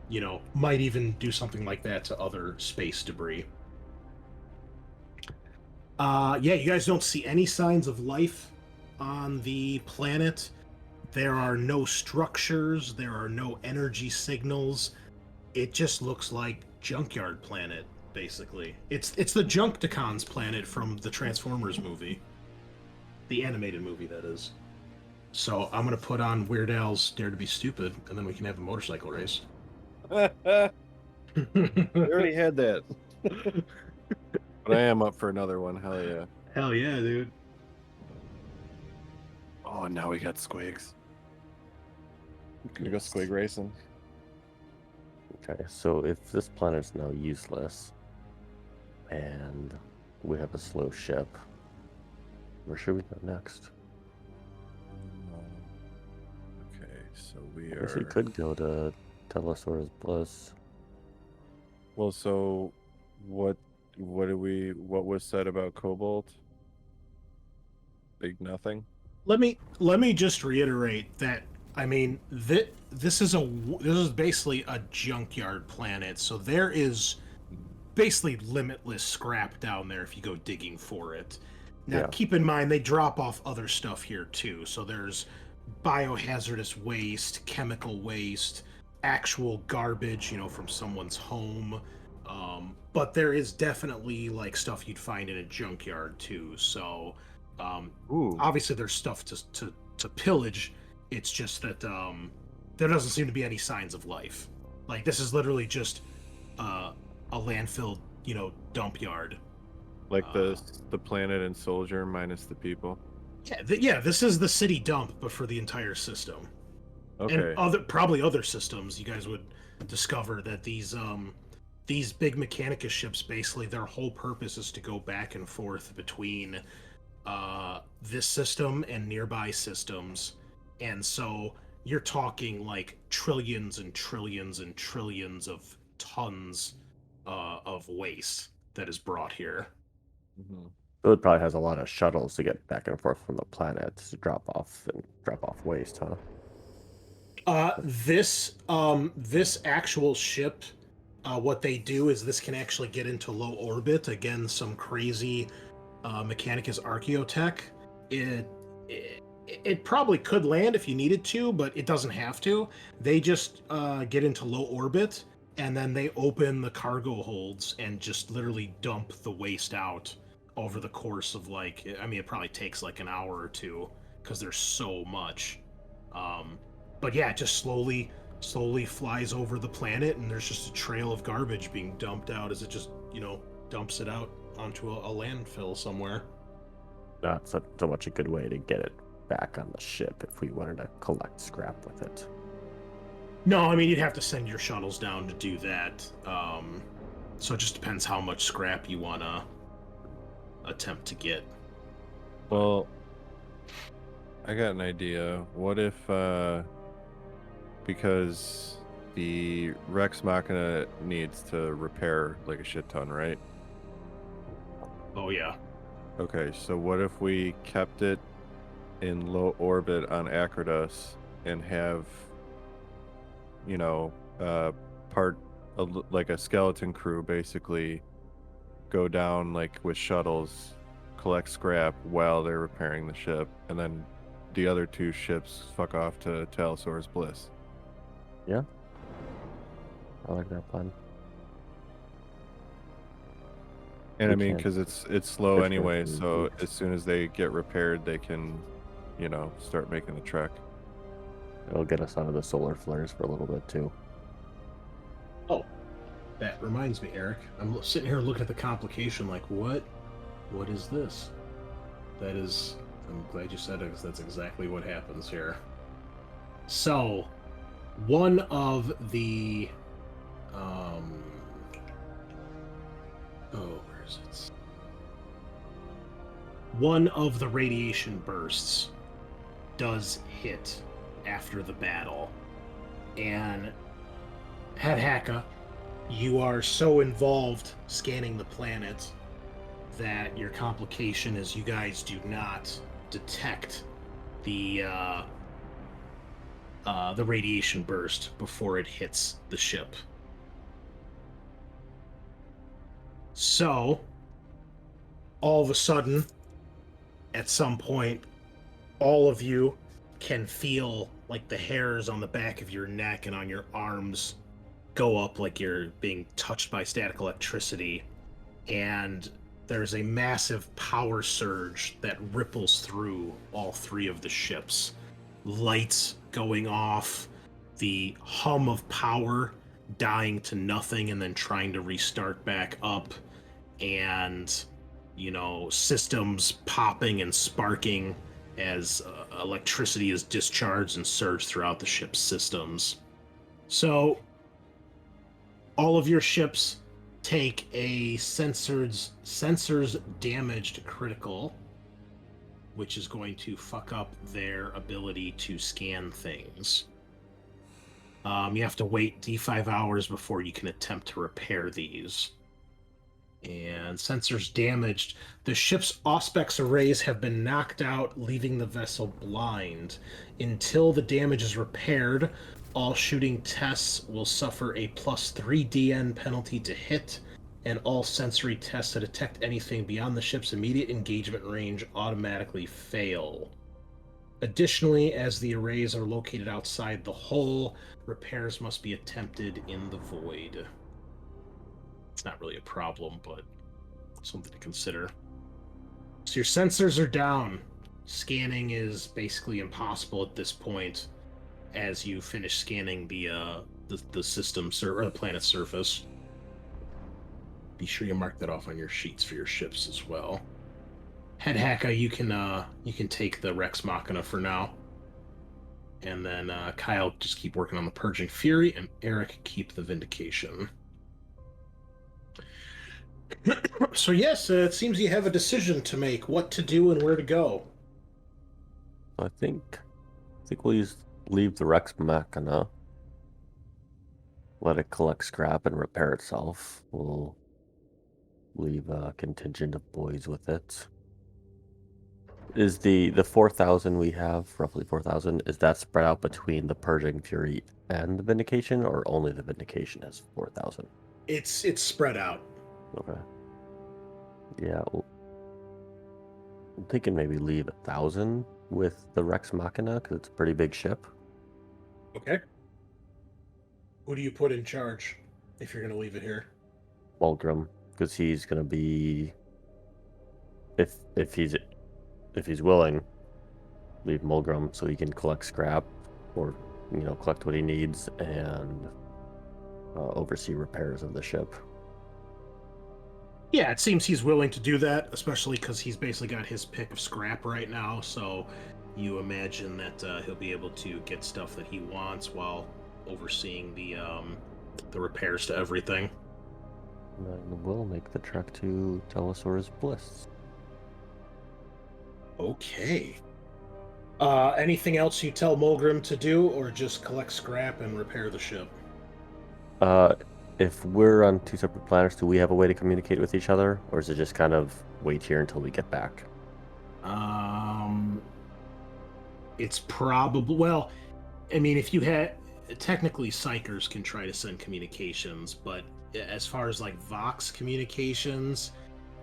you know, might even do something like that to other space debris. Yeah, you guys don't see any signs of life on the planet. There are no structures, there are no energy signals. It just looks like Junkyard Planet, basically. It's the Junkticons planet from the Transformers movie. The animated movie, that is. So I'm gonna put on Weird Al's Dare to Be Stupid, and then we can have a motorcycle race. We already had that. But I am up for another one. Hell yeah. Hell yeah, dude. Oh, and now we got squigs. Gonna go squig racing. Okay, so if this planet's now useless and we have a slow ship, where should we go next? Okay, so we I guess we are. could go to Telesaurus Bliss. Well, so what was said about Cobalt? Big nothing. Let me just reiterate that, I mean, this is basically a junkyard planet, so there is basically limitless scrap down there if you go digging for it. Now, Yeah. keep in mind, they drop off other stuff here too, so there's biohazardous waste, chemical waste, actual garbage, you know, from someone's home, but there is definitely, like, stuff you'd find in a junkyard too, so... Ooh. obviously there's stuff to pillage. It's just that there doesn't seem to be any signs of life. Like, this is literally just a landfill, you know, dump yard. Like the planet and Soldier minus the people. Yeah, this is the city dump, but for the entire system. Okay. And probably other systems, you guys would discover that these big Mechanicus ships, basically their whole purpose is to go back and forth between this system and nearby systems, and so you're talking like trillions and trillions and trillions of tons of waste that is brought here. Mhm. So it probably has a lot of shuttles to get back and forth from the planet to drop off waste, huh? This actual ship, what they do is this can actually get into low orbit. Again, some crazy Mechanicus archaeotech. It probably could land if you needed to, but it doesn't have to. They just get into low orbit, and then they open the cargo holds and just literally dump the waste out over the course of, like, I mean, it probably takes like an hour or two because there's so much. But yeah, it just slowly flies over the planet, and there's just a trail of garbage being dumped out as it just, you know, dumps it out onto a landfill somewhere. Not so much a good way to get it back on the ship if we wanted to collect scrap with it. No, I mean, you'd have to send your shuttles down to do that. So it just depends how much scrap you want to attempt to get. Well, I got an idea. What if, because the Rex Machina needs to repair like a shit ton, right? Oh, yeah. Okay, so what if we kept it in low orbit on Acridous and have, you know, like a skeleton crew basically go down like with shuttles, collect scrap while they're repairing the ship, and then the other 2 ships fuck off to Telesaurus Bliss. Yeah, I like that plan. And We I mean, can because it's slow different anyway, from so Mork. as soon as they get repaired, they can, you know, start making the trek. It'll get us out of the solar flares for a little bit too. Oh, that reminds me, Eric. I'm sitting here looking at the complication like, what is this? That is I'm glad you said it, because that's exactly what happens here. So, one of the... where is it? One of the radiation bursts does hit after the battle. And, Hadhaka, you are so involved scanning the planet that your complication is you guys do not detect the radiation burst before it hits the ship. So, all of a sudden, at some point, all of you can feel like the hairs on the back of your neck and on your arms go up like you're being touched by static electricity, and there's a massive power surge that ripples through all three of the ships. Lights going off, the hum of power dying to nothing and then trying to restart back up, and, you know, systems popping and sparking as electricity is discharged and surged throughout the ship's systems. So, all of your ships take a sensors damaged critical, which is going to fuck up their ability to scan things. You have to wait D5 hours before you can attempt to repair these. And sensors damaged. The ship's Auspex arrays have been knocked out, leaving the vessel blind. Until the damage is repaired, all shooting tests will suffer a +3 DN penalty to hit, and all sensory tests to detect anything beyond the ship's immediate engagement range automatically fail. Additionally, as the arrays are located outside the hull, repairs must be attempted in the void. It's not really a problem, but something to consider. So your sensors are down. Scanning is basically impossible at this point as you finish scanning the system or the planet's surface. Be sure you mark that off on your sheets for your ships as well. Hadhaka, you can take the Rex Machina for now. And then Kyle, just keep working on the Purging Fury, and Eric, keep the Vindication. So yes, it seems you have a decision to make, what to do and where to go. I think we'll leave the Rex Machina, let it collect scrap and repair itself. We'll leave a contingent of boys with it. Is the 4,000 we have, roughly 4,000, is that spread out between the Purging Fury and the Vindication, or only the Vindication has 4,000? It's spread out. Okay. Yeah, I'm thinking maybe leave 1,000 with the Rex Machina, because it's a pretty big ship. Okay. Who do you put in charge if you're going to leave it here? Mulgrim, because he's going to be, if he's willing, leave Mulgrim so he can collect scrap, or collect what he needs and oversee repairs of the ship. Yeah, it seems he's willing to do that, especially because he's basically got his pick of scrap right now, so you imagine that he'll be able to get stuff that he wants while overseeing the repairs to everything. And we'll make the trek to Telesaurus Bliss. Okay. Anything else you tell Mulgrim to do, or just collect scrap and repair the ship? If we're on two separate planets, do we have a way to communicate with each other, or is it just kind of wait here until we get back? It's probably, well, I mean, if you had, technically Psychers can try to send communications, but as far as like Vox communications,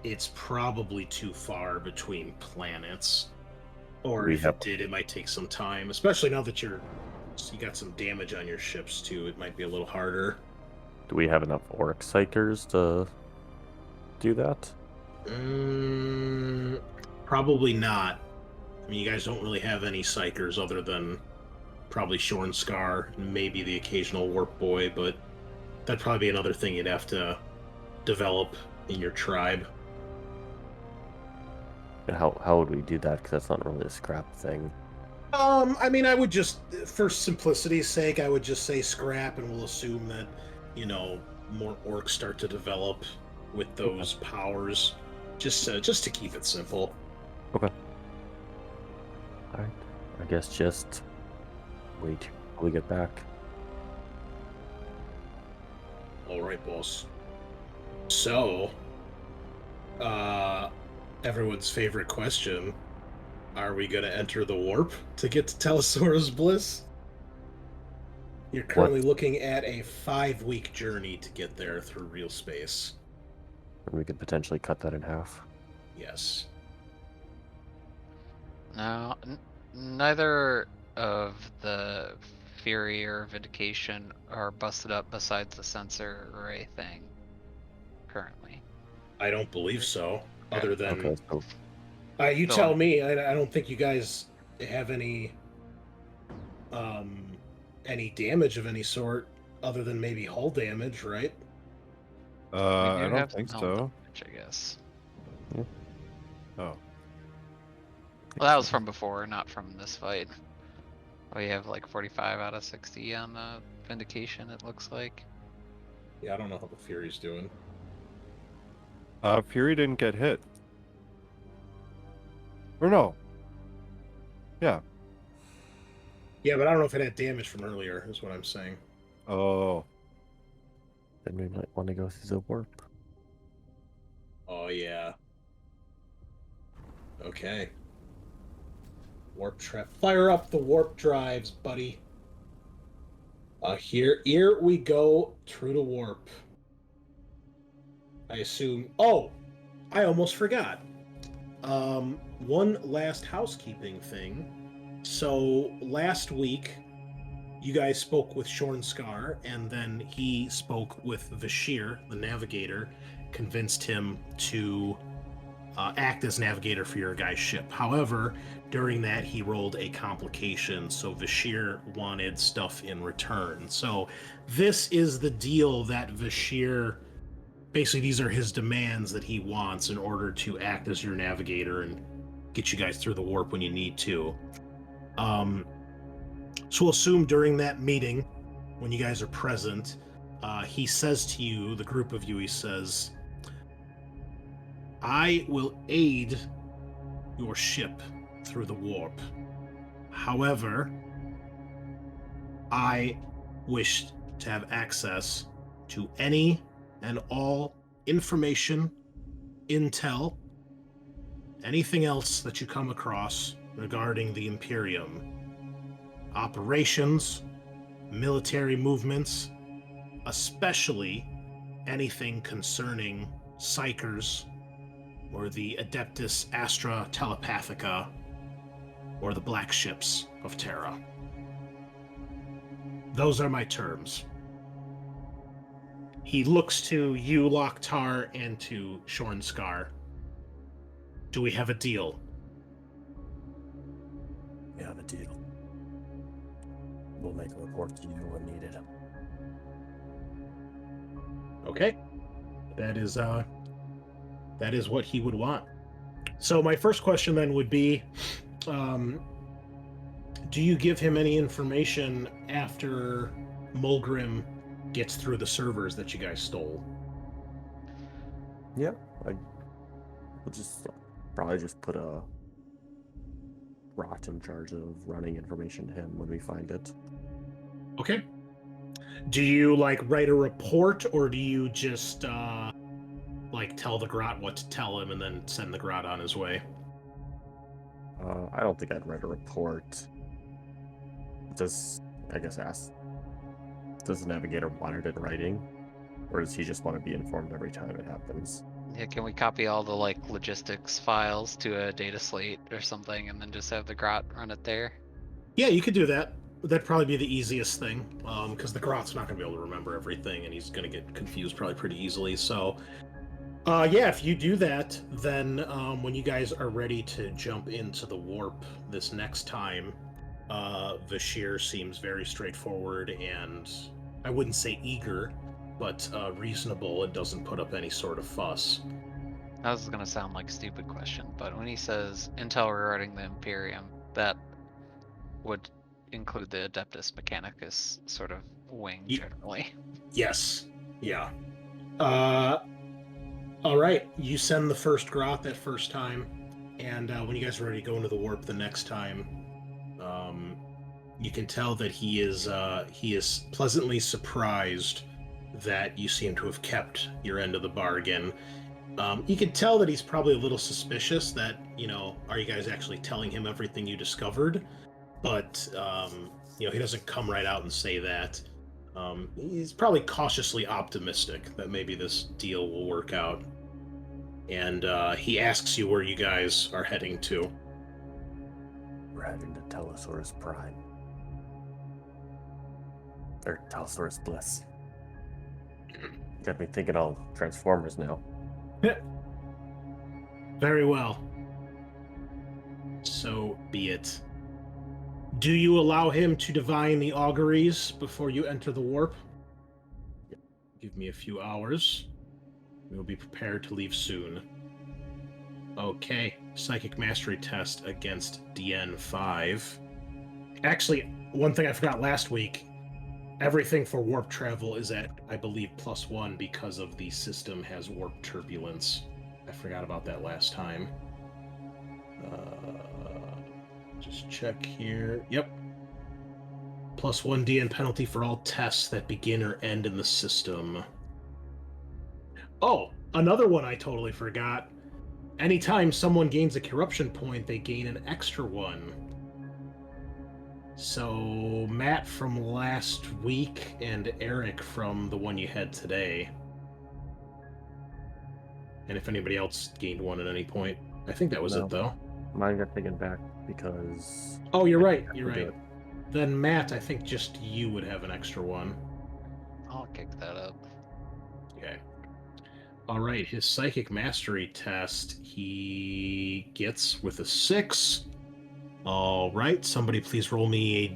it's probably too far between planets. Or if it did, it might take some time, especially now that you got some damage on your ships too. It might be a little harder. Do we have enough Orc Psychers to do that? Probably not. I mean, you guys don't really have any Psychers other than probably Shorn Scar and maybe the occasional Warp Boy, but that'd probably be another thing you'd have to develop in your tribe. And how would we do that? Because that's not really a scrap thing. I mean, I would just, for simplicity's sake, I would just say scrap, and we'll assume that, you know, more orcs start to develop with those powers, just to keep it simple. Okay. Alright. I guess just wait till we get back. All right, boss. So, everyone's favorite question. Are we going to enter the warp to get to Telesaurus Bliss? You're currently looking at a 5-week journey to get there through real space. And we could potentially cut that in half. Yes. No, neither of the Fury or Vindication are busted up besides the sensor array thing currently. I don't believe so. Other than Okay, so you So- tell me. I don't think you guys have any damage of any sort, other than maybe hull damage, right? We I do don't have think some so. health damage, I guess. Oh. Well, that was from before, not from this fight. We have like 45 out of 60 on the Vindication, it looks like. Yeah, I don't know how the Fury's doing. Fury didn't get hit. Or no. Yeah. Yeah, but I don't know if it had damage from earlier, is what I'm saying. Oh. then we might want to go through the warp. Oh, yeah. Okay. Warp trap. Fire up the warp drives, buddy. Here we go through the warp. I assume. Oh, I almost forgot. One last housekeeping thing. So last week, you guys spoke with Shorn Scar, and then he spoke with Vashir, the navigator, convinced him to act as navigator for your guys' ship. However, during that, he rolled a complication, so Vashir wanted stuff in return. So this is the deal that Vashir... Basically, these are his demands that he wants in order to act as your navigator and get you guys through the warp when you need to. So we'll assume during that meeting, when you guys are present, he says to you, the group of you, he says, I will aid your ship through the warp. However, I wish to have access to any and all information, intel, anything else that you come across regarding the Imperium. Operations, military movements, especially anything concerning Psychers, or the Adeptus Astra Telepathica, or the Black Ships of Terra. Those are my terms. He looks to you, Loktar, and to Shorn Scar. Do we have a deal? We have a deal. We'll make a report to you when needed. Okay. That is what he would want. So my first question then would be, do you give him any information after Mulgrim gets through the servers that you guys stole? Yeah, we'll probably just put a Rot in charge of running information to him when we find it. Okay. Do you write a report, or do you just tell the Grot what to tell him and then send the Grot on his way? I don't think I'd write a report. Does the navigator want it in writing, or does he just want to be informed every time it happens? Yeah, can we copy all the logistics files to a data slate or something and then just have the Grot run it there? Yeah, you could do that. That'd probably be the easiest thing, because the Grot's not going to be able to remember everything, and he's going to get confused probably pretty easily. So, yeah, if you do that, then when you guys are ready to jump into the warp this next time, Vashir seems very straightforward and, I wouldn't say eager, but reasonable, and doesn't put up any sort of fuss. That was gonna sound like a stupid question, but when he says intel regarding the Imperium, that would include the Adeptus Mechanicus sort of wing generally. Yes. Yeah. All right. You send the first grot that first time, and when you guys are ready to go into the warp the next time, you can tell that he is pleasantly surprised that you seem to have kept your end of the bargain. You can tell that he's probably a little suspicious that, are you guys actually telling him everything you discovered? But, he doesn't come right out and say that. He's probably cautiously optimistic that maybe this deal will work out. And he asks you where you guys are heading to. We're heading to Telesaurus Prime. Or Telesaurus Bliss. Got me thinking all Transformers now. Very well. So be it. Do you allow him to divine the auguries before you enter the warp? Give me a few hours. We'll be prepared to leave soon. Okay, psychic mastery test against DN5. Actually, one thing I forgot last week, everything for warp travel is at, I believe, +1 because of the system has warp turbulence. I forgot about that last time. Just check here. Yep. +1 DN penalty for all tests that begin or end in the system. Oh, another one I totally forgot. Anytime someone gains a corruption point, they gain an extra one. So, Matt from last week and Eric from the one you had today. And if anybody else gained one at any point. I think that was No. it, though. Mine got taken back because... Oh, you're right. You're we do right. it. Then, Matt, I think just you would have an extra one. I'll kick that up. Okay. All right, his psychic mastery test, he gets with a 6. All right, somebody please roll me a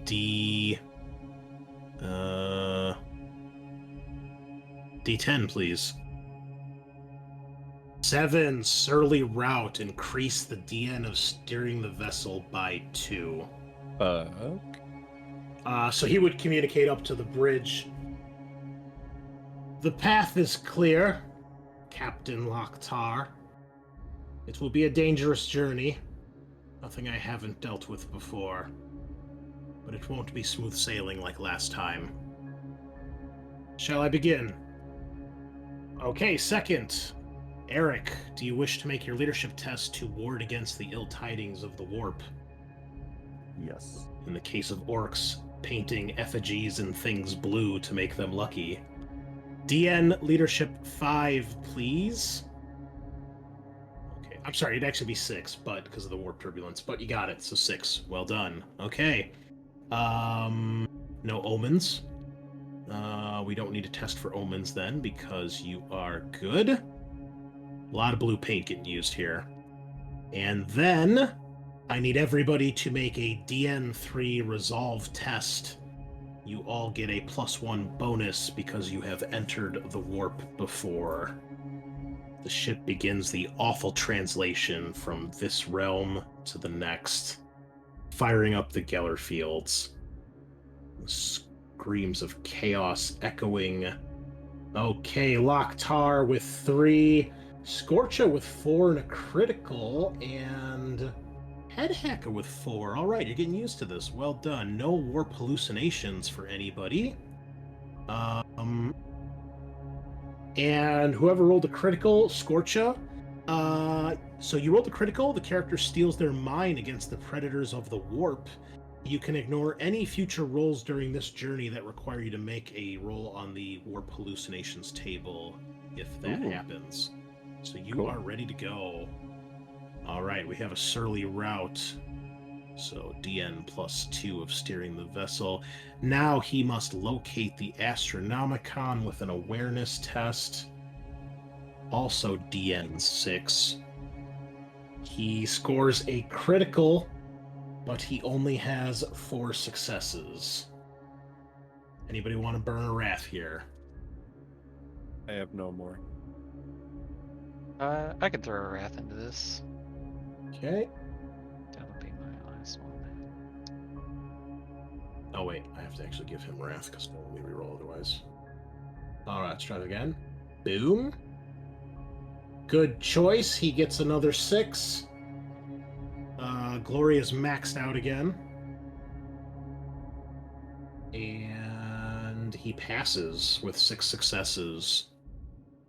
D10, please. 7, surly route, increase the DN of steering the vessel by 2. So he would communicate up to the bridge. The path is clear, Captain Lokhtar. It will be a dangerous journey. Nothing I haven't dealt with before. But it won't be smooth sailing like last time. Shall I begin? Okay, second. Eric, do you wish to make your leadership test to ward against the ill tidings of the warp? Yes. In the case of orcs, painting effigies and things blue to make them lucky. DN leadership 5, please. Okay, I'm sorry, it'd actually be 6, but because of the warp turbulence, but you got it, so 6. Well done. Okay. No omens. We don't need to test for omens then, because you are good. A lot of blue paint getting used here. And then I need everybody to make a DN3 resolve test. You all get a +1 bonus because you have entered the warp before. The ship begins the awful translation from this realm to the next, firing up the Geller fields. Screams of chaos echoing. Okay, Lokhtar with 3, Scorcha with 4 and a critical, and Headhacker with 4. All right, you're getting used to this. Well done. No warp hallucinations for anybody. And whoever rolled a critical, Scorcha. So you rolled a critical. The character steals their mind against the predators of the warp. You can ignore any future rolls during this journey that require you to make a roll on the warp hallucinations table if that happens. So you are ready to go. All right, we have a surly route. So DN +2 of steering the vessel. Now he must locate the Astronomicon with an awareness test. Also DN 6. He scores a critical, but he only has 4 successes. Anybody want to burn a wrath here? I have no more. I can throw a wrath into this. Okay. That'll be my last one. Oh wait, I have to actually give him wrath because no one will reroll otherwise. All right, let's try it again. Boom. Good choice. He gets another 6. Glory is maxed out again. And he passes with 6 successes.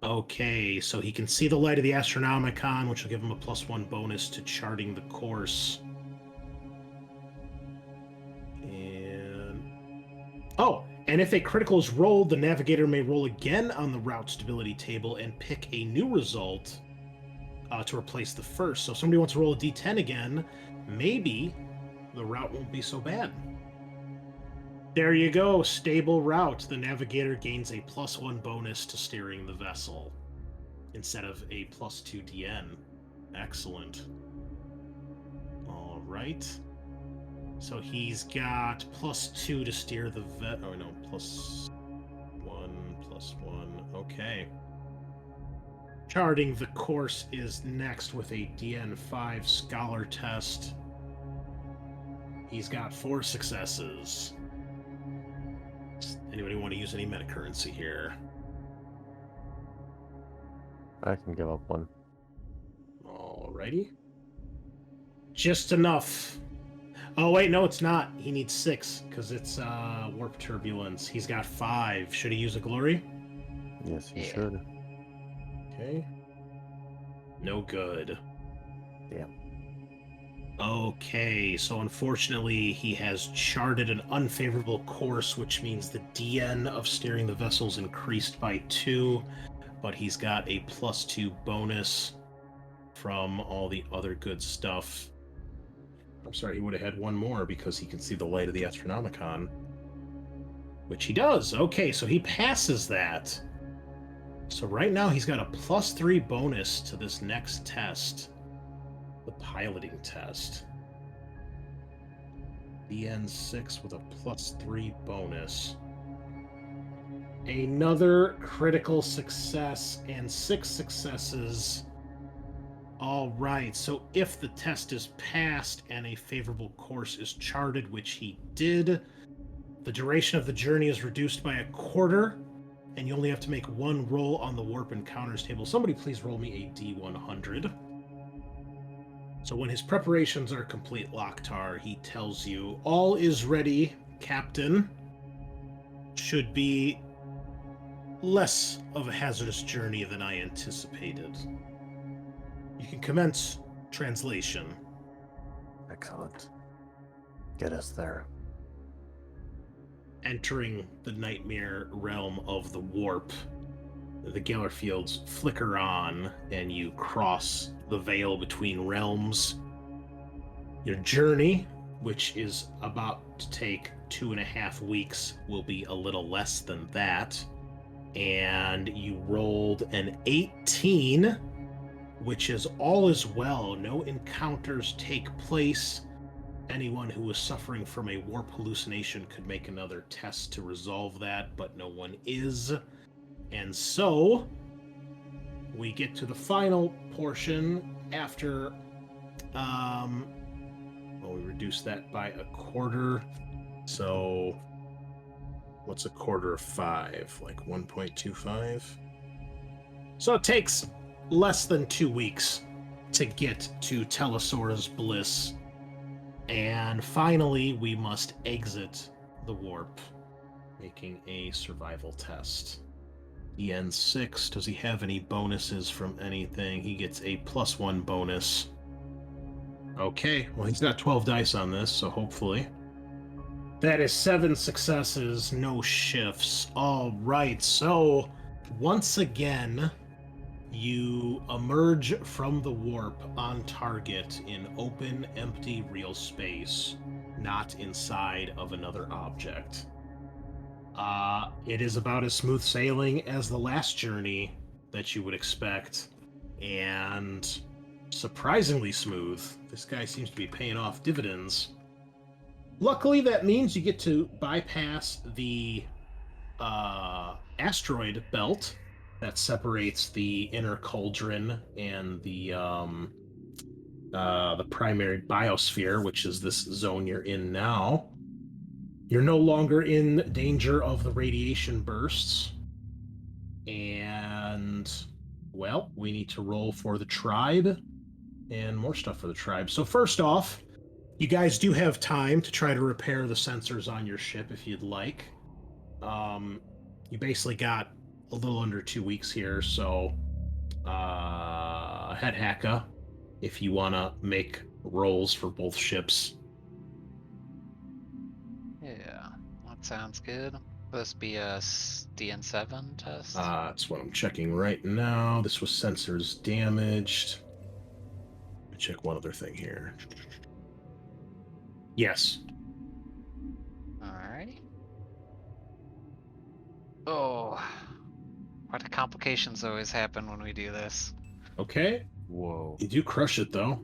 Okay, so he can see the light of the Astronomicon, which will give him a +1 bonus to charting the course. And... Oh, and if a critical is rolled, the navigator may roll again on the route stability table and pick a new result to replace the first. So if somebody wants to roll a d10 again, maybe the route won't be so bad. There you go, stable route. The navigator gains a +1 bonus to steering the vessel instead of a +2 DN. Excellent. All right. So he's got +2 to steer the oh no, +1, +1. Okay. Charting the course is next with a DN5 scholar test. He's got 4 successes. Anybody want to use any meta currency here? I can give up one. Alrighty. Just enough. Oh wait, no, it's not. He needs 6 because it's warp turbulence. He's got 5. Should he use a glory? Yes, you Yeah. should. Okay. No good. Damn. Okay, so unfortunately he has charted an unfavorable course, which means the DN of steering the vessel's increased by 2, but he's got a +2 bonus from all the other good stuff. I'm sorry, he would have had one more because he can see the light of the Astronomicon, which he does. Okay, so he passes that. So right now he's got a +3 bonus to this next test. The piloting test. DN6 with a +3 bonus. Another critical success and 6 successes. All right, so if the test is passed and a favorable course is charted, which he did, the duration of the journey is reduced by 1/4, and you only have to make 1 roll on the warp encounters table. Somebody please roll me a D100. So when his preparations are complete, Loktar, he tells you, all is ready, Captain. Should be less of a hazardous journey than I anticipated. You can commence translation. Excellent. Get us there. Entering the nightmare realm of the warp, the Galar fields flicker on, and you cross the veil between realms. Your journey, which is about to take 2.5 weeks, will be a little less than that. And you rolled an 18, which is all is well. No encounters take place. Anyone who was suffering from a warp hallucination could make another test to resolve that, but no one is. And so, we get to the final portion after, well, we reduce that by 1/4. So, what's 1/4 of 5? Like 1.25? So it takes less than 2 weeks to get to Telesaurus Bliss. And finally, we must exit the warp, making a survival test. DN6, does he have any bonuses from anything? He gets a +1 bonus. Okay, well, he's got 12 dice on this, so hopefully. That is 7 successes, no shifts. All right, so once again, you emerge from the warp on target in open, empty, real space, not inside of another object. It is about as smooth sailing as the last journey that you would expect, and surprisingly smooth. This guy seems to be paying off dividends. Luckily, that means you get to bypass the asteroid belt, that separates the inner cauldron and the primary biosphere, which is this zone you're in now. You're no longer in danger of the radiation bursts. And, well, we need to roll for the tribe and more stuff for the tribe. So first off, you guys do have time to try to repair the sensors on your ship if you'd like. You basically got a little under 2 weeks here, so head hacka if you want to make rolls for both ships. Yeah, that sounds good. Will this be a DN7 test? That's what I'm checking right now. This was sensors damaged. Let me check one other thing here. Yes. Alrighty. Oh, why do complications always happen when we do this? Okay. Whoa. You do crush it, though.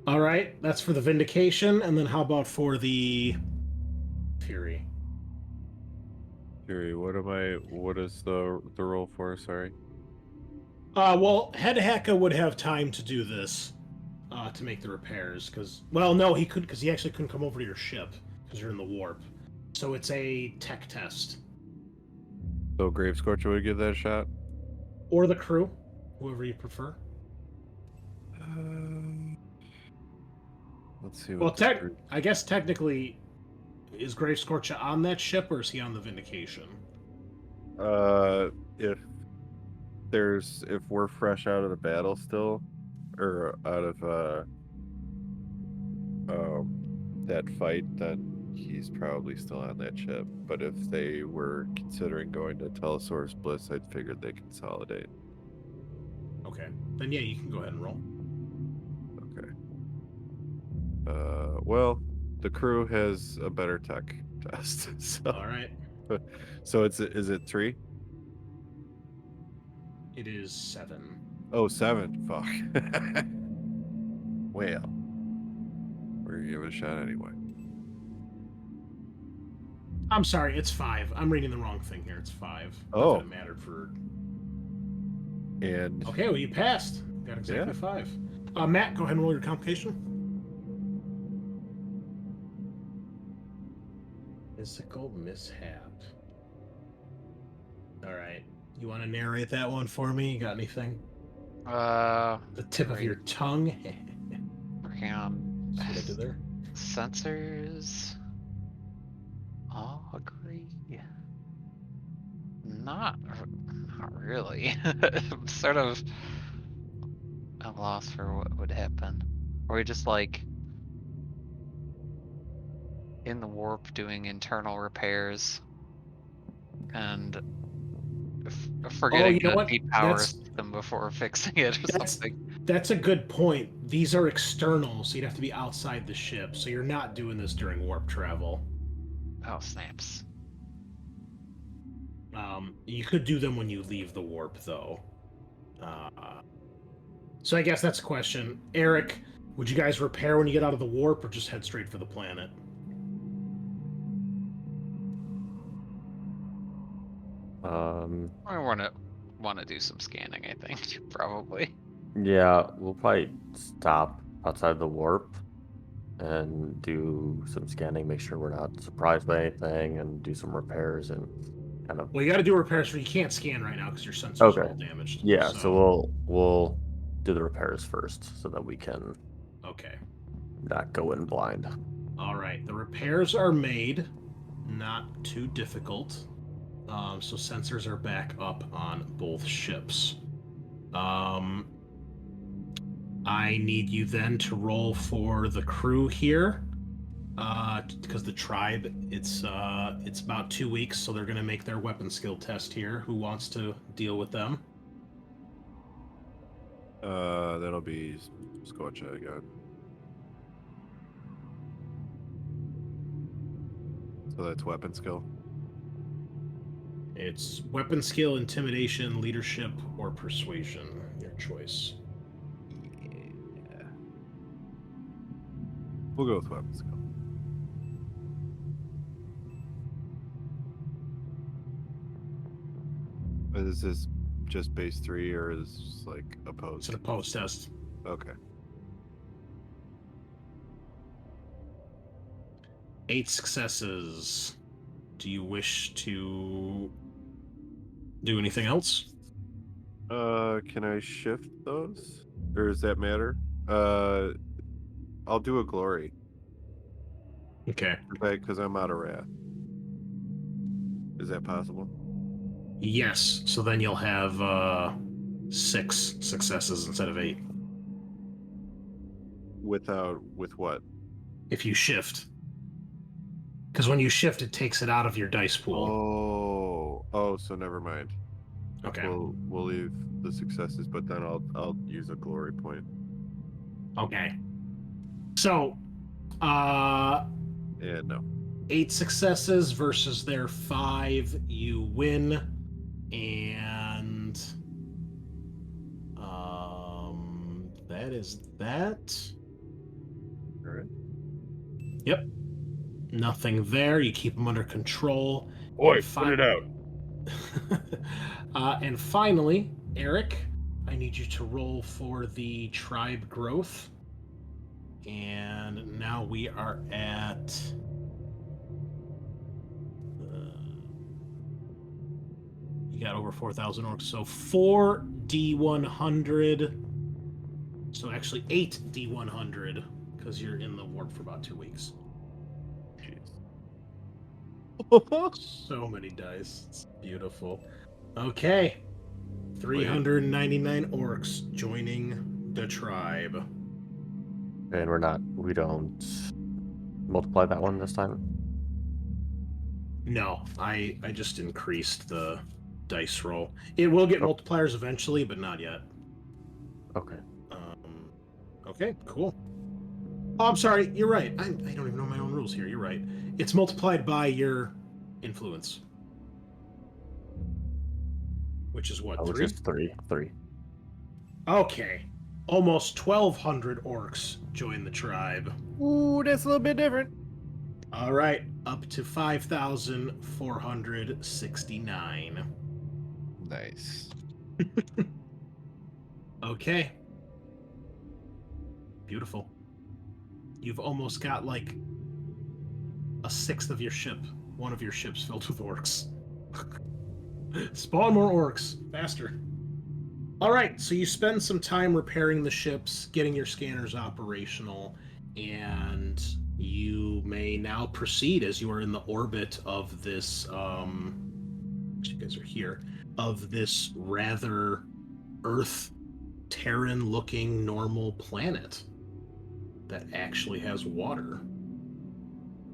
All right, that's for the Vindication, and then how about for the Fury? Fury, what is the roll for? Sorry. Well, Head Hacka would have time to do this, to make the repairs, because, well, no, he could, because he actually couldn't come over to your ship, because you're in the warp. So it's a tech test. So Grave Scorcher would give that a shot? Or the crew, whoever you prefer. Let's see. Well, What the crew- I guess technically, is Grave Scorcher on that ship, or is he on the Vindication? if we're fresh out of the battle still, or out of that fight, then he's probably still on that ship. But if they were considering going to Telesaurus Bliss, I'd figured they consolidate. Okay. Then yeah, you can go ahead and roll. Okay. Well, the crew has a better tech test. So, All right. so is it 3? It is 7. Oh, 7. Fuck. Well, we're gonna give it a shot anyway. I'm sorry, it's 5. I'm reading the wrong thing here. It's 5. Oh. Not that it mattered for. And Okay, well, you passed. Got exactly 5. Matt, go ahead and roll your complication. Physical mishap. All right. You want to narrate that one for me? You got anything? The tip of right. your tongue. Working on See what I did there? sensors. All agree. Not really. I'm sort of at a loss for what would happen. Are we just like in the warp doing internal repairs and forgetting you know to what? depower them before fixing it or something? That's a good point. These are external, so you'd have to be outside the ship. So you're not doing this during warp travel. Oh, snaps. You could do them when you leave the warp, though. So I guess that's a question. Eric, would you guys repair when you get out of the warp, or just head straight for the planet? I want to do some scanning, I think, probably. Yeah, we'll probably stop outside the warp and do some scanning, make sure we're not surprised by anything, and do some repairs and kind of. Well, you got to do repairs, for you can't scan right now because your sensors are all damaged. Yeah, so we'll do the repairs first so that we can Okay. not go in blind. All right. The repairs are made. Not too difficult. So sensors are back up on both ships. I need you then to roll for the crew here, because the tribe, it's about 2 weeks, so they're gonna make their weapon skill test here. Who wants to deal with them? That'll be Scorcher again. So that's weapon skill. It's weapon skill, intimidation, leadership, or persuasion. Your choice. Yeah. We'll go with weapon skill. Is this just base 3 or is like It's opposed? an opposed test. Okay. 8 successes. Do you wish to do anything else? Can I shift those? Or does that matter? I'll do a glory. Okay. Because I'm out of wrath. Is that possible? Yes. So then you'll have 6 successes instead of 8 With what? if you shift. Because when you shift, it takes it out of your dice pool. Oh, so never mind. Okay. We'll leave the successes, but then I'll use a glory point. Okay. So, Yeah, no. 8 successes versus their 5, you win, and that is that. All right. Yep. Nothing there. You keep them under control. Oi, And put it out. And finally, Eric, I need you to roll for the tribe growth. And now we are at you got over 4,000 orcs, so 4 D100. So actually 8 D100 because you're in the warp for about 2 weeks. So many dice. It's beautiful. Okay. 399 orcs joining the tribe. And we don't multiply that one this time? No, I just increased the dice roll. It will get multipliers eventually, but not yet. Okay. Okay, cool. Oh, I'm sorry. You're right. I don't even know my own rules here. You're right. It's multiplied by your influence. Which is what, 3? Which is 3. 3. Okay. Almost 1,200 orcs join the tribe. Ooh, that's a little bit different. All right, up to 5,469. Nice. Okay. Beautiful. You've almost got like a sixth of your ship. One of your ships filled with orcs. Spawn more orcs. Faster. All right, so you spend some time repairing the ships, getting your scanners operational, and you may now proceed as you are in the orbit of this, you guys are here, of this rather Earth, Terran-looking normal planet that actually has water.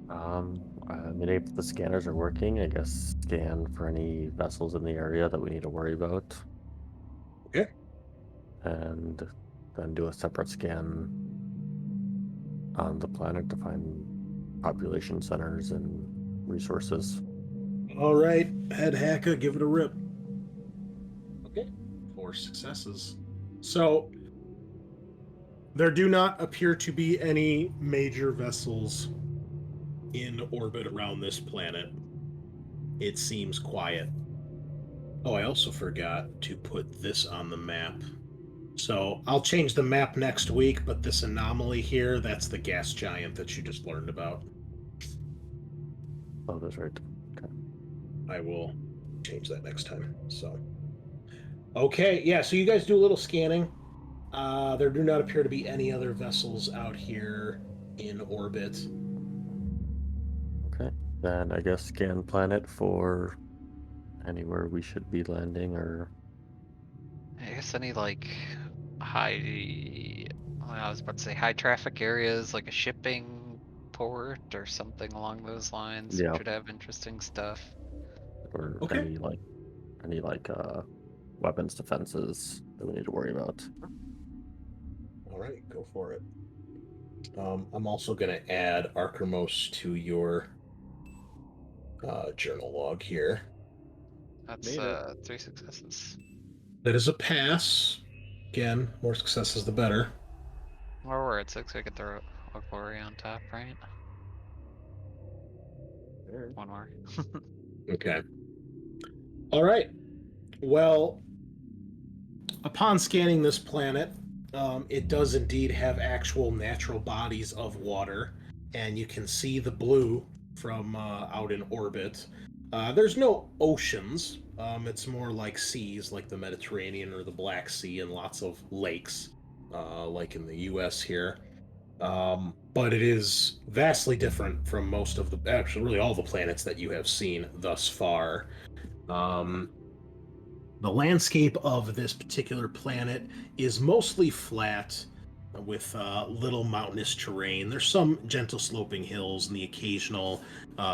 I mean, if the scanners are working, I guess scan for any vessels in the area that we need to worry about. Okay. And then do a separate scan on the planet to find population centers and resources. All right, head hacker, give it a rip. Okay, 4 successes. So, there do not appear to be any major vessels in orbit around this planet. It seems quiet. Oh, I also forgot to put this on the map. So, I'll change the map next week, but this anomaly here, that's the gas giant that you just learned about. Oh, that's right. Okay. I will change that next time. So, okay, yeah, so you guys do a little scanning. There do not appear to be any other vessels out here in orbit. Okay. Then I guess scan planet for anywhere we should be landing, or I guess any like high, I was about to say high traffic areas, like a shipping port or something along those lines. Yeah. Should have interesting stuff. or Okay. any weapons defenses that we need to worry about. All right, go for it. I'm also going to add Archimos to your journal log here. That's 3 successes. That is a pass. Again, more successes the better. Or we're at 6, we get the a glory on top, right? One more. Okay. All right. Well, Upon scanning this planet, it does indeed have actual natural bodies of water, and you can see the blue from out in orbit. There's no oceans. It's more like seas, like the Mediterranean or the Black Sea, and lots of lakes, like in the U.S. here. But it is vastly different from most of the, actually, really all the planets that you have seen thus far. The landscape of this particular planet is mostly flat with little mountainous terrain. There's some gentle sloping hills and the occasional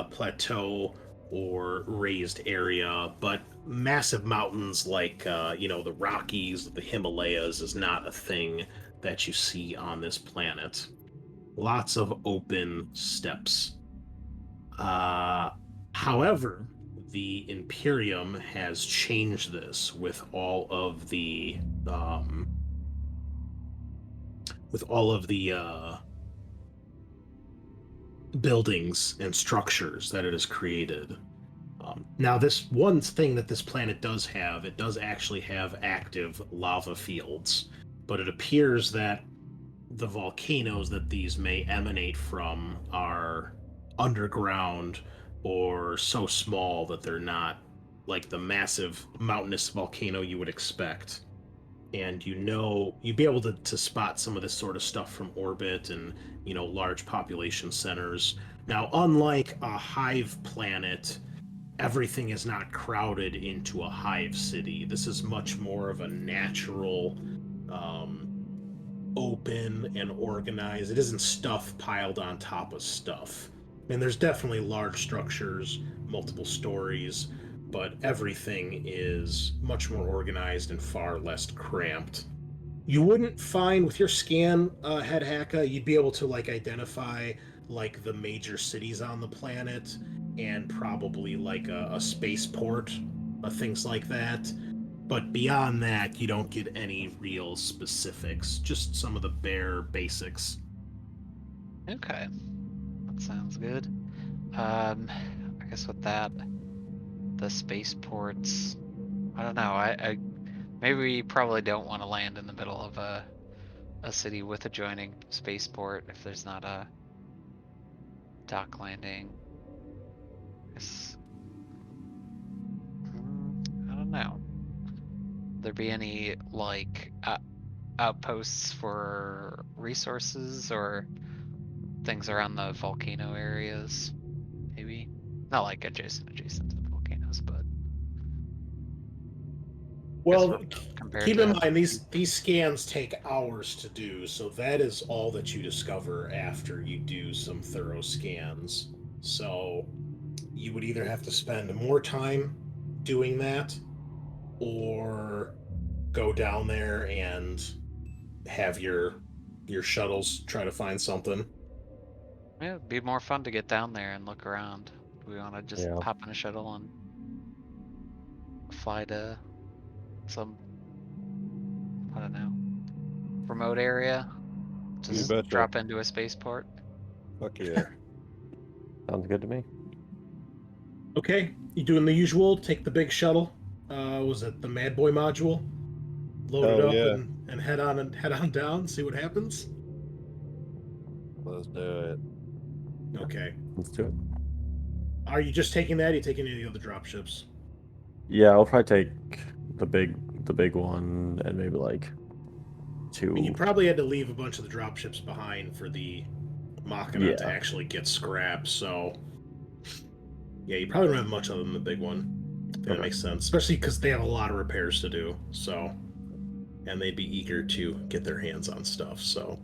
plateau or raised area, but massive mountains like, the Rockies, the Himalayas is not a thing that you see on this planet. Lots of open steppes. However, the Imperium has changed this with all of the buildings and structures that it has created. Now, this one thing that this planet does have, it does actually have active lava fields, but it appears that the volcanoes that these may emanate from are underground or so small that they're not like the massive mountainous volcano you would expect. And you'd be able to spot some of this sort of stuff from orbit and, large population centers. Now, unlike a hive planet, everything is not crowded into a hive city. This is much more of a natural, open and organized. It isn't stuff piled on top of stuff. And there's definitely large structures, multiple stories, but everything is much more organized and far less cramped. You wouldn't find with your scan, Head Hacka, you'd be able to identify the major cities on the planet and probably a spaceport, things like that. But beyond that, you don't get any real specifics, just some of the bare basics. Okay. That sounds good. I guess with that, the spaceports, I don't know, I maybe we probably don't want to land in the middle of a city with adjoining spaceport if there's not a dock landing. I guess, I don't know. There be any outposts for resources or things around the volcano areas? Maybe not adjacent to the volcanoes, but Well, compared keep to in mind these scans take hours to do, so that is all that you discover after you do some thorough scans. So you would either have to spend more time doing that or go down there and have your shuttles try to find something. yeah, it'd be more fun to get down there and look around. Do we want to just Yeah. hop in a shuttle and fly to some, I don't know, remote area? Just betcha. drop into a spaceport? Fuck yeah. Sounds good to me. Okay, you doing the usual, take the big shuttle. Was it the Madboy module? Load it Oh, up yeah. and head on down, see what happens. Let's do it. Okay. Let's do it. Are you just taking that? Or are you taking any of the other drop ships? Yeah, I'll probably take the big one and maybe two. I mean, you probably had to leave a bunch of the drop ships behind for the Machina to Yeah. actually get scrapped, so yeah, you probably don't have much other than the big one. That Okay. makes sense, especially because they have a lot of repairs to do. So, and they'd be eager to get their hands on stuff. So,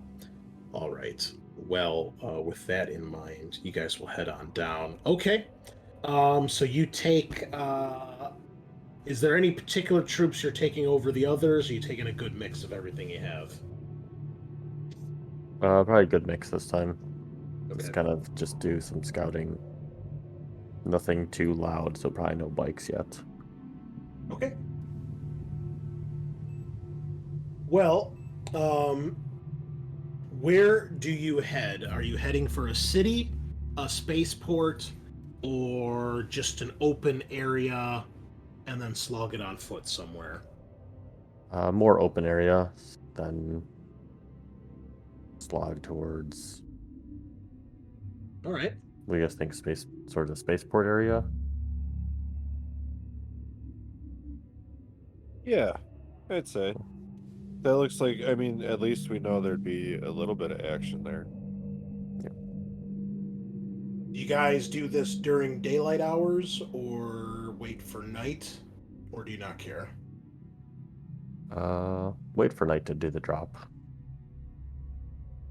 all right. Well, with that in mind, you guys will head on down. Okay. So you take. Is there any particular troops you're taking over the others? Or are you taking a good mix of everything you have? Probably a good mix this time. Okay. Just kind of just do some scouting. Nothing too loud, so probably no bikes yet. Okay. Well, where do you head? Are you heading for a city, a spaceport, or just an open area and then slog it on foot somewhere? More open area than slog towards. All right. What do you guys think? Sort of spaceport area. Yeah, I'd say. That looks like, I mean, at least we know there'd be a little bit of action there. You guys do this during daylight hours or wait for night? Or do you not care? Wait for night to do the drop.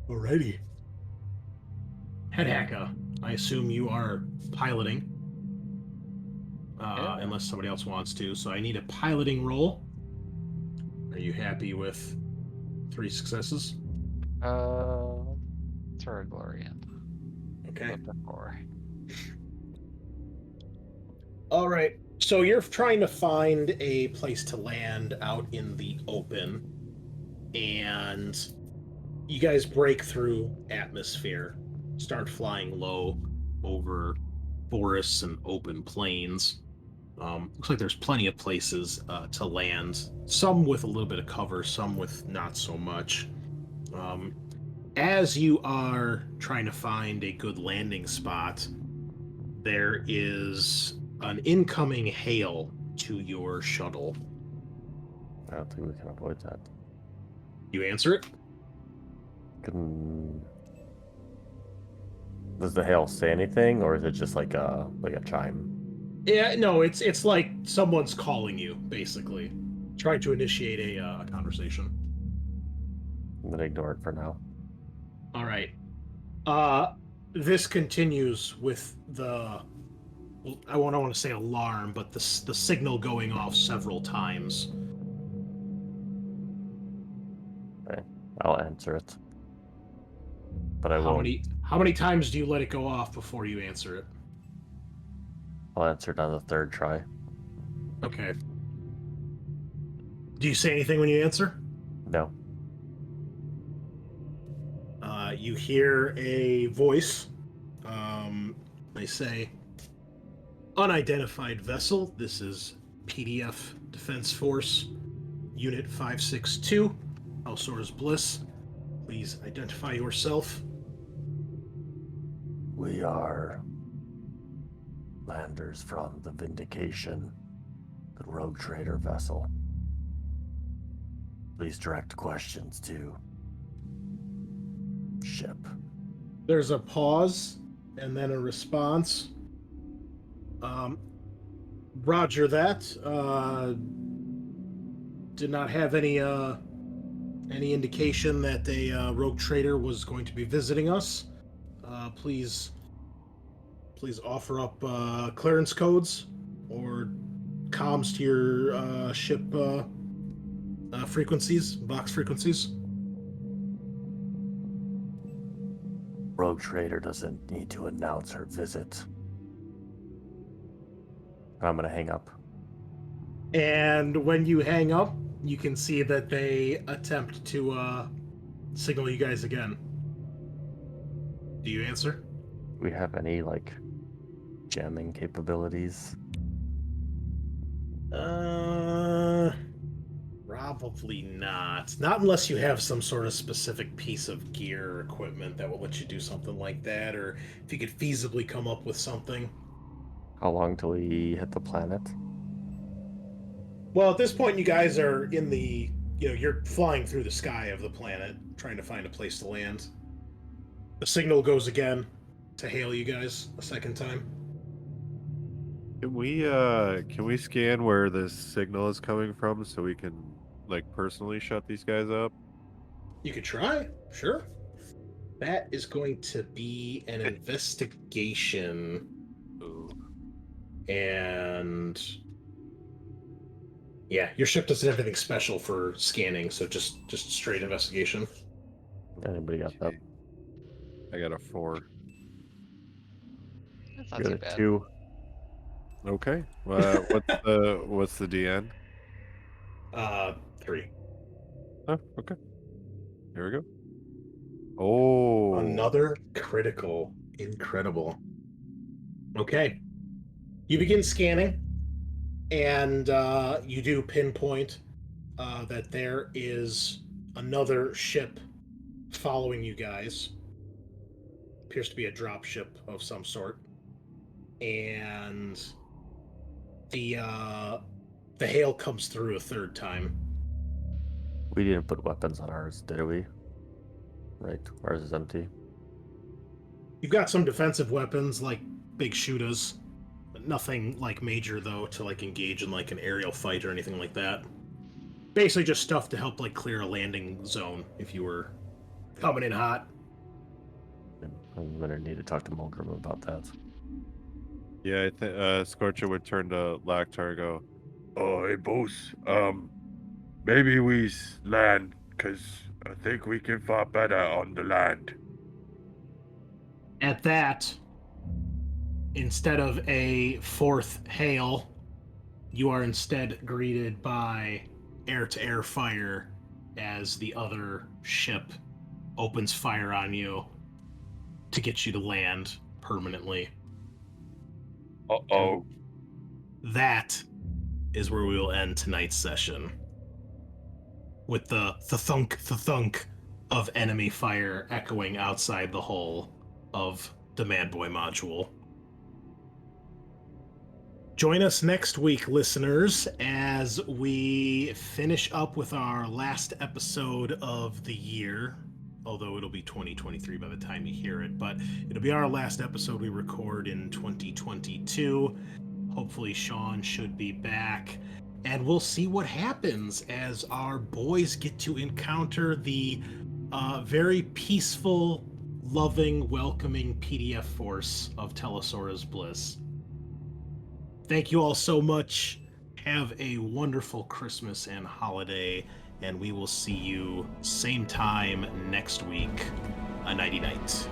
Alrighty. Head hacker, I assume you are piloting. Yeah. Unless somebody else wants to. So I need a piloting roll. Are you happy with 3 successes? Throw a glory in. Okay. Before. All right. So you're trying to find a place to land out in the open, and you guys break through atmosphere, start flying low over forests and open plains. Looks like there's plenty of places to land, some with a little bit of cover, some with not so much. As you are trying to find a good landing spot, there is an incoming hail to your shuttle. I don't think we can avoid that. You answer it? Does the hail say anything, or is it just like a chime? Yeah, no, it's like someone's calling you, basically, trying to initiate a conversation. I'm gonna ignore it for now. All right. This continues with the, I don't want to say alarm, but the signal going off several times. Okay, I'll answer it. But I won't. How many times do you let it go off before you answer it? I'll answer it on the 3rd try. Okay. Do you say anything when you answer? No. You hear a voice. They say, unidentified vessel. This is PDF Defense Force, Unit 562, Alsor's Bliss. Please identify yourself. We are landers from the Vindication, the rogue trader vessel. Please direct questions to ship. There's a pause and then a response. Roger that. Did not have any indication that a rogue trader was going to be visiting us. Please offer up clearance codes or comms to your ship frequencies, box frequencies. Rogue trader doesn't need to announce her visit. I'm gonna hang up. And when you hang up, you can see that they attempt to signal you guys again. Do you answer? We have any jamming capabilities? Probably not. Not unless you have some sort of specific piece of gear or equipment that will let you do something like that, or if you could feasibly come up with something. How long till we hit the planet? Well, at this point, you guys are in the, you're flying through the sky of the planet, trying to find a place to land. The signal goes again to hail you guys a second time. Can we scan where this signal is coming from so we can personally shut these guys up? You could try, sure. That is going to be an investigation. Ooh. And yeah, your ship doesn't have anything special for scanning, so just straight investigation. Anybody got that? I got a 4. That's not Got too a bad. 2. Okay. What's the DN? 3. Oh, okay. Here we go. Oh, Another critical. Incredible. Okay. You begin scanning, and you do pinpoint that there is another ship following you guys. Appears to be a drop ship of some sort. And the hail comes through a third time. We didn't put weapons on ours, did we? Right, ours is empty. You've got some defensive weapons like big shooters. Nothing like major though to like engage in like an aerial fight or anything like that. Basically just stuff to help like clear a landing zone if you were coming in hot. I'm gonna need to talk to Mulgrim about that. Yeah, I think Scorcher would turn to Lactar and go, Oh, hey, boss. Maybe we land, because I think we can far better on the land. At that, instead of a fourth hail, you are instead greeted by air-to-air fire as the other ship opens fire on you to get you to land permanently. Uh-oh. That is where we will end tonight's session. With the thunk of enemy fire echoing outside the hull of the Madboy module. Join us next week, listeners, as we finish up with our last episode of the year. Although it'll be 2023 by the time you hear it, but it'll be our last episode we record in 2022. Hopefully Sean should be back, and we'll see what happens as our boys get to encounter the very peaceful, loving, welcoming PDF force of Telesaurus Bliss. Thank you all so much. Have a wonderful Christmas and holiday, and we will see you same time next week. A nighty night.